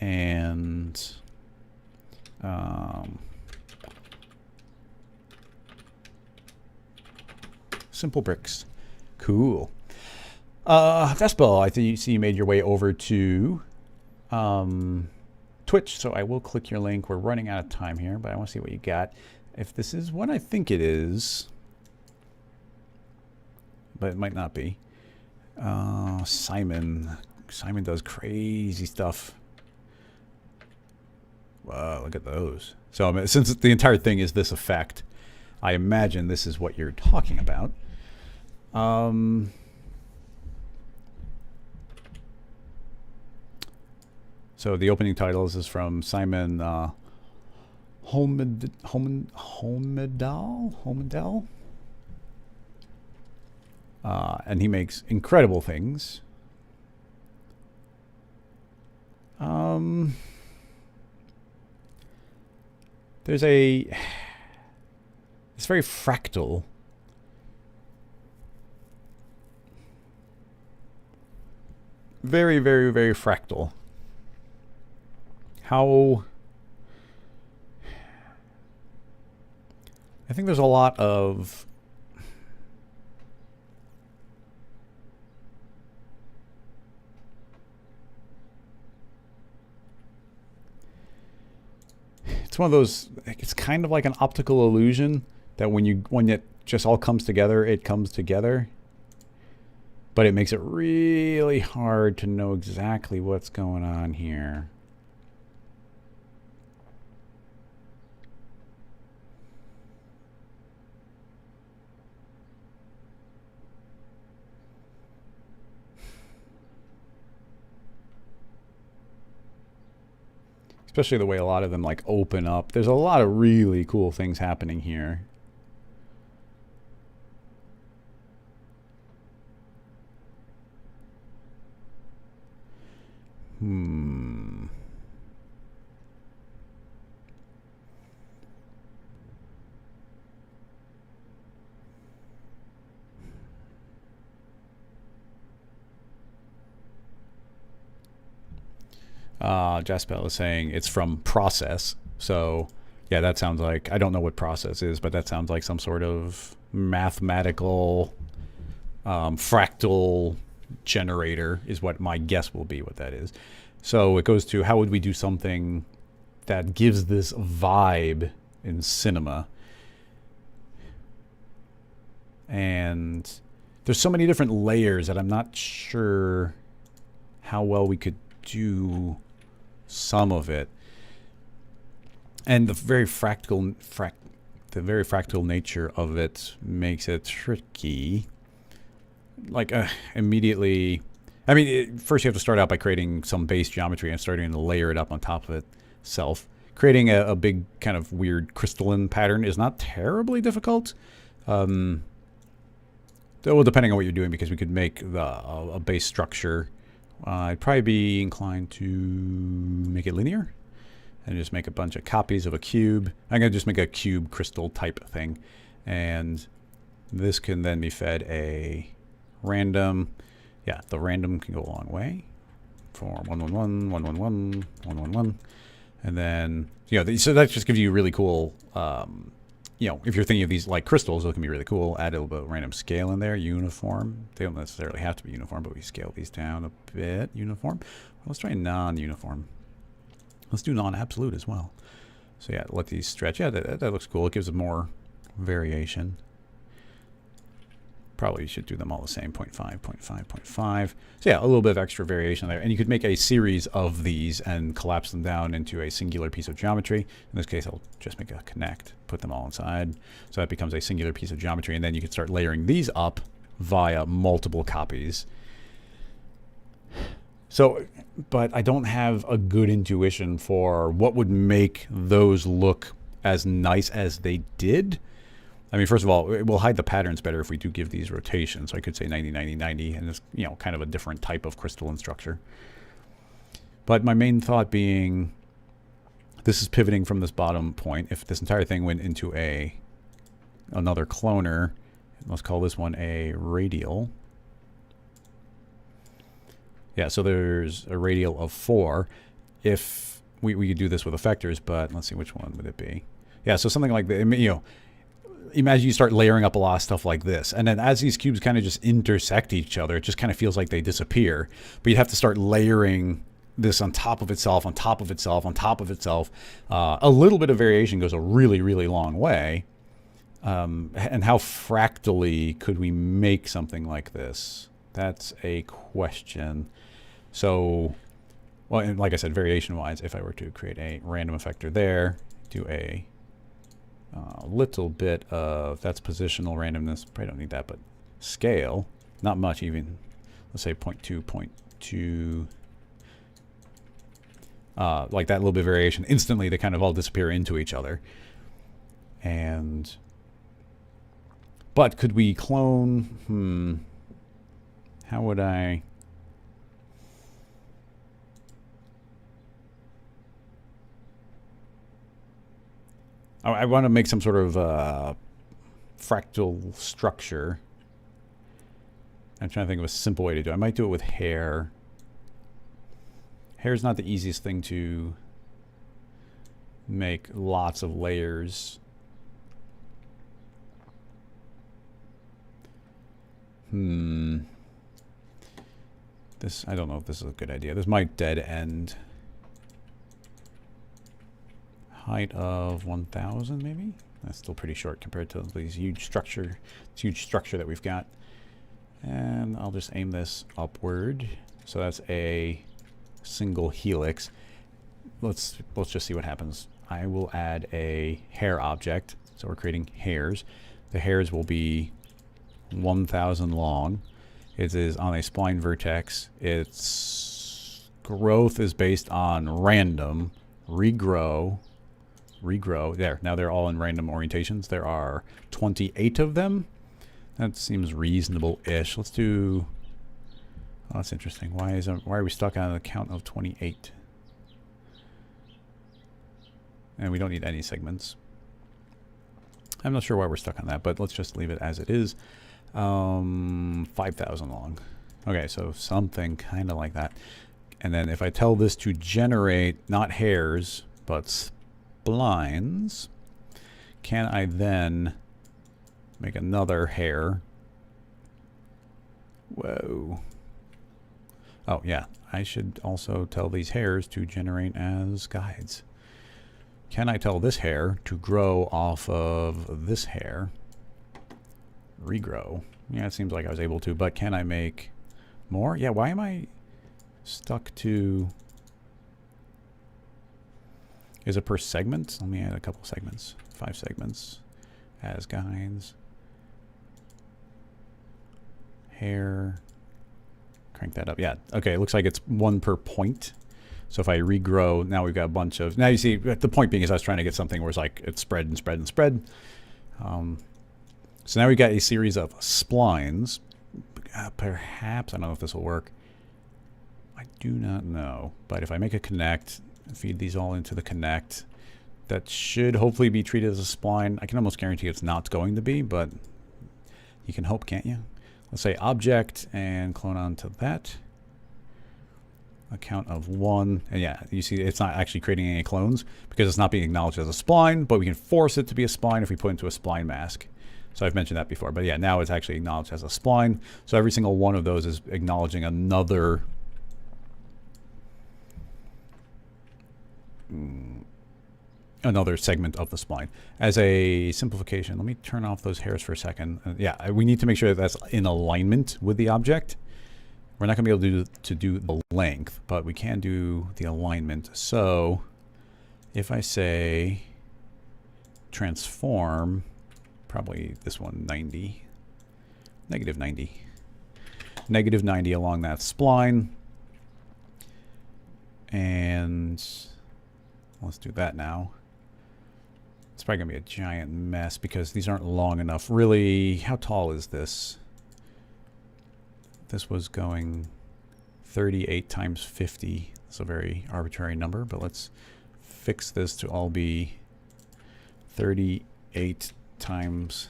and simple bricks. Cool. Vespa, I think you see you made your way over to Twitch, so I will click your link. We're running out of time here, but I want to see what you got. If this is what I think it is, but it might not be. Simon does crazy stuff. Wow, look at those. So since the entire thing is this effect, I imagine this is what you're talking about. So the opening titles is from Simon Homedal. And he makes incredible things. It's very fractal, very, very, very fractal. How... I think there's a lot of... It's one of those, it's kind of like an optical illusion that when it just all comes together, it comes together. But it makes it really hard to know exactly what's going on here. Especially the way a lot of them like open up. There's a lot of really cool things happening here. Jaspel is saying it's from process. So, yeah, that sounds like, I don't know what process is, but that sounds like some sort of mathematical fractal generator is what my guess will be what that is. So it goes to how would we do something that gives this vibe in cinema? And there's so many different layers that I'm not sure how well we could do some of it. And the very fractal nature of it makes it tricky. Like immediately, I mean, first you have to start out by creating some base geometry and starting to layer it up on top of itself. Creating a big kind of weird crystalline pattern is not terribly difficult. Well, depending on what you're doing, because we could make a base structure. I'd probably be inclined to make it linear and just make a bunch of copies of a cube. I'm going to just make a cube crystal type thing. And this can then be fed a random. Yeah, the random can go a long way. For 111, 111, 111. And then, you know, so that just gives you really cool, you know, if you're thinking of these like crystals, it can be really cool. Add a little bit of random scale in there. Uniform. They don't necessarily have to be uniform, but we scale these down a bit. Uniform. Well, let's try non-uniform. Let's do non-absolute as well. So yeah, let these stretch. Yeah, that looks cool. It gives it more variation. Probably should do them all the same, 0.5, 0.5, 0.5. So yeah, a little bit of extra variation there. And you could make a series of these and collapse them down into a singular piece of geometry. In this case, I'll just make a connect, put them all inside. So that becomes a singular piece of geometry. And then you can start layering these up via multiple copies. So, but I don't have a good intuition for what would make those look as nice as they did. I mean, first of all, it will hide the patterns better if we do give these rotations. So I could say 90, 90, 90, and it's, you know, kind of a different type of crystalline structure. But my main thought being, this is pivoting from this bottom point. If this entire thing went into another cloner, let's call this one a radial. Yeah, so there's a radial of 4. If we could do this with effectors, but let's see, which one would it be? Yeah, so something like that, you know, imagine you start layering up a lot of stuff like this. And then as these cubes kind of just intersect each other, it just kind of feels like they disappear. But you'd have to start layering this on top of itself, on top of itself, on top of itself. A little bit of variation goes a really, really long way. And how fractally could we make something like this? That's a question. So, well, and like I said, variation-wise, if I were to create a random effector there, do a little bit of, that's positional randomness, probably don't need that, but scale, not much even, let's say 0.2, 0.2, like that little bit of variation, instantly they kind of all disappear into each other. And, but could we clone, how would I... I want to make some sort of fractal structure. I'm trying to think of a simple way to do it. I might do it with hair. Hair's not the easiest thing to make lots of layers. This, I don't know if this is a good idea. This might dead end. Height of 1,000 maybe? That's still pretty short compared to this huge structure that we've got. And I'll just aim this upward. So that's a single helix. Let's just see what happens. I will add a hair object. So we're creating hairs. The hairs will be 1,000 long. It is on a spline vertex. Its growth is based on random, regrow. There, now they're all in random orientations. There are 28 of them. That seems reasonable-ish. Let's do... Oh, that's interesting. Why are we stuck on a count of 28? And we don't need any segments. I'm not sure why we're stuck on that, but let's just leave it as it is. 5,000 long. Okay, so something kind of like that. And then if I tell this to generate not hairs, but splines, can I then make another hair? Whoa. Oh, yeah. I should also tell these hairs to generate as guides. Can I tell this hair to grow off of this hair? Regrow. Yeah, it seems like I was able to, but can I make more? Yeah, why am I stuck to... Is it per segment? Let me add a couple segments. 5 segments as guides. Hair. Crank that up. Yeah, okay, it looks like it's 1 per point. So if I regrow, now we've got a bunch of... Now you see, the point being is I was trying to get something where it's like it's spread and spread and spread. So now we've got a series of splines. Perhaps, I don't know if this will work. I do not know. But if I make a connect, feed these all into the connect, that should hopefully be treated as a spline. I can almost guarantee it's not going to be, but you can hope, can't you? Let's say object and clone onto that. A count of 1. And yeah, you see it's not actually creating any clones because it's not being acknowledged as a spline, but we can force it to be a spline if we put it into a spline mask. So I've mentioned that before, but yeah, now it's actually acknowledged as a spline. So every single one of those is acknowledging another segment of the spline. As a simplification, let me turn off those hairs for a second. Yeah, we need to make sure that that's in alignment with the object. We're not going to be able to do the length, but we can do the alignment. So if I say transform, probably this one, 90, negative 90. Negative 90 along that spline. And let's do that now. It's probably going to be a giant mess because these aren't long enough. Really, how tall is this? This was going 38 times 50. It's a very arbitrary number, but let's fix this to all be 38 times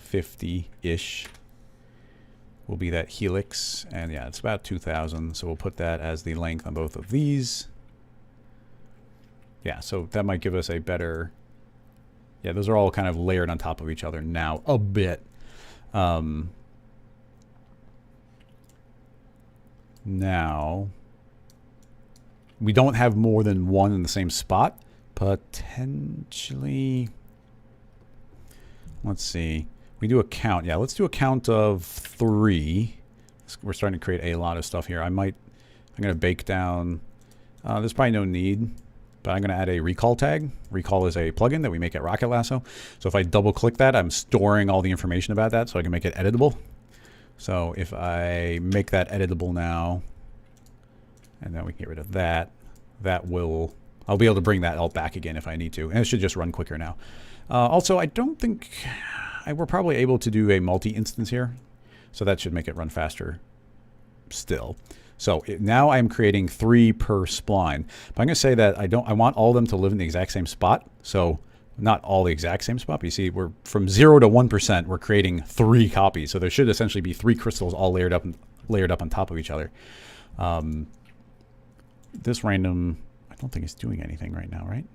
50-ish will be that helix. And yeah, it's about 2,000. So we'll put that as the length on both of these. Yeah, so that might give us a better... Yeah, those are all kind of layered on top of each other now a bit. Now, we don't have more than one in the same spot. Potentially, let's see. We do a count. Yeah, let's do a count of 3. We're starting to create a lot of stuff here. I'm going to bake down. There's probably no need, but I'm going to add a recall tag. Recall is a plugin that we make at Rocket Lasso. So if I double click that, I'm storing all the information about that so I can make it editable. So if I make that editable now, and then we can get rid of that, I'll be able to bring that all back again if I need to. And it should just run quicker now. Also, I don't think, we're probably able to do a multi-instance here. So that should make it run faster still. So now I'm creating 3 per spline. But I'm going to say that I want all of them to live in the exact same spot. So not all the exact same spot, but you see we're from 0 to 1%, we're creating 3 copies. So there should essentially be 3 crystals all layered up on top of each other. this random, I don't think it's doing anything right now, right?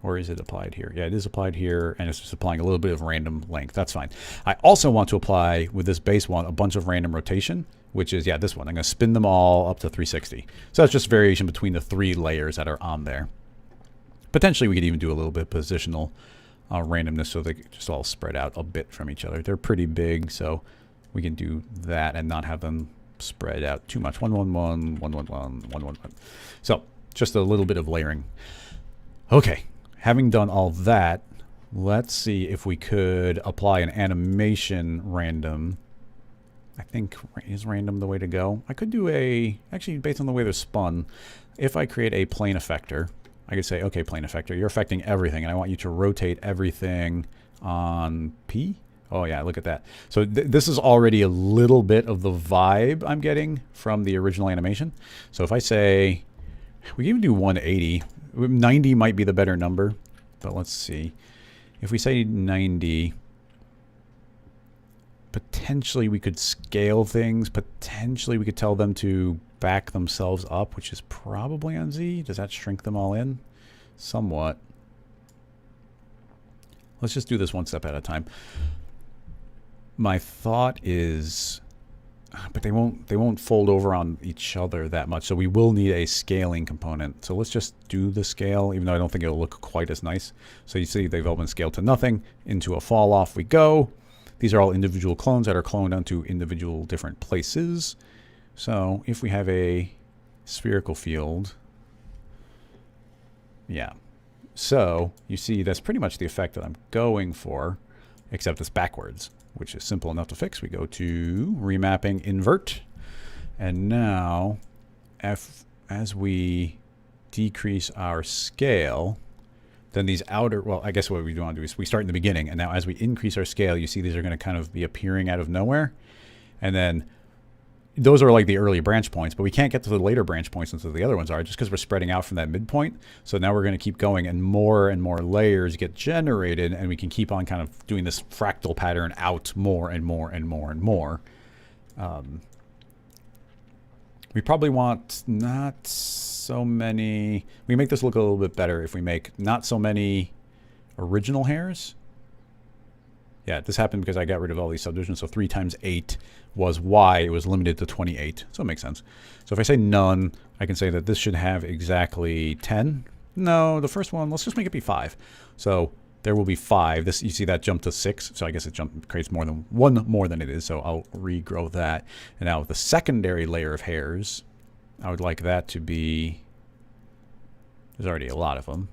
Or is it applied here? Yeah, it is applied here, and it's just applying a little bit of random length. That's fine. I also want to apply, with this base one, a bunch of random rotation, which is, yeah, this one. I'm going to spin them all up to 360. So that's just variation between the 3 layers that are on there. Potentially, we could even do a little bit of positional randomness so they just all spread out a bit from each other. They're pretty big, so we can do that and not have them spread out too much. 1, 1, 1, 1, 1, 1, 1, 1, 1. So just a little bit of layering. Okay. Having done all that, let's see if we could apply an animation random. I think is random the way to go. I could do actually based on the way they're spun, if I create a plane effector, I could say, okay, plane effector, you're affecting everything, and I want you to rotate everything on P. Oh yeah, look at that. So this is already a little bit of the vibe I'm getting from the original animation. So if I say, we can even do 180. 90 might be the better number, but let's see. If we say 90, potentially we could scale things. Potentially we could tell them to back themselves up, which is probably on Z. Does that shrink them all in? Somewhat. Let's just do this one step at a time. My thought is, but they won't fold over on each other that much, so we will need a scaling component. So let's just do the scale, even though I don't think it'll look quite as nice. So you see they've all been scaled to nothing. Into a fall off we go. These are all individual clones that are cloned onto individual different places. So if we have a spherical field, yeah. So you see that's pretty much the effect that I'm going for, except it's backwards, which is simple enough to fix. We go to remapping, invert, and now as we decrease our scale, then these outer, well, I guess what we want to do is we start in the beginning, and now as we increase our scale, you see these are going to kind of be appearing out of nowhere, and then those are like the early branch points, but we can't get to the later branch points until the other ones are, just because we're spreading out from that midpoint. So now we're going to keep going, and more layers get generated, and we can keep on kind of doing this fractal pattern out more and more and more and more. We probably want not so many. We make this look a little bit better if we make not so many original hairs. Yeah, this happened because I got rid of all these subdivisions. So 3 times 8 was why it was limited to 28. So it makes sense. So if I say none, I can say that this should have exactly 10. No, the first one, let's just make it be 5. So there will be 5. This, you see that jump to 6. So I guess it creates more than one more than it is. So I'll regrow that. And now the secondary layer of hairs, I would like that to be, there's already a lot of them.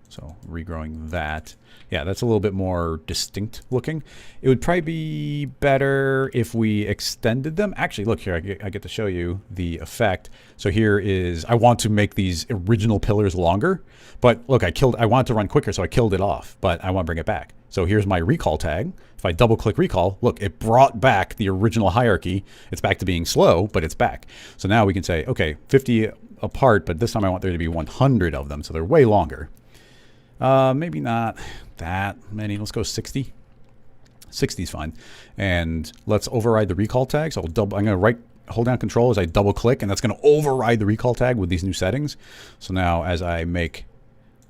So regrowing that. Yeah, that's a little bit more distinct looking. It would probably be better if we extended them. Actually, look here, I get to show you the effect. So here is, I want to make these original pillars longer, but look, I wanted to run quicker, so I killed it off, but I want to bring it back. So here's my recall tag. If I double click recall, look, it brought back the original hierarchy. It's back to being slow, but it's back. So now we can say, okay, 50 apart, but this time I want there to be 100 of them, so they're way longer. Maybe not that many. Let's go 60. 60 is fine. And let's override the recall tag. So I'm going to hold down control as I double click, and that's going to override the recall tag with these new settings. So now as I make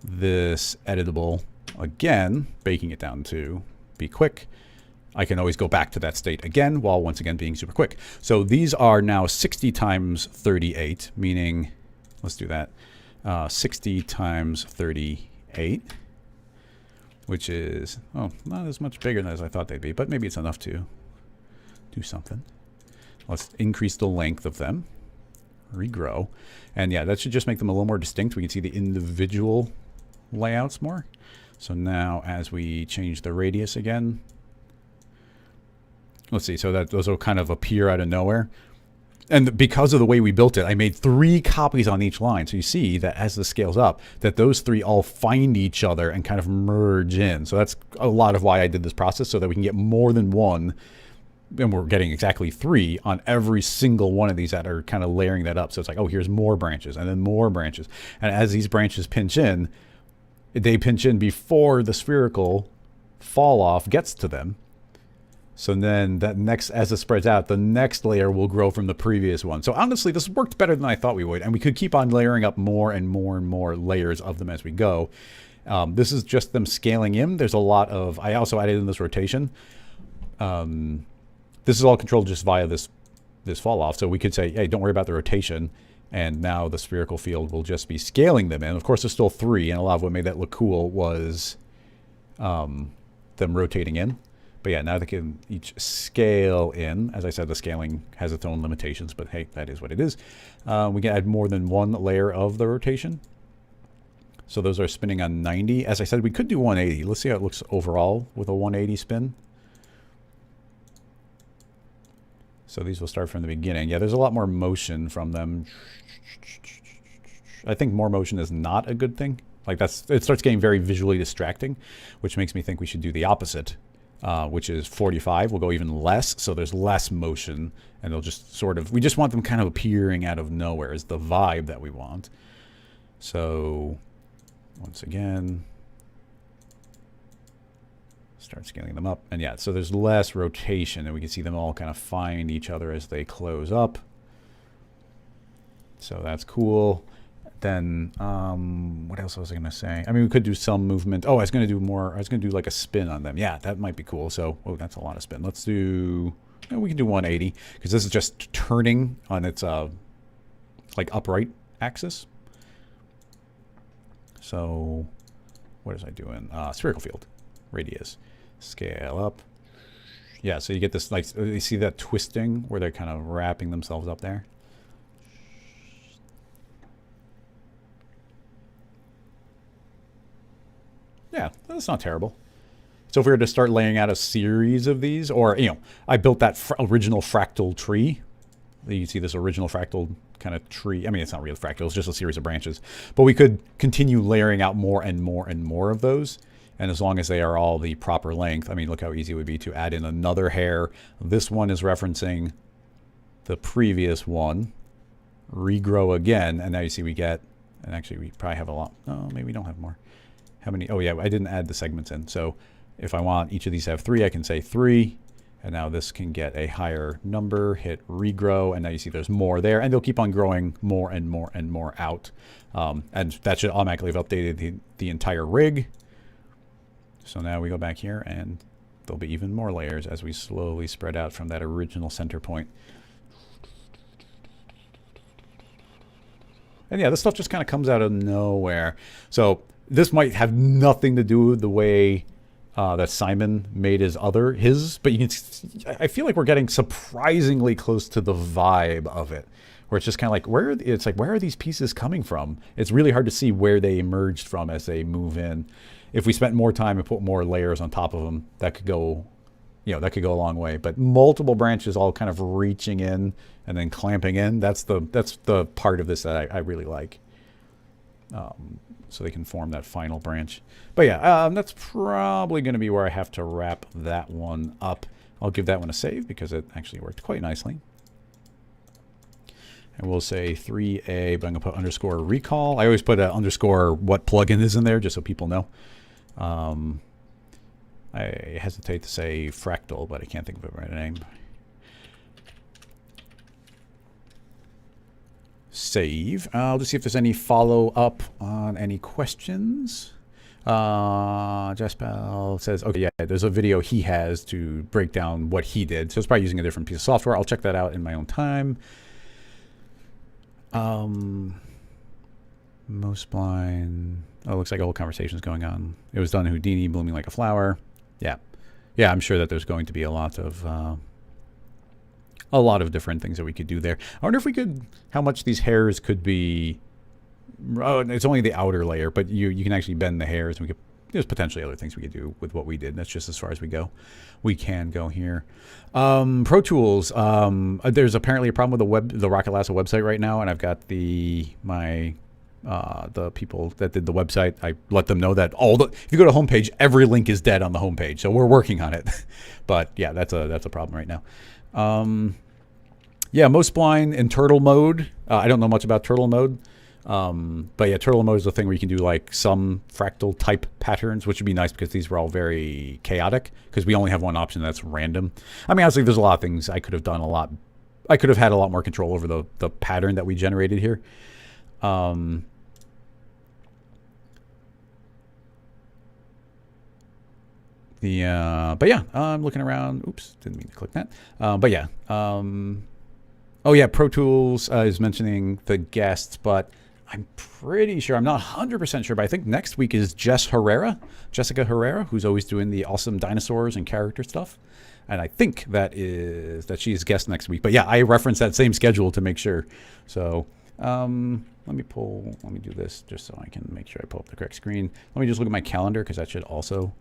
this editable again, baking it down to be quick, I can always go back to that state again while once again being super quick. So these are now 60 times 38, meaning, let's do that, 60 times 38. Which is, oh, not as much bigger as I thought they'd be, but maybe it's enough to do something. Let's increase the length of them, regrow, and yeah, that should just make them a little more distinct. We can see the individual layouts more. So now as we change the radius again, let's see, so that those will kind of appear out of nowhere. And because of the way we built it, I made 3 copies on each line. So you see that as this scales up, that those 3 all find each other and kind of merge in. So that's a lot of why I did this process, so that we can get more than one. And we're getting exactly 3 on every single one of these that are kind of layering that up. So it's like, oh, here's more branches and then more branches. And as these branches pinch in, they pinch in before the spherical fall off gets to them. So then that next, as it spreads out, the next layer will grow from the previous one. So honestly, this worked better than I thought we would. And we could keep on layering up more and more and more layers of them as we go. This is just them scaling in. There's a lot of, I also added in this rotation. This is all controlled just via this fall off. So we could say, hey, don't worry about the rotation. And now the spherical field will just be scaling them in. Of course, there's still 3. And a lot of what made that look cool was them rotating in. But yeah, now they can each scale in. As I said, the scaling has its own limitations, but hey, that is what it is. We can add more than one layer of the rotation. So those are spinning on 90. As I said, we could do 180. Let's see how it looks overall with a 180 spin. So these will start from the beginning. Yeah, there's a lot more motion from them. I think more motion is not a good thing. Like it starts getting very visually distracting, which makes me think we should do the opposite. Which is 45. We'll go even less, so there's less motion, and they'll just sort of, we just want them kind of appearing out of nowhere is the vibe that we want. So once again, start scaling them up, and yeah, so there's less rotation, and we can see them all kind of find each other as they close up. So that's cool. Then, what else was I going to say? I mean, we could do some movement. Oh, I was going to do more. I was going to do like a spin on them. Yeah, that might be cool. So, oh, that's a lot of spin. Let's do, we can do 180 because this is just turning on its, like upright axis. So, what is I doing? Spherical field, radius, scale up. Yeah, so you get this, like, you see that twisting where they're kind of wrapping themselves up there. Yeah, that's not terrible. So if we were to start laying out a series of these, or, I built that original fractal tree. You see this original fractal kind of tree. I mean, it's not real fractal. It's just a series of branches. But we could continue layering out more and more and more of those. And as long as they are all the proper length, I mean, look how easy it would be to add in another hair. This one is referencing the previous one. Regrow again. And now you see we get, and actually we probably have a lot. No, maybe we don't have more. How many? Oh, yeah, I didn't add the segments in. So if I want each of these to have 3, I can say 3. And now this can get a higher number, hit regrow. And now you see there's more there. And they'll keep on growing more and more and more out. And that should automatically have updated the entire rig. So now we go back here and there'll be even more layers as we slowly spread out from that original center point. And yeah, this stuff just kind of comes out of nowhere. So this might have nothing to do with the way that Simon made his, but you can, I feel like we're getting surprisingly close to the vibe of it, where it's just kind of like, where are these pieces coming from? It's really hard to see where they emerged from as they move in. If we spent more time and put more layers on top of them, that could go, that could go a long way. But multiple branches all kind of reaching in and then clamping in, that's the part of this that I really like. So they can form that final branch. But yeah, that's probably going to be where I have to wrap that one up. I'll give that one a save because it actually worked quite nicely. And we'll say 3A, but I'm going to put underscore recall. I always put an underscore what plugin is in there just so people know. I hesitate to say fractal, but I can't think of a right name. Save. I'll just see if there's any follow-up on any questions. Jaspal says, okay, yeah, there's a video he has to break down what he did. So it's probably using a different piece of software. I'll check that out in my own time. Most blind. Oh, it looks like a whole conversation is going on. It was done in Houdini, blooming like a flower. Yeah. Yeah, I'm sure that there's going to be a lot of different things that we could do there. I wonder if we could, how much these hairs could be, oh, it's only the outer layer, but you can actually bend the hairs. And there's potentially other things we could do with what we did. That's just as far as we go. We can go here. Pro Tools. There's apparently a problem with the Rocket Lasso website right now, and I've got the people that did the website. I let them know that if you go to homepage, every link is dead on the homepage. So we're working on it. But yeah, that's a problem right now. Yeah, most blind in turtle mode. I don't know much about turtle mode. But yeah, turtle mode is the thing where you can do like some fractal type patterns, which would be nice because these were all very chaotic because we only have one option that's random. I mean, honestly, there's a lot of things I could have done I could have had a lot more control over the pattern that we generated here. But yeah, I'm looking around. Oops, didn't mean to click that. But yeah. Oh yeah, Pro Tools is mentioning the guests, but I'm pretty sure, I'm not 100% sure, but I think next week is Jessica Herrera, who's always doing the awesome dinosaurs and character stuff. And I think that she's guest next week. But yeah, I referenced that same schedule to make sure. So let me do this just so I can make sure I pull up the correct screen. Let me just look at my calendar because that should also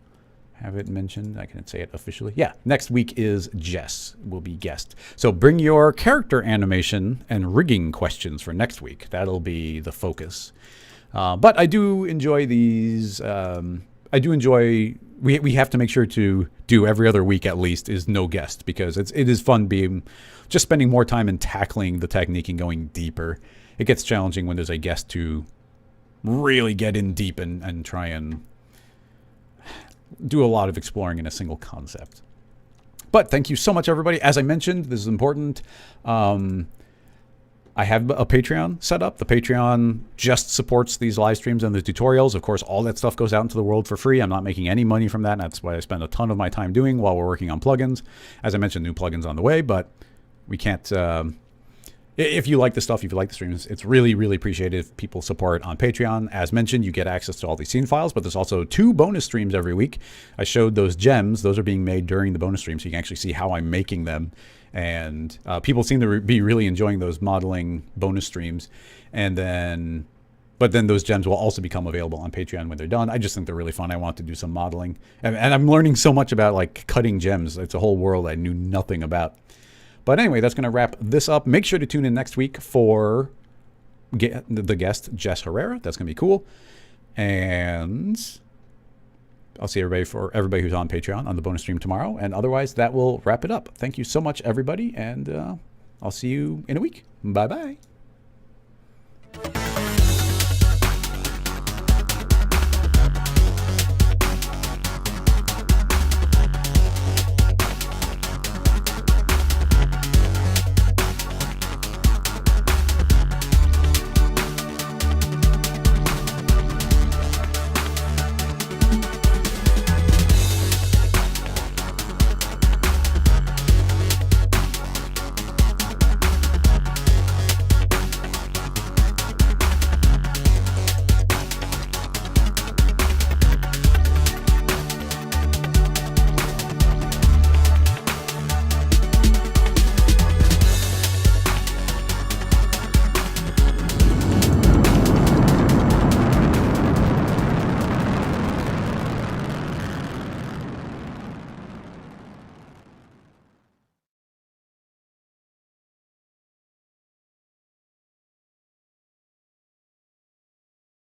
have it mentioned. I can say it officially. Yeah, next week is Jess will be guest. So bring your character animation and rigging questions for next week. That'll be the focus. But I do enjoy these. I do enjoy. We have to make sure to do every other week at least is no guest because it is fun just spending more time and tackling the technique and going deeper. It gets challenging when there's a guest to really get in deep and try and do a lot of exploring in a single concept. But thank you so much, everybody. As I mentioned, this is important. I have a Patreon set up. The Patreon just supports these live streams and the tutorials. Of course, all that stuff goes out into the world for free. I'm not making any money from that. And that's what I spend a ton of my time doing while we're working on plugins. As I mentioned, new plugins on the way, but we can't... if you like the stuff, if you like the streams, it's really, really appreciated if people support on Patreon. As mentioned, you get access to all these scene files, but there's also 2 bonus streams every week. I showed those gems. Those are being made during the bonus stream, so you can actually see how I'm making them. And people seem to be really enjoying those modeling bonus streams. But then those gems will also become available on Patreon when they're done. I just think they're really fun. I want to do some modeling. And I'm learning so much about like cutting gems. It's a whole world I knew nothing about. But anyway, that's going to wrap this up. Make sure to tune in next week for the guest, Jess Herrera. That's going to be cool. And I'll see everybody who's on Patreon on the bonus stream tomorrow. And otherwise, that will wrap it up. Thank you so much, everybody. And I'll see you in a week. Bye-bye.